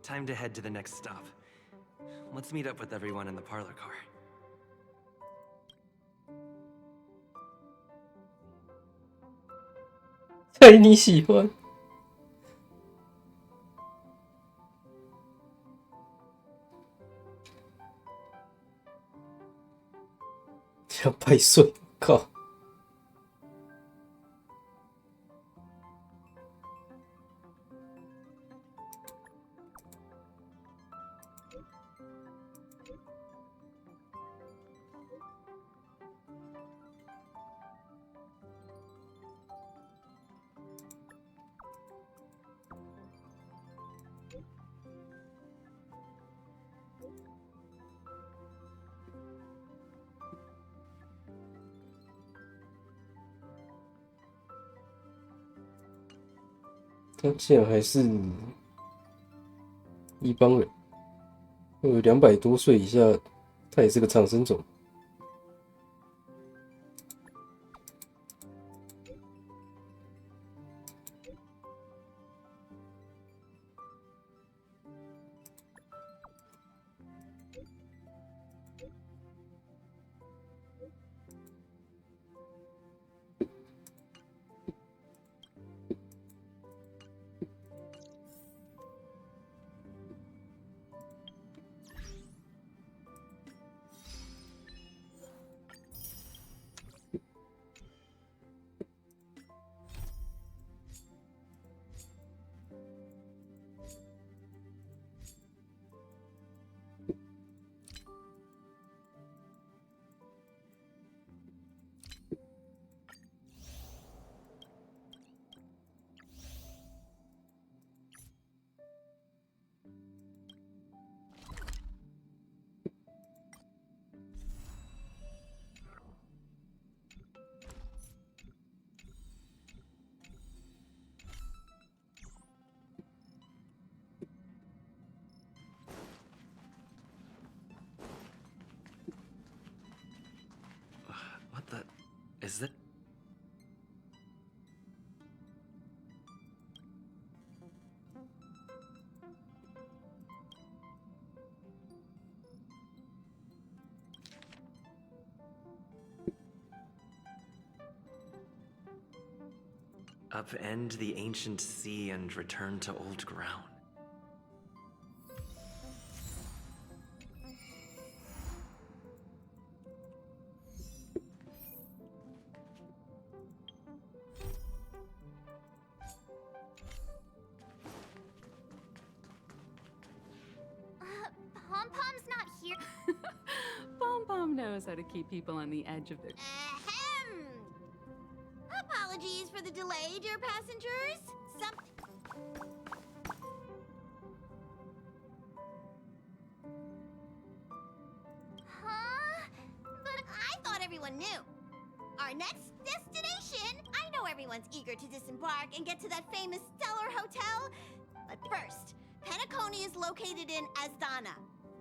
Speaker 15: Time to head to the next stop. Let's meet up with everyone in the parlor car.
Speaker 1: 猜你喜欢。200岁，靠！他竟然还是一帮人，200多岁以下，他也是个长生种。
Speaker 15: What the? Is that? Upend the ancient sea and return to old ground.
Speaker 2: Pom-Pom's not here.
Speaker 14: Pom Pom knows how to keep people on the edge of their.
Speaker 7: Ahem. Apologies for the delay, dear passengers.
Speaker 2: Huh? But
Speaker 7: I thought everyone knew. Our next destination. I know everyone's eager to disembark and get to that famous stellar hotel. But first, Penacony is located in Asdana,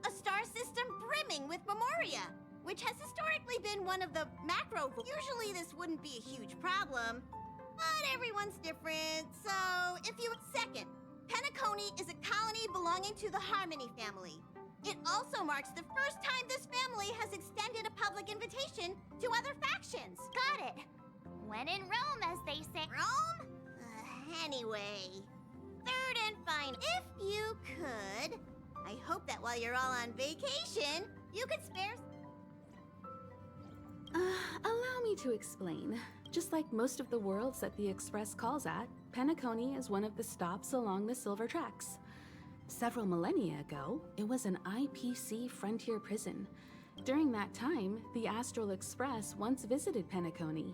Speaker 7: a star system brimming with memoria, which has historically been one of the macro. Usually this wouldn't be a huge problem, but everyone's different, so if you... Second, Penacony is a colony belonging to the Harmony family. It also marks the first time this family has extended a public invitation to other factions.
Speaker 2: Got it. When in Rome, as they say.
Speaker 7: Rome? Anyway, third and final, if you could, I hope that while you're all on vacation, you could spare...
Speaker 14: Allow me to explain. Just like most of the worlds that the Express calls at, Penacony is one of the stops along the Silver Tracks. Several millennia ago, it was an IPC frontier prison. During that time, the Astral Express once visited Penacony.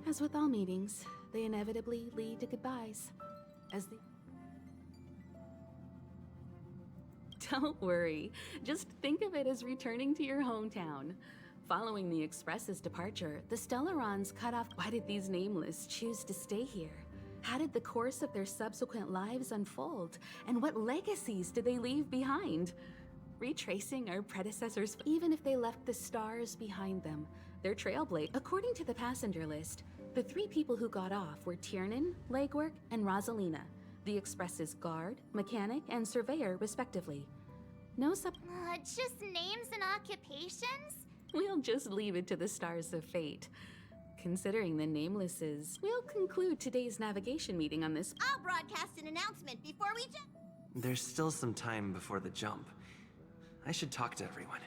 Speaker 14: As with all meetings, they inevitably lead to goodbyes. As the... Don't worry. Just think of it as returning to your hometown. Following the Express's departure, the Stellarons cut off. Why did these Nameless choose to stay here? How did the course of their subsequent lives unfold? And what legacies did they leave behind? Retracing our predecessors, even if they left the stars behind them, their trailblaze. According to the passenger list, the 3 people who got off were Tiernan, Legwork, and Rosalina, the Express's guard, mechanic, and surveyor, respectively. No
Speaker 2: Just names and occupations?
Speaker 14: We'll just leave it to the stars of fate. Considering the Namelesses, we'll conclude today's navigation meeting on this.
Speaker 7: I'll broadcast an announcement before we jump.
Speaker 15: There's still some time before the jump. I should talk to everyone.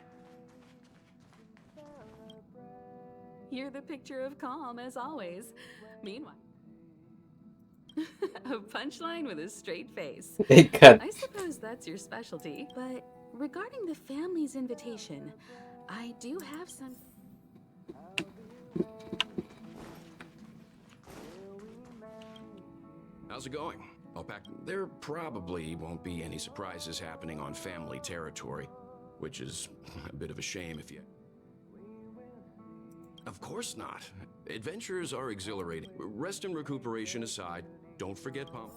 Speaker 14: You're the picture of calm, as always. Meanwhile, a punchline with a straight face. I suppose that's your specialty. But regarding the family's invitation, I do have some...
Speaker 3: How's it going? There probably won't be any surprises happening on family territory, which is a bit of a shame if you... Of course not. Adventures are exhilarating. Rest and recuperation aside, don't forget Pom.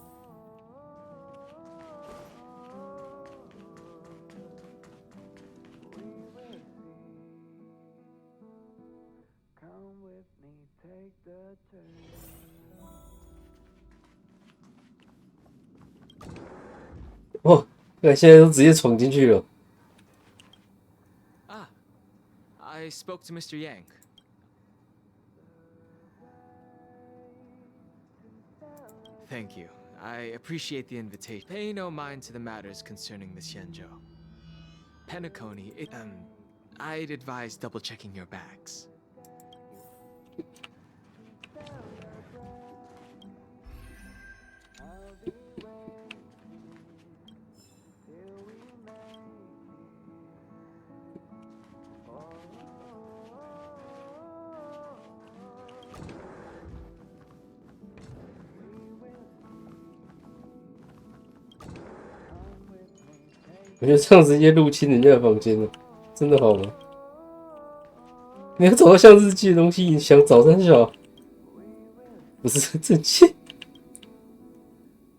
Speaker 1: 哦，那现在都直接闯进去了。
Speaker 6: Ah, I spoke to Mr. Yang. Thank you. I appreciate the invitation. Pay no mind to the matters concerning the Xianzhou. Penacony, I'd advise double-checking your bags.
Speaker 1: 我觉得这样直接入侵人家的房间了，真的好吗？你要找到像日记的东西，你想找三小，不是正气，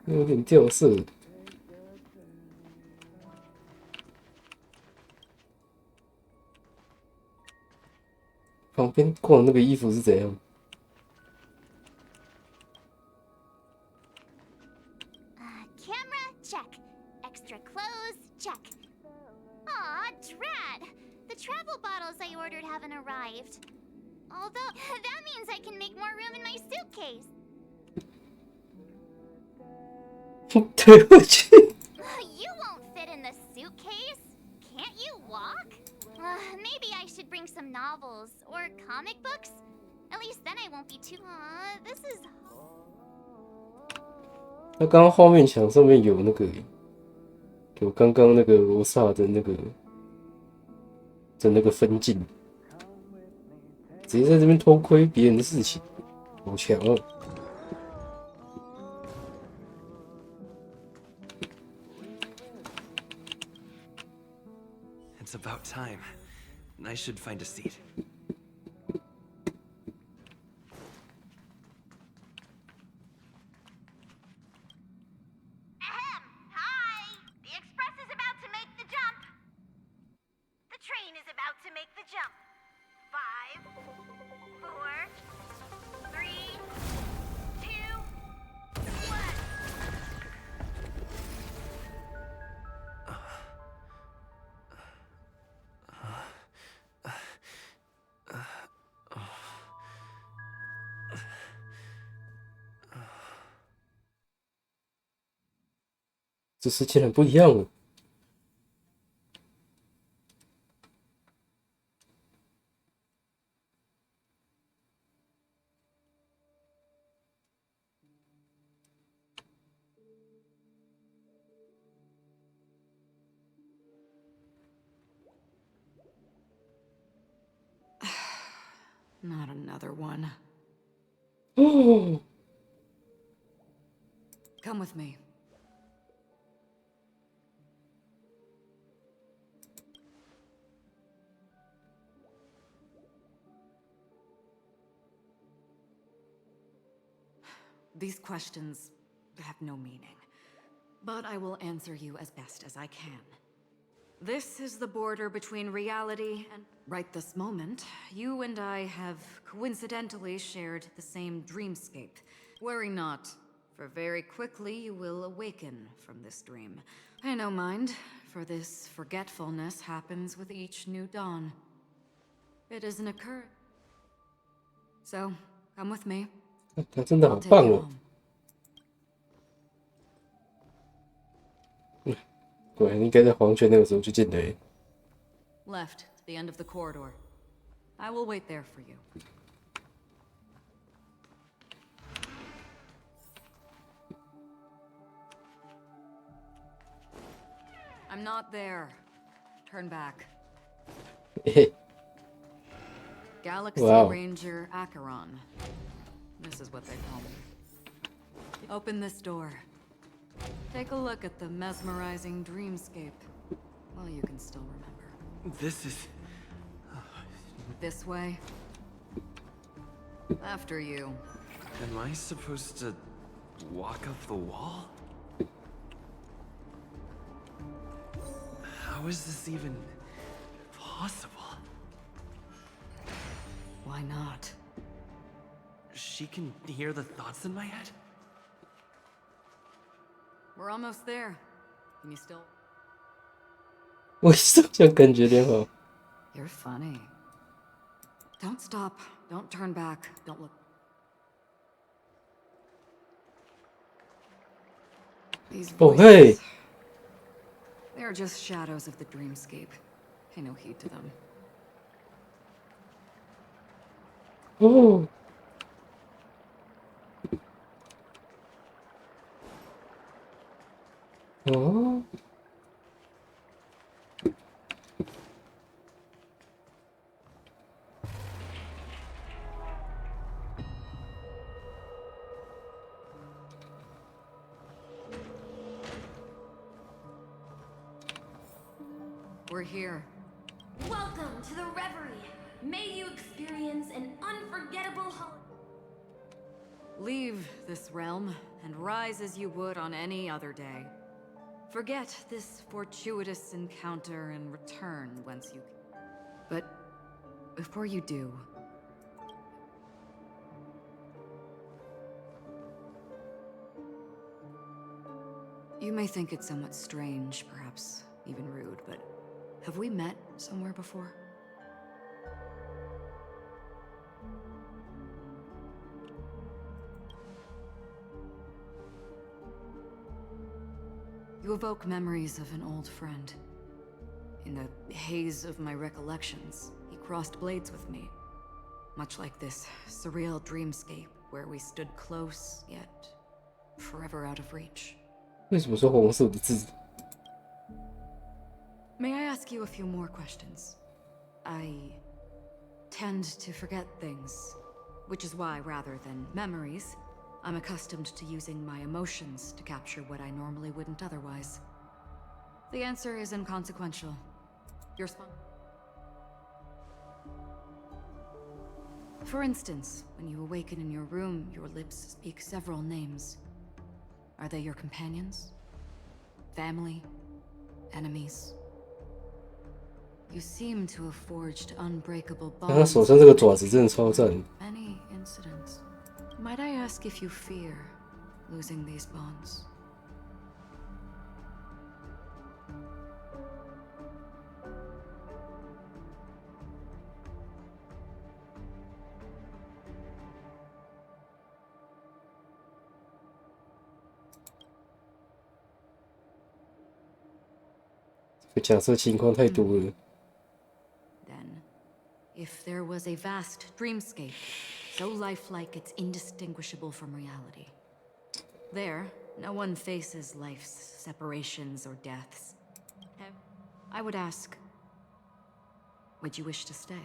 Speaker 1: 有点掉色。旁边挂那个衣服是怎样？
Speaker 2: Camera, check. Extra clothes, check. Aw, drat! The travel bottles I ordered haven't arrived. Although, that means I can make more room in my suitcase.
Speaker 1: 对不起。
Speaker 2: You won't fit in the suitcase. Can't you walk? Maybe I should bring some novels or comic books. At least then I won't be too. This is.
Speaker 1: 他刚刚后面墙上面有那个，有刚刚那个罗萨的那个分镜，直接在这边偷窥别人的事情，好强哦！
Speaker 15: It's about time. I should find a seat.
Speaker 7: Ahem! Hi! The express is about to make the jump. The train is about to make the jump. 5, 4, 3, 2, 1.
Speaker 1: 这世界很不一样了。
Speaker 21: Not another one.
Speaker 1: Oh.
Speaker 21: Come with me. These questions have no meaning, but I will answer you as best as I can. This is the border between reality and... Right this moment, you and I have coincidentally shared the same dreamscape. Worry not, for very quickly you will awaken from this dream. Pay no mind, for this forgetfulness happens with each new dawn. It is an occurrence. So, come with me.
Speaker 1: 他真的好棒哦！果然应该在黄泉那个时候就进来。
Speaker 21: Left to the end of the corridor. I will wait there for you. I'm not there. Turn back. Galaxy Ranger Acheron. This is what they call me. Open this door. Take a look at the mesmerizing dreamscape. Well, you can still remember.
Speaker 15: This is...
Speaker 21: This way. After you.
Speaker 15: Am I supposed to walk up the wall? How is this even possible?
Speaker 21: Why not?
Speaker 15: she can hear the thoughts in my head?
Speaker 14: We're almost there. Can you still?
Speaker 1: 为什么这样感觉良好？
Speaker 14: You're funny. Don't stop. Don't turn back. Don't look. These voices,
Speaker 1: hey.
Speaker 14: They're just shadows of the dreamscape. Pay no heed to them.
Speaker 1: Oh. Oh.
Speaker 14: We're here.
Speaker 8: Welcome to the Reverie. May you experience an unforgettable holiday.
Speaker 14: Leave this realm and rise as you would on any other day. Forget this fortuitous encounter and return whence you came. But before you do, you may think it somewhat strange, perhaps even rude, but have we met somewhere before? You evoke memories of an old friend. In the haze of my recollections, he crossed blades with me. Much like this surreal dreamscape where we stood close, yet forever out of reach.
Speaker 1: 为什么是红色的字？
Speaker 14: May I ask you a few more questions? I tend to forget things, which is why, rather than memories, I'm accustomed to using my emotions to capture what I normally wouldn't otherwise. The answer is inconsequential. Your For instance, when you awaken in your room, your lips speak several names. Are they your companions? Family? Enemies? You seem to have forged unbreakable
Speaker 1: 他
Speaker 14: bonds.
Speaker 1: 手上这个爪子真的超赞。
Speaker 14: Many incidents. Might I ask if you fear losing these bonds?
Speaker 1: 假设情况太多了。
Speaker 14: Then, if there was a vast dreamscape, so lifelike it's indistinguishable from reality. There, no one faces life's separations or deaths. I would ask, would you wish to stay?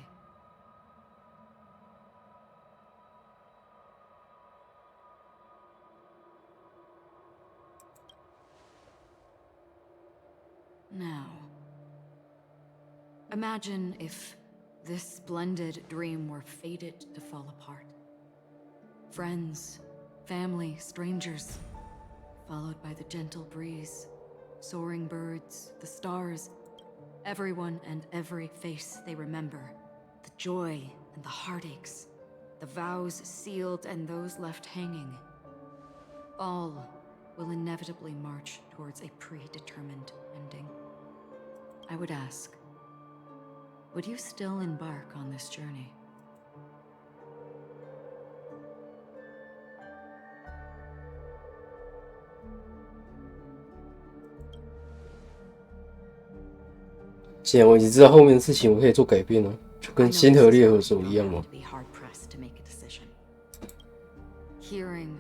Speaker 14: Now, imagine if this splendid dream were fated to fall apart. Friends, family, strangers, followed by the gentle breeze, soaring birds, the stars, everyone and every face they remember, the joy and the heartaches, the vows sealed and those left hanging. All will inevitably march towards a predetermined ending. I would ask, would you still embark on this journey?
Speaker 1: "既然我已经知道后面的事情，我可以做改变啊，就跟星河烈火手一样嘛。
Speaker 14: Hearing,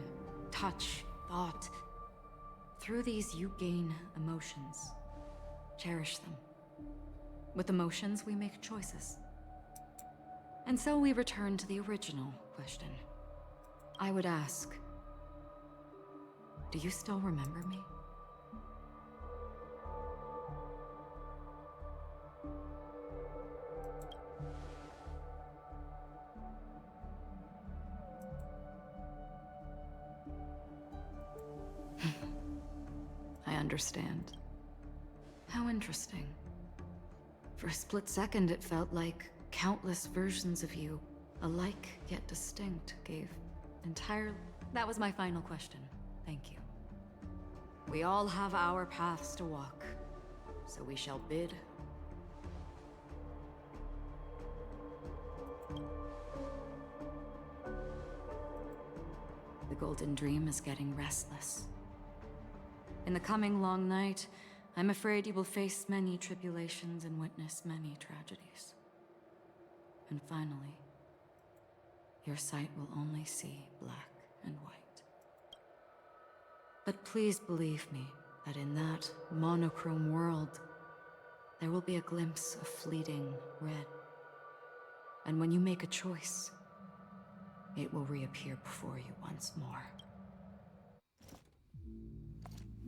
Speaker 14: touch, thought. Through these you gain emotions. Cherish them. With emotions we make choices. And so we return to the original question. I would ask, do you still remember me? I understand. How interesting. For a split second, it felt like countless versions of you, alike yet distinct, gave
Speaker 12: entirely. That was my final question. Thank you. We all have our paths to walk, so we shall bid. The Golden Dream is getting restless. In the coming long night, I'm afraid you will face many tribulations and witness many tragedies. And finally, your sight will only see black and white. But please believe me that in that monochrome world, there will be a glimpse of fleeting red. And when you make a choice, it will reappear before you once more.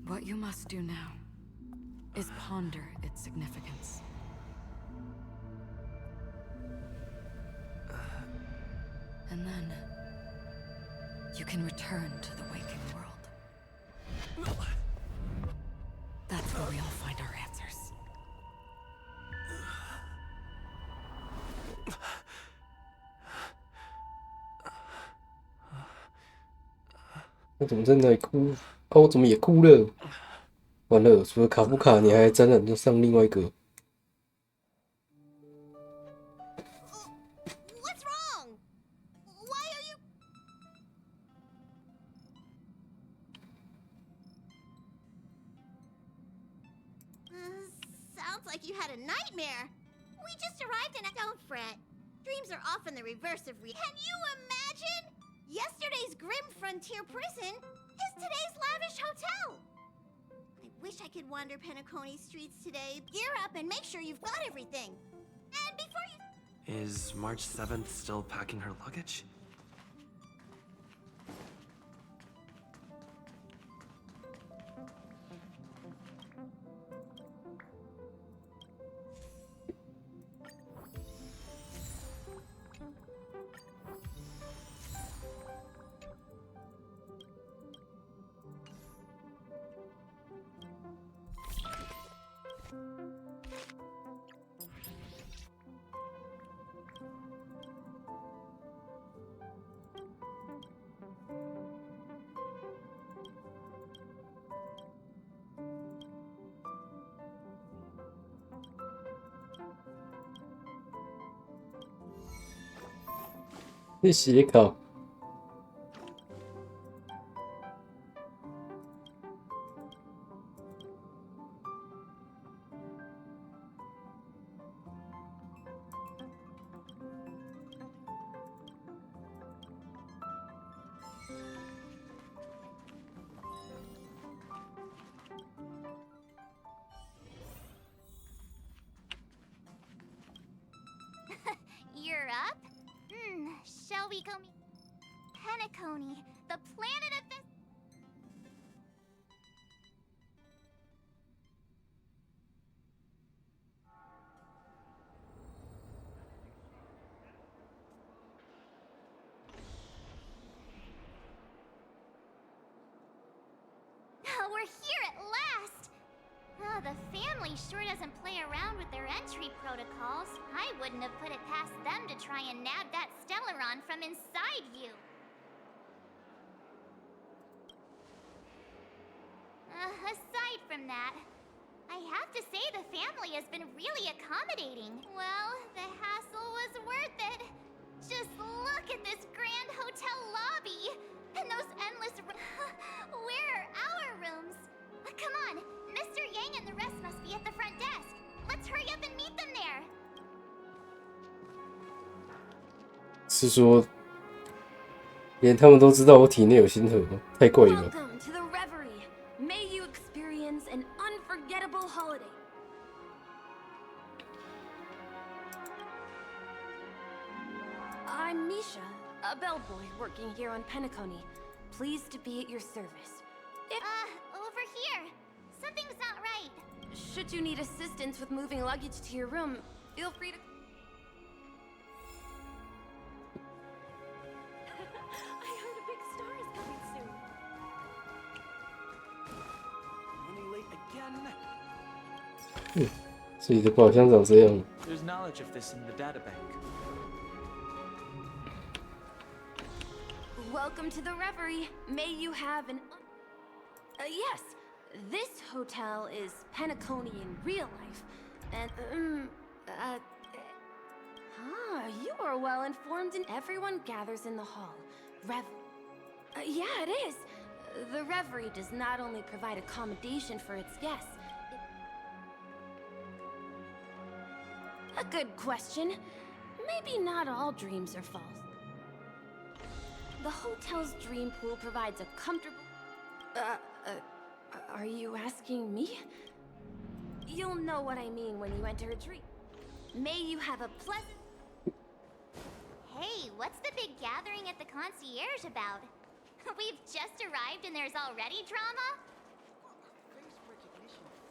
Speaker 12: What you must do now is ponder its significance. And then you can return to the waking world. That's where we all find our answers.
Speaker 1: 我怎么在那里哭？啊，我怎么也哭了？完了，除了卡夫卡，你还沾染就上另外一个。
Speaker 7: What's wrong? Why are you? Sounds like you had a nightmare. We just arrived and don't fret. Dreams are often the reverse of reality. Can you imagine? Yesterday's grim frontier prison is today's lavish hotel. I wish I could wander Penacony streets today. Gear up and make sure you've got everything. And before you...
Speaker 15: Is March 7th still packing her luggage?
Speaker 1: 你写考。
Speaker 2: You're up? Shall we go meet Penacony, the planet of this? We're here at last! Oh, the family sure doesn't play around with their entry protocols. I wouldn't have put it past them to try and nab that Stellaron from inside you. Aside from that, I have to say the family has been really accommodating. Well, the hassle was worth it. Just look at this grand hotel lobby and those endless where are our rooms? Come on, Mr. Yang and the rest must be at the front desk. Let's hurry up and meet them there.
Speaker 1: 是说，连他们都知道我体内有星河吗？太怪了吧。
Speaker 8: Welcome to the reverie. May you experience an unforgettable holiday. I'm Misha, a bellboy working here on Penacony. Pleased to be at your service.
Speaker 2: Over here. Something's not right.
Speaker 8: Should you need assistance with moving luggage to your room, feel free to... I heard a big star is coming soon.
Speaker 15: Running late again?
Speaker 1: 自己的宝箱长这样。
Speaker 6: There's knowledge of this in the databank.
Speaker 8: Welcome to the Reverie. May you have an... yes, this hotel is Penacony in real life. And, you are well informed and everyone gathers in the hall. Yeah, it is. The Reverie does not only provide accommodation for its guests. A good question. Maybe not all dreams are false. The hotel's dream pool provides a comfortable... are you asking me? You'll know what I mean when you enter a dream. May you have a pleasant...
Speaker 2: Hey, what's the big gathering at the concierge about? We've just arrived and there's already drama?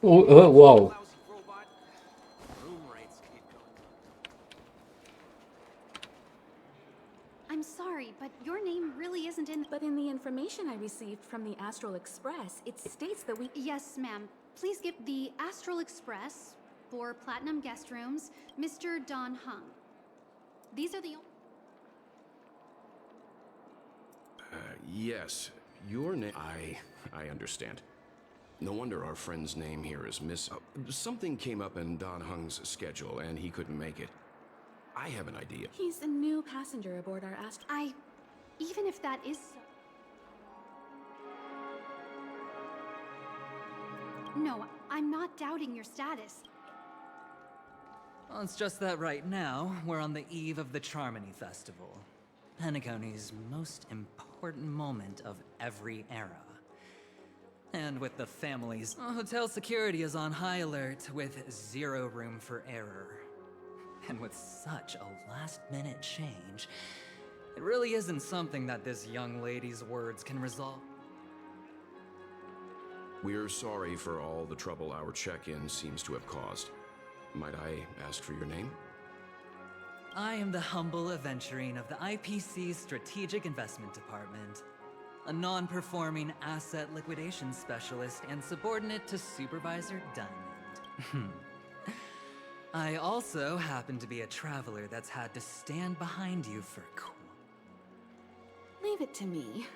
Speaker 1: Oh, wow.
Speaker 13: I'm sorry, but your name really isn't in...
Speaker 14: But in the information I received from the Astral Express, it states that we...
Speaker 13: Yes, ma'am. Please give the Astral Express for Platinum Guest Rooms, Mr. Don Hung. These are the...
Speaker 3: Yes. Your name... I understand. No wonder our friend's name here is Miss... something came up in Don Hung's schedule, and he couldn't make it. I have an idea.
Speaker 14: He's a new passenger aboard our Astral...
Speaker 13: Even if that is so... No, I'm not doubting your status.
Speaker 16: Well, it's just that right now, we're on the eve of the Charmony Festival. Penacony's most important moment of every era. And with the family's hotel security is on high alert with zero room for error. And with such a last-minute change, it really isn't something that this young lady's words can resolve.
Speaker 3: We're sorry for all the trouble our check-in seems to have caused. Might I ask for your name?
Speaker 16: I am the humble aventurine of the IPC's Strategic Investment Department, a non-performing asset liquidation specialist and subordinate to Supervisor Diamond. I also happen to be a traveler that's had to stand behind you for
Speaker 14: Leave it to me.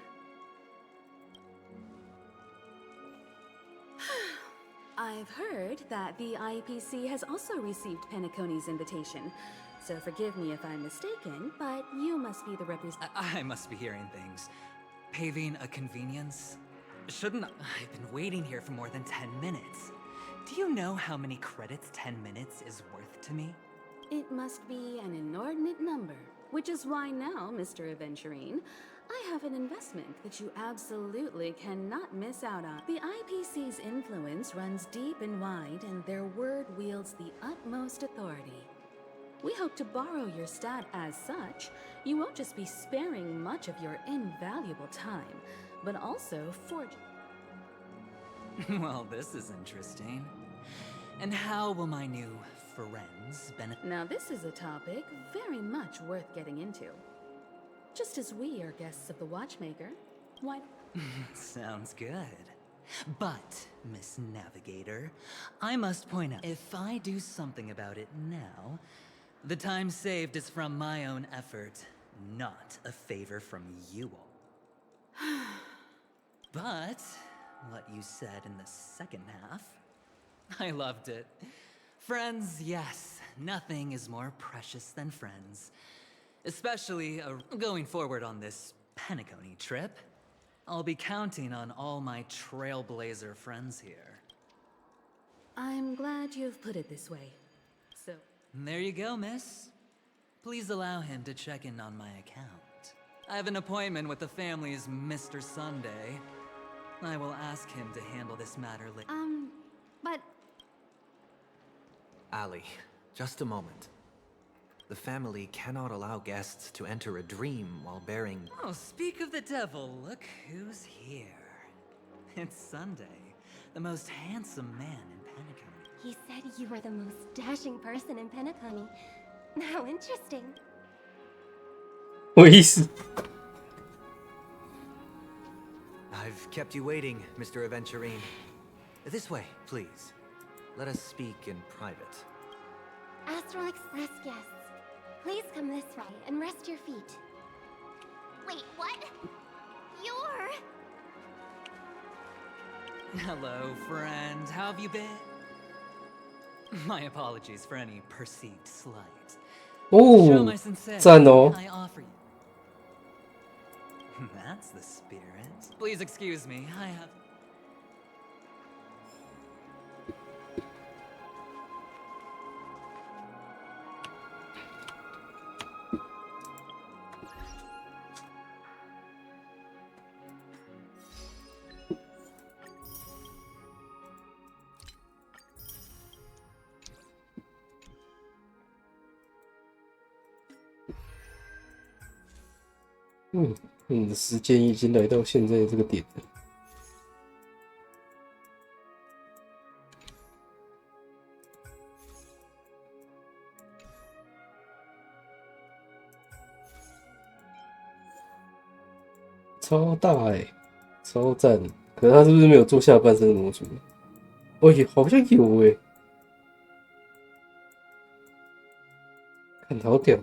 Speaker 14: I've heard that the IPC has also received Penacony's invitation. So forgive me if I'm mistaken, but you must be the representative.
Speaker 16: I must be hearing things. Paving a convenience? Shouldn't I've been waiting here for more than 10 minutes. Do you know how many credits 10 minutes is worth to me?
Speaker 14: It must be an inordinate number, which is why now, Mr. Aventurine, I have an investment that you absolutely cannot miss out on. The IPC's influence runs deep and wide, and their word wields the utmost authority. We hope to borrow your stat as such. You won't just be sparing much of your invaluable time, but also forge.
Speaker 16: Well, this is interesting. And how will my new friends benefit?
Speaker 14: Now this is a topic very much worth getting into. Just as we are guests of the Watchmaker, why...
Speaker 16: Sounds good. But, Miss Navigator, I must point out, if I do something about it now, the time saved is from my own effort, not a favor from you all. But, what you said in the second half, I loved it. Friends, yes, nothing is more precious than friends. Especially going forward on this Penacony trip. I'll be counting on all my trailblazer friends here.
Speaker 14: I'm glad you've put it this way. So...
Speaker 16: There you go, miss. Please allow him to check in on my account. I have an appointment with the family's Mr. Sunday. I will ask him to handle this matter later.
Speaker 13: But...
Speaker 17: Ali, just a moment. The family cannot allow guests to enter a dream while bearing...
Speaker 16: Oh, speak of the devil, look who's here. It's Sunday, the most handsome man in Penacony.
Speaker 8: He said you were the most dashing person in Penacony. How interesting.
Speaker 17: I've kept you waiting, Mr. Aventurine. This way, please. Let us speak in private.
Speaker 8: Astral Express guests, please come this way and rest your feet.
Speaker 2: Wait, what? You're...
Speaker 16: Hello, friend. How have you been? My apologies for any perceived slight. To show
Speaker 1: 哦
Speaker 16: my，sincerity,
Speaker 1: 赞哦！
Speaker 16: I offer you. That's the spirit. Please excuse me, I have...
Speaker 1: 时间已经来到现在这个点了。超大超赞！可是他是不是没有做下半身的模组？哦，好像有看好屌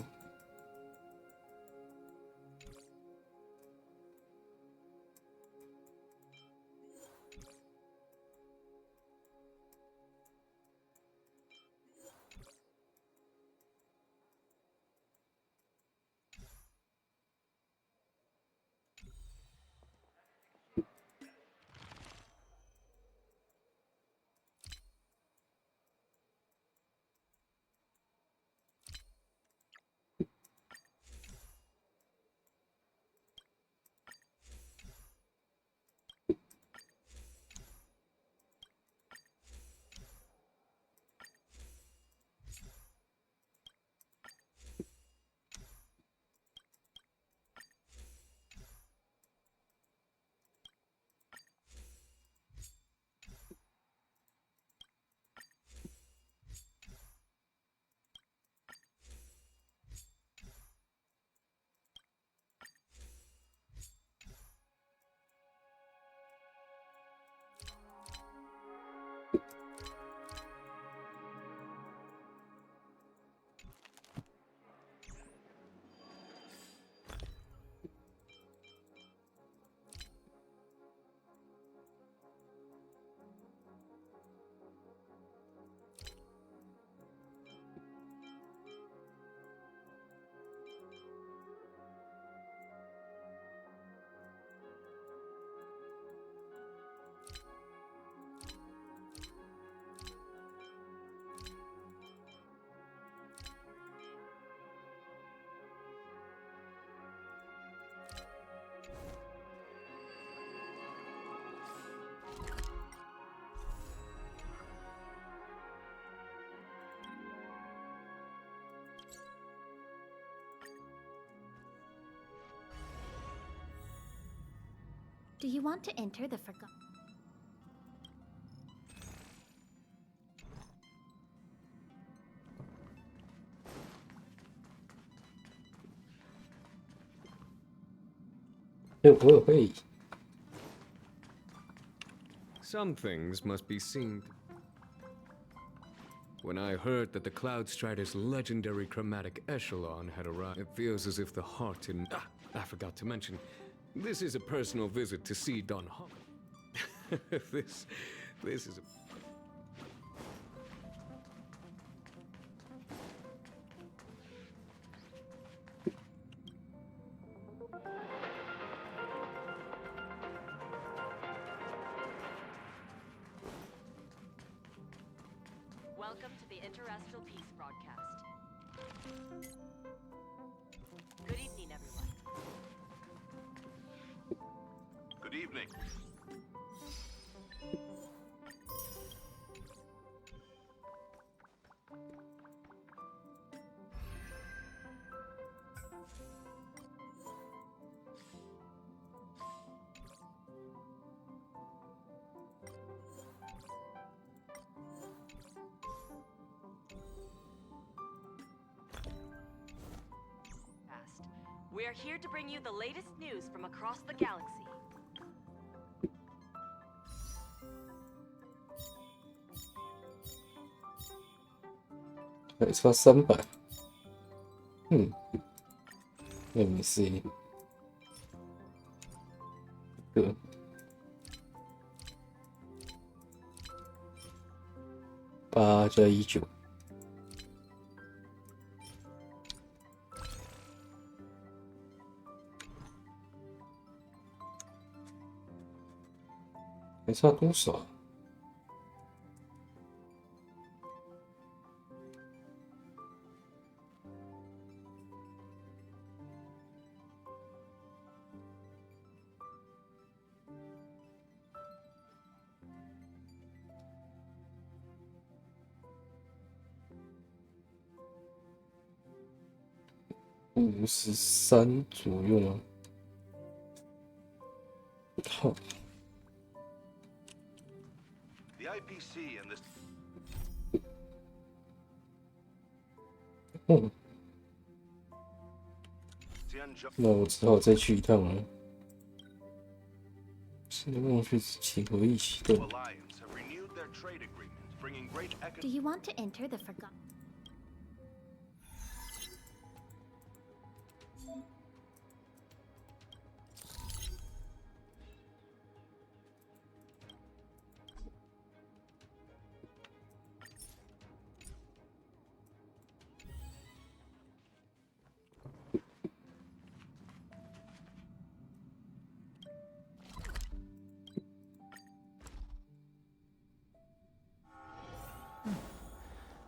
Speaker 1: ！Do
Speaker 2: you want to enter the forgotten?
Speaker 1: 会。
Speaker 5: Some things must be seen. When I heard that the Cloud Strider's legendary chromatic echelon had arrived, it feels as if the heart in... I forgot to mention, this is a personal visit to see Don Hong. This is a...
Speaker 4: Welcome to the Interastral Peace broadcast. Good evening, everyone.
Speaker 19: Good evening.
Speaker 4: We are here to bring you the latest news from across the galaxy.
Speaker 1: It's for 300. Let me see. 个。8+19，还差多少？53左右吗？好。嗯，那我只好再去一趟了。是忘去情何以启动。
Speaker 2: Do you want to enter the forgotten?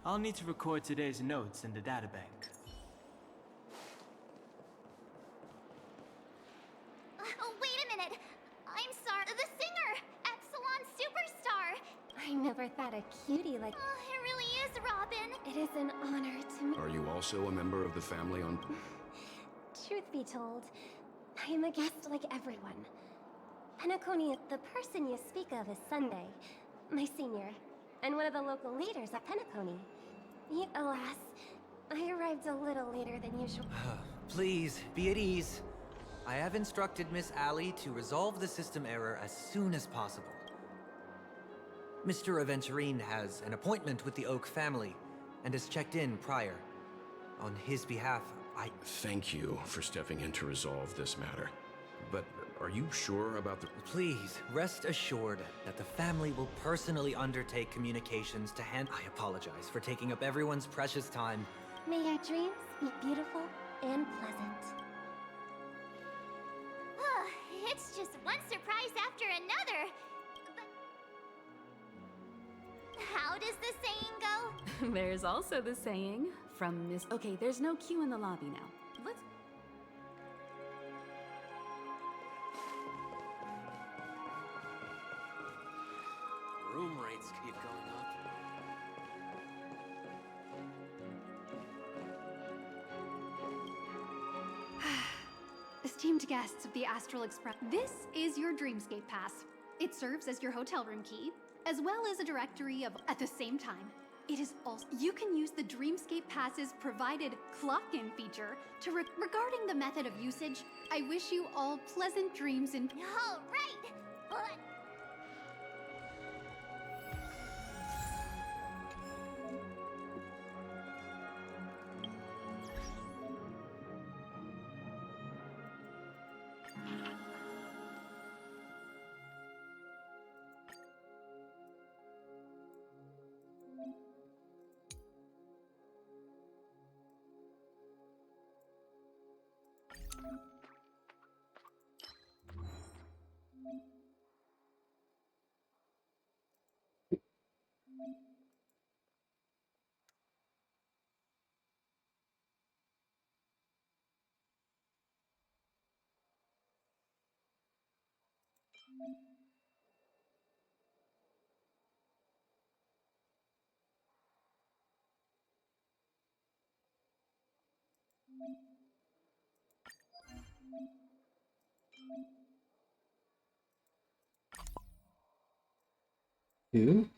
Speaker 6: ，I'll need to record today's notes in the databank.
Speaker 2: Oh, wait a minute! I'm sorry. The singer! Epsilon Superstar!
Speaker 8: I never thought a cutie like...
Speaker 2: Oh, it really is, Robin!
Speaker 8: It is an honor to me.
Speaker 3: Are you also a member of the family on...
Speaker 8: Truth be told, I am a guest like everyone. Penacony, the person you speak of is Sunday, my senior, and one of the local leaders at Penacony. Yet, alas, I arrived a little later than usual.
Speaker 17: Please, be at ease. I have instructed Miss Alley to resolve the system error as soon as possible. Mr. Aventurine has an appointment with the Oak family and has checked in prior. On his behalf, I...
Speaker 3: Thank you for stepping in to resolve this matter. But are you sure about the...
Speaker 17: Please, rest assured that the family will personally undertake communications to hand... I apologize for taking up everyone's precious time.
Speaker 8: May your dreams be beautiful and pleasant.
Speaker 2: It's just one surprise after another. But how does the saying go?
Speaker 14: There's also the saying from Miss... Okay, there's no queue in the lobby now. Let's...
Speaker 5: Room rates keep going up.
Speaker 13: Esteemed guests of the Astral Express, this is your Dreamscape Pass. It serves as your hotel room key, as well as a directory of... At the same time, it is also... You can use the Dreamscape Pass's provided clock-in feature to... Regarding the method of usage, I wish you all pleasant dreams and...
Speaker 2: All right! But...
Speaker 1: 嗯，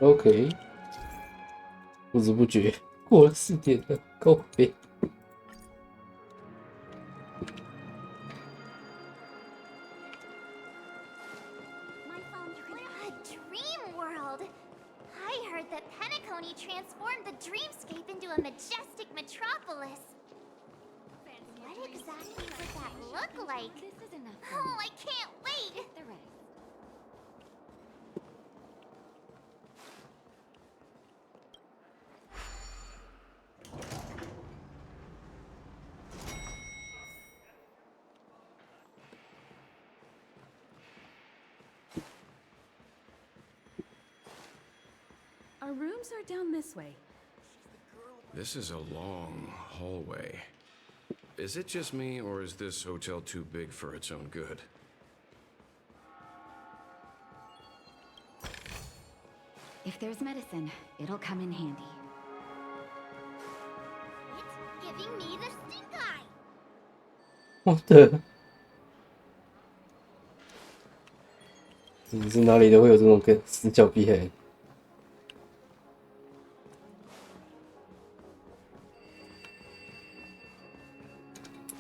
Speaker 1: OK， 不知不觉过了4点了，够呗。
Speaker 2: A dream world! I heard that Penacony transformed the dreamscape into a majestic metropolis. What exactly would that look like? Oh, I can't wait!
Speaker 14: Our rooms are down this way.
Speaker 3: This is a long hallway. Is it just me, or is this hotel too big for its own good?
Speaker 9: If there's medicine, it'll come in handy.
Speaker 2: It's giving me the stink eye!
Speaker 1: 我的，你是哪里的会有这种跟死角屁孩？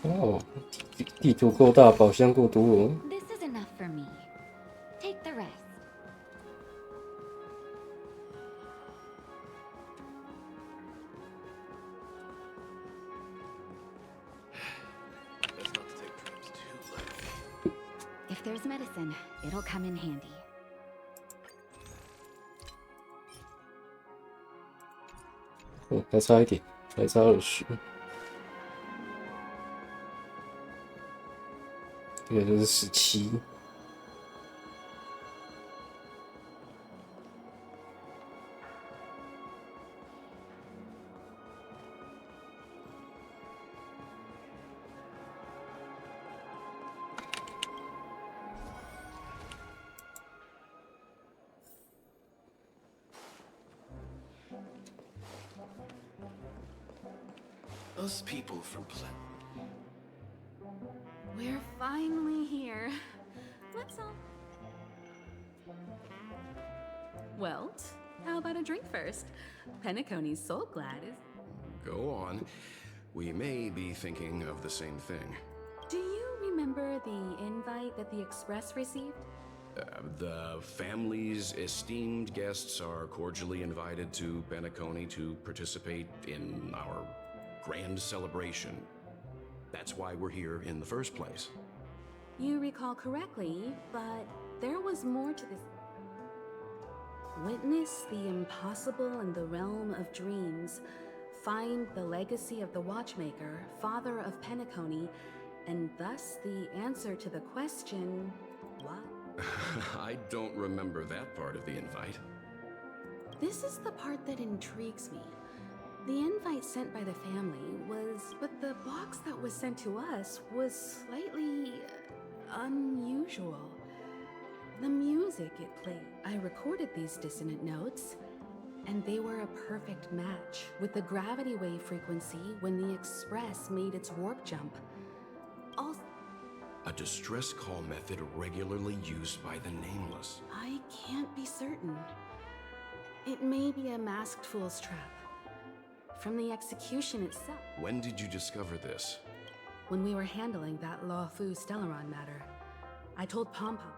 Speaker 1: 哦，地图够大，宝箱够多哦。
Speaker 9: This is enough for me. Take the rest.
Speaker 3: Best not to take dreams too literally.
Speaker 9: If there's medicine, it'll come in handy.
Speaker 1: 哦，还差一点，还差20。这个就是17。
Speaker 3: Those people from
Speaker 14: We're finally here. Let's all... Well, how about a drink first? Penacony's soul glad is...
Speaker 3: Go on. We may be thinking of the same thing.
Speaker 14: Do you remember the invite that the Express received?
Speaker 3: The family's esteemed guests are cordially invited to Penacony to participate in our grand celebration. That's why we're here in the first place.
Speaker 14: You recall correctly, but there was more to this. Witness the impossible in the realm of dreams. Find the legacy of the Watchmaker, father of Penacony, and thus the answer to the question, what?
Speaker 3: I don't remember that part of the invite.
Speaker 14: This is the part that intrigues me. The invite sent by the family was, but the box that was sent to us was slightly unusual. The music it played. I recorded these dissonant notes, and they were a perfect match with the gravity wave frequency when the Express made its warp jump. Also,
Speaker 3: A distress call method regularly used by the Nameless.
Speaker 14: I can't be certain. It may be a masked fool's trap. From the execution itself.
Speaker 3: When did you discover this?
Speaker 14: When we were handling that Lawfu Stellaron matter, I told Pom-Pom.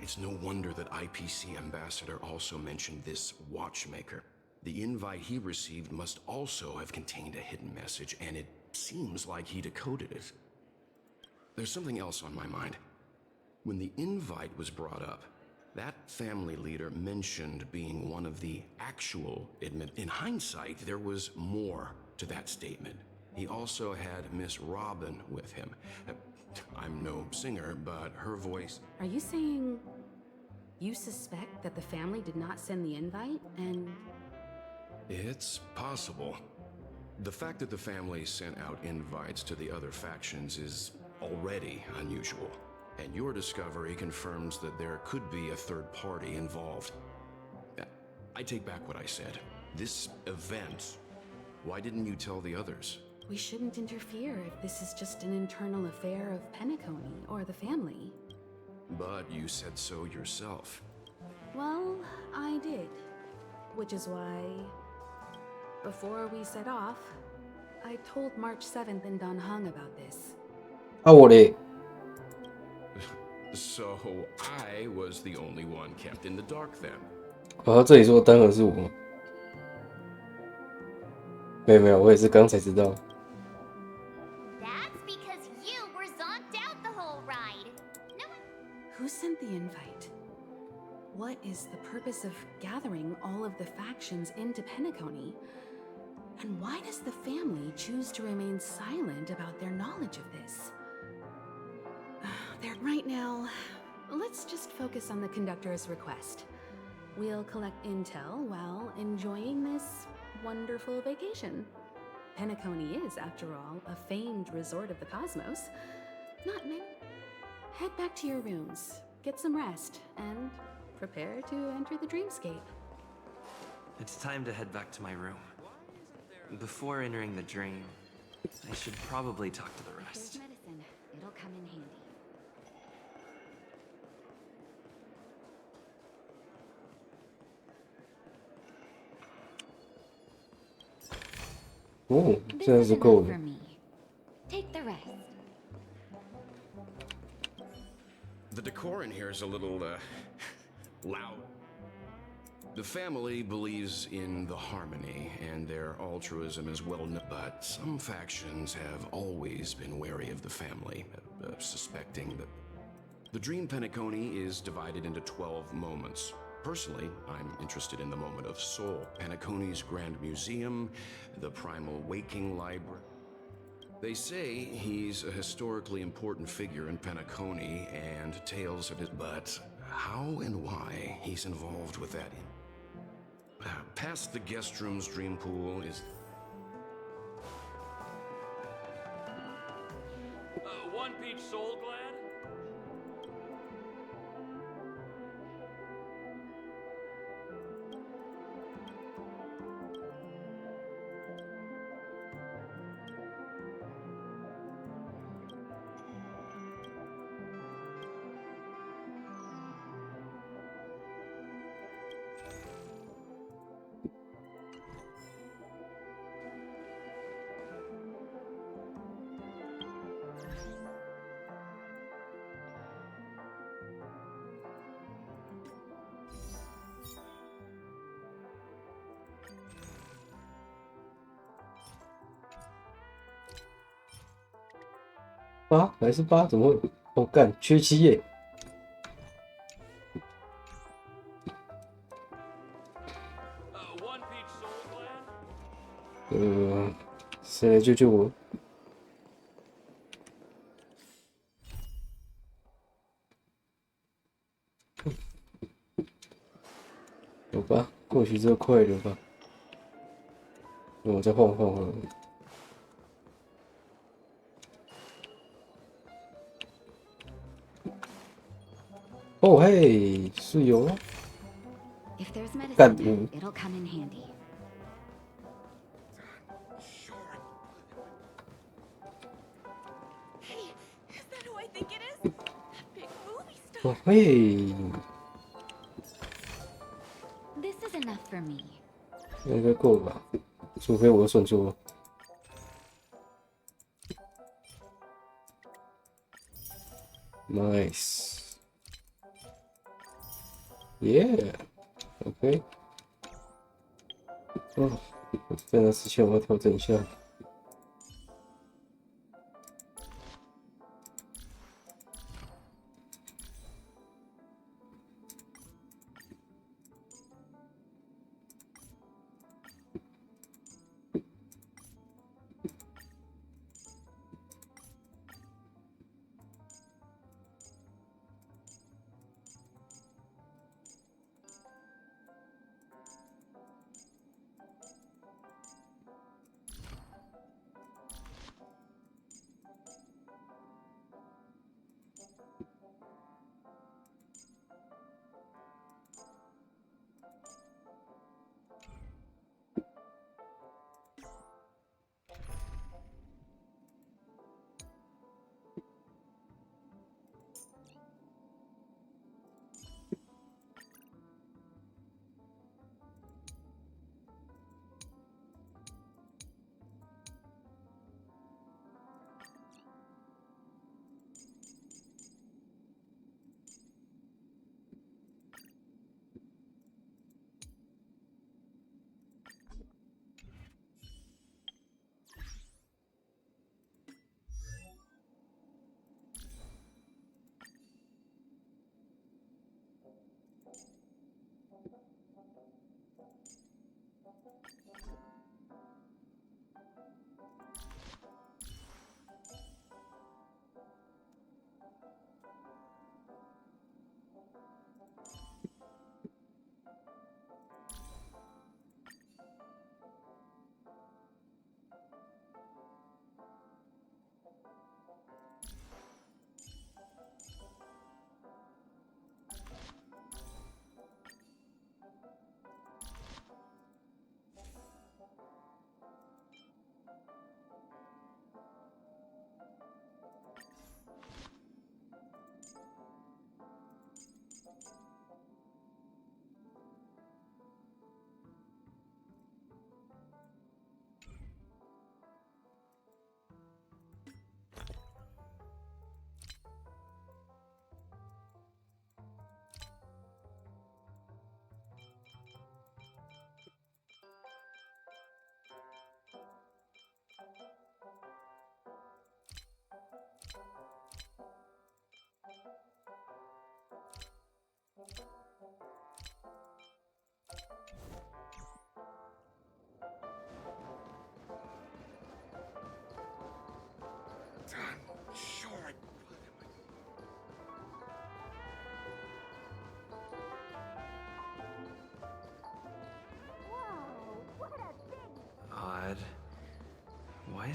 Speaker 3: It's no wonder that IPC Ambassador also mentioned this Watchmaker. The invite he received must also have contained a hidden message, and it seems like he decoded it. There's something else on my mind. When the invite was brought up, that family leader mentioned being one of the actual admin. In hindsight, there was more to that statement. He also had Miss Robin with him. I'm no singer, but her voice...
Speaker 14: Are you saying you suspect that the family did not send the invite, and...
Speaker 3: It's possible. The fact that the family sent out invites to the other factions is already unusual. And your discovery confirms that there could be a third party involved. I take back what I said. This event, why didn't you tell the others?
Speaker 14: We shouldn't interfere if this is just an internal affair of Penacony or the family.
Speaker 3: But you said so yourself.
Speaker 14: Well, I did. Which is why, before we set off, I told March 7th in Dan Heng about this.
Speaker 1: 啊，我嘞，
Speaker 3: So I was the only one kept in the dark then.
Speaker 1: 啊，这里说单核是我吗？没有没有，我也是刚才知道。
Speaker 2: That's because you were zonked out the whole ride. No one...
Speaker 14: Who sent the invite? What is the purpose of gathering all of the factions into Penacony? And why does the family choose to remain silent about their knowledge of this? Right now, let's just focus on the conductor's request. We'll collect intel while enjoying this wonderful vacation. Penacony is, after all, a famed resort of the cosmos. Not many. Head back to your rooms, get some rest, and prepare to enter the dreamscape.
Speaker 15: It's time to head back to my room. Before entering the dream, I should probably talk to the rest.
Speaker 9: There's medicine. It'll come in handy.
Speaker 1: Oh, 这样是够的。
Speaker 9: Take the rest.
Speaker 3: The decor in here is a little, loud. The family believes in the harmony, and their altruism is well known, but some factions have always been wary of the family, suspecting that the Dream Penacony is divided into 12 moments. Personally, I'm interested in the moment of soul, Penacony's Grand Museum, the Primal Waking Library. They say he's a historically important figure in Penacony and tales of it, but how and why he's involved with that? Past the guest room's dream pool is...
Speaker 10: One Peach Soul Glad?8
Speaker 1: 还是8？怎么会？哦，干，缺7页。谁来救救我？有吧？过去这快了吧？我再晃晃晃。 哦嘿，是有啊。
Speaker 9: If there's
Speaker 1: 干
Speaker 9: medicine, it'll come in handy.
Speaker 11: Hey, is that who I think it is? That big movie star.
Speaker 1: 哦嘿，
Speaker 9: This is enough for me.
Speaker 1: 应该够了吧？除非我算错。Nice. Yeah. OK. 哦，在那之前我要调整一下。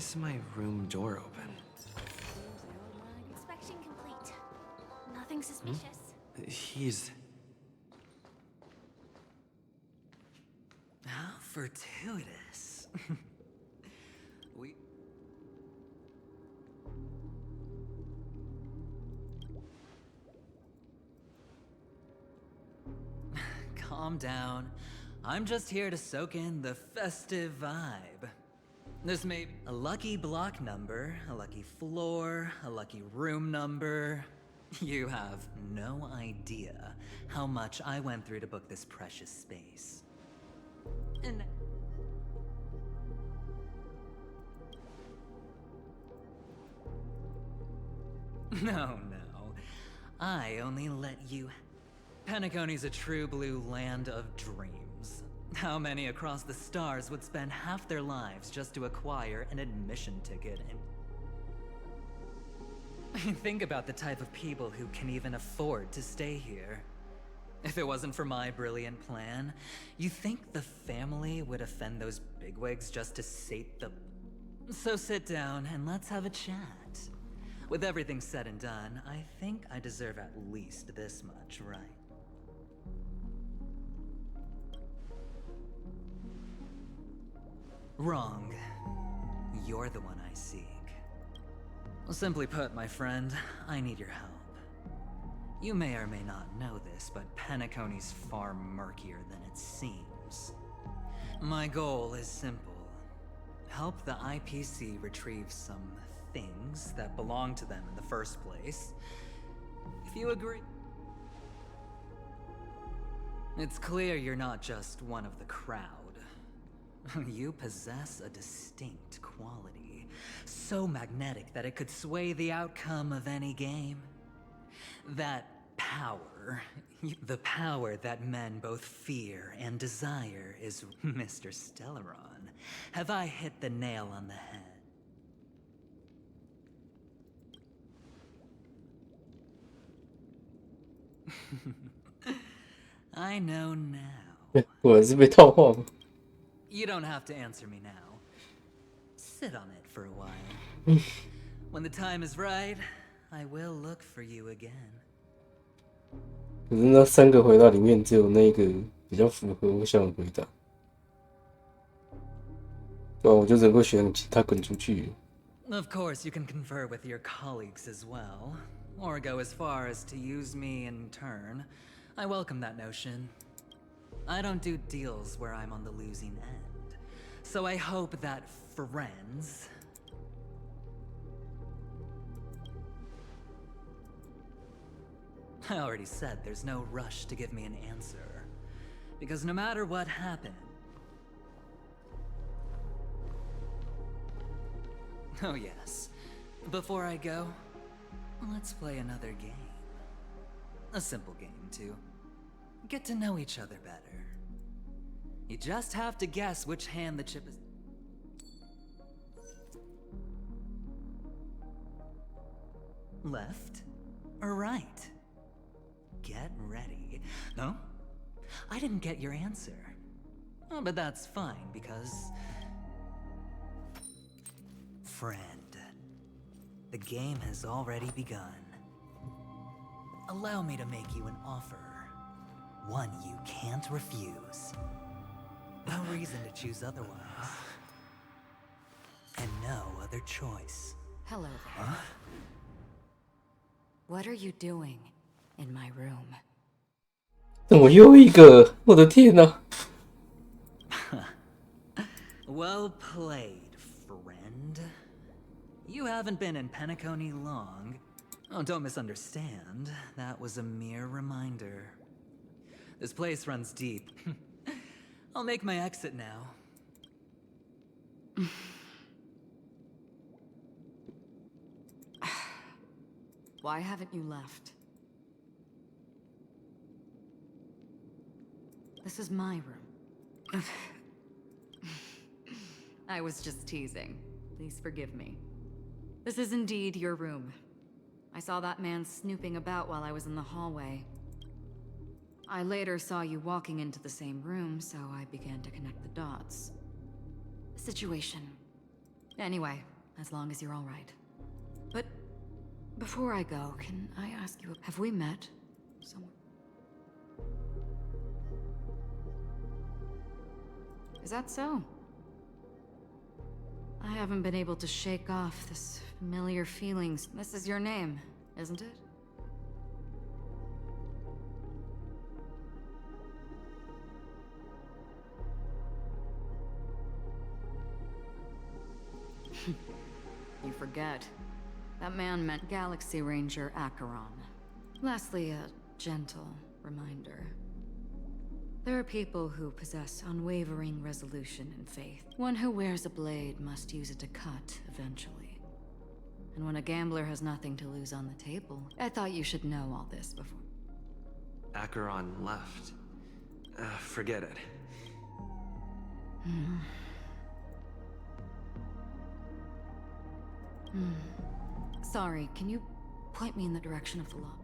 Speaker 15: is my room door open?
Speaker 2: Inspection complete. Nothing suspicious.
Speaker 15: He's...
Speaker 16: How fortuitous. We... Calm down. I'm just here to soak in the festive vibe. This may be a lucky block number, a lucky floor, a lucky room number. You have no idea how much I went through to book this precious space. And no. I only let you. Penacony's a true blue land of dreams. How many across the stars would spend half their lives just to acquire an admission ticket and... Think about the type of people who can even afford to stay here. If it wasn't for my brilliant plan, you think the family would offend those bigwigs just to sate the... So sit down and let's have a chat. With everything said and done, I think I deserve at least this much, right? Wrong. You're the one I seek. Simply put, my friend, I need your help. You may or may not know this, but Penacony's far murkier than it seems. My goal is simple. Help the IPC retrieve some things that belong to them in the first place. If you agree... It's clear you're not just one of the crowd. You possess a distinct quality, so magnetic that it could sway the outcome of any game. That power, the power that men both fear and desire, is Mr. Stellaron. Have I hit the nail on the head? I know now.
Speaker 1: 果然是被套话吗？
Speaker 16: You don't have to answer me now. Sit on it for a while. When the time is right, I will look for you again.
Speaker 1: 可是那3个回答里面，只有那个比较符合我想的回答。对啊，我就只能够选其他滚出去。
Speaker 16: Of course, you can confer with your colleagues as well, or go as far as to use me in turn. I welcome that notion. I don't do deals where I'm on the losing end, so I hope that friends... I already said there's no rush to give me an answer, because no matter what happened... Oh yes, before I go, let's play another game. A simple game, too. Get to know each other better. You just have to guess which hand the chip is... Left or right? Get ready. No? I didn't get your answer. Oh, but that's fine, because... Friend, the game has already begun. Allow me to make you an offer. One you can't refuse. No reason to choose otherwise. And no other choice.
Speaker 12: Hello there.
Speaker 16: Huh?
Speaker 12: What are you doing in my room?
Speaker 1: 怎么又一个？我的天哪！
Speaker 16: Well played, friend. You haven't been in Penacony long. Oh, don't misunderstand. That was a mere reminder. This place runs deep. I'll make my exit now.
Speaker 12: Why haven't you left? This is my room. I was just teasing. Please forgive me. This is indeed your room. I saw that man snooping about while I was in the hallway. I later saw you walking into the same room, so I began to connect the dots. Situation. Anyway, as long as you're all right. But before I go, can I ask you, have we met somewhere? Is that so? I haven't been able to shake off this familiar feelings. This is your name, isn't it? You forget. That man meant Galaxy Ranger Acheron. Lastly, a gentle reminder. There are people who possess unwavering resolution and faith. One who wears a blade must use it to cut eventually. And when a gambler has nothing to lose on the table, I thought you should know all this before.
Speaker 15: Acheron left. Forget it.
Speaker 12: Sorry, can you point me in the direction of the law?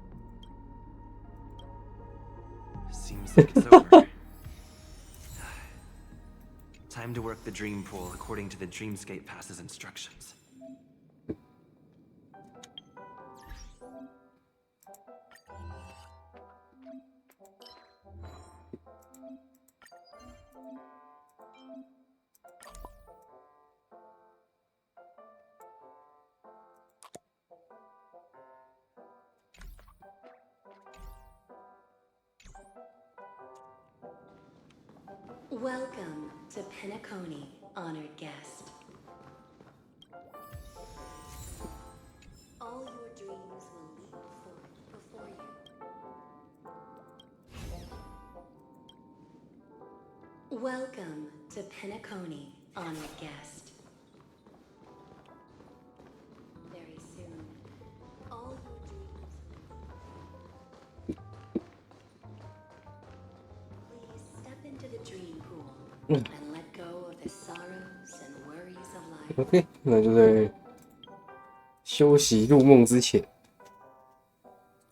Speaker 15: Seems like it's over. Time to work the dream pool according to the Dreamscape Pass's instructions.
Speaker 18: Welcome to Penacony, honored guest. All your dreams will leap forth before you. Welcome to Penacony, honored guest. Very soon, all your dreams. Please step into the dream pool and let go of the sorrows and worries of life.
Speaker 1: OK， 那就在休息入梦之前，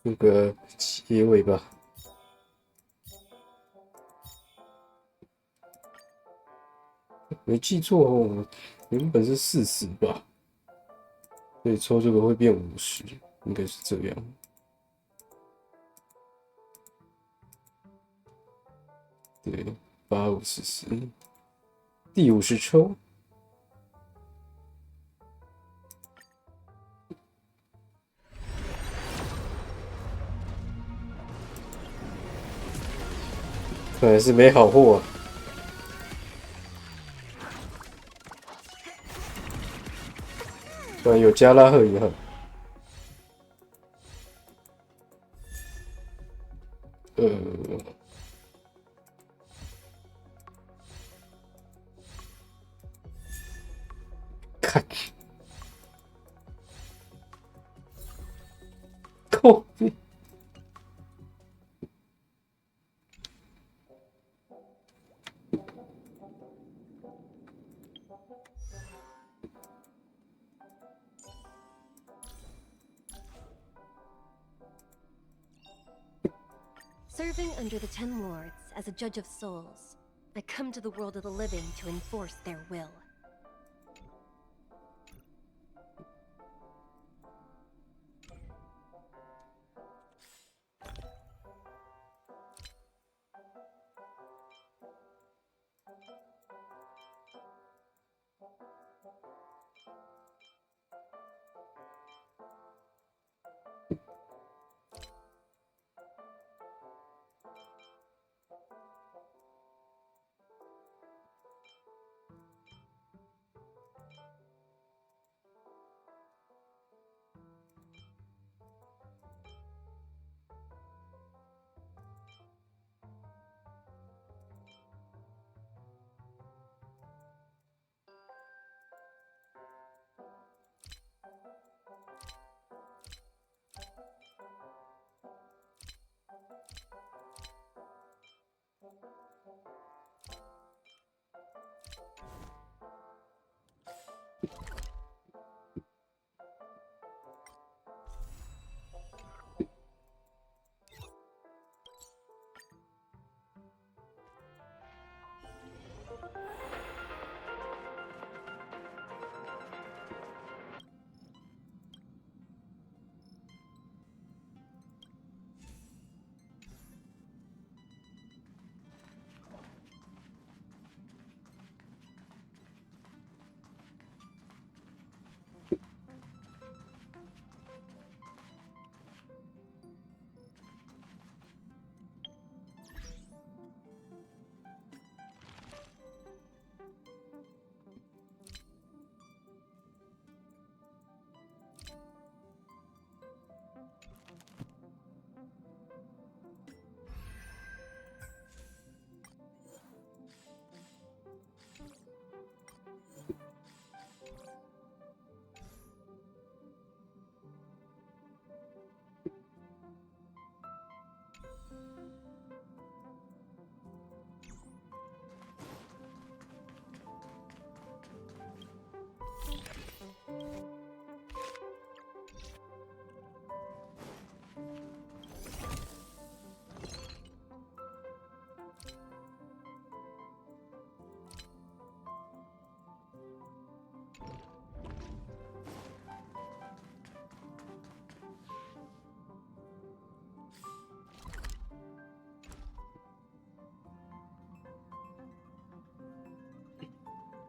Speaker 1: 做个结尾吧。没记错哦，原本是40吧，所以抽这个会变50，应该是这样。对，8、5、10，第50抽。看来是没好货啊。不然有加拉赫也好。看，靠背。
Speaker 8: Serving under the 10 Lords as a judge of souls, I come to the world of the living to enforce their will.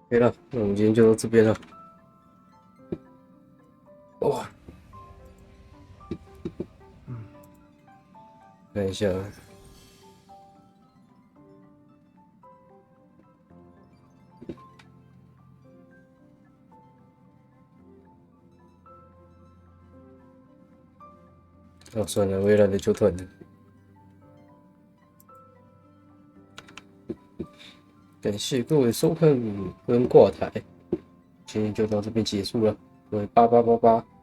Speaker 1: OK 了，那我们今天就到这边了。哇，看一下。哦，算了，我也懒得揪团了。感谢各位收看跟挂台，今天就到这边结束了。各位8888。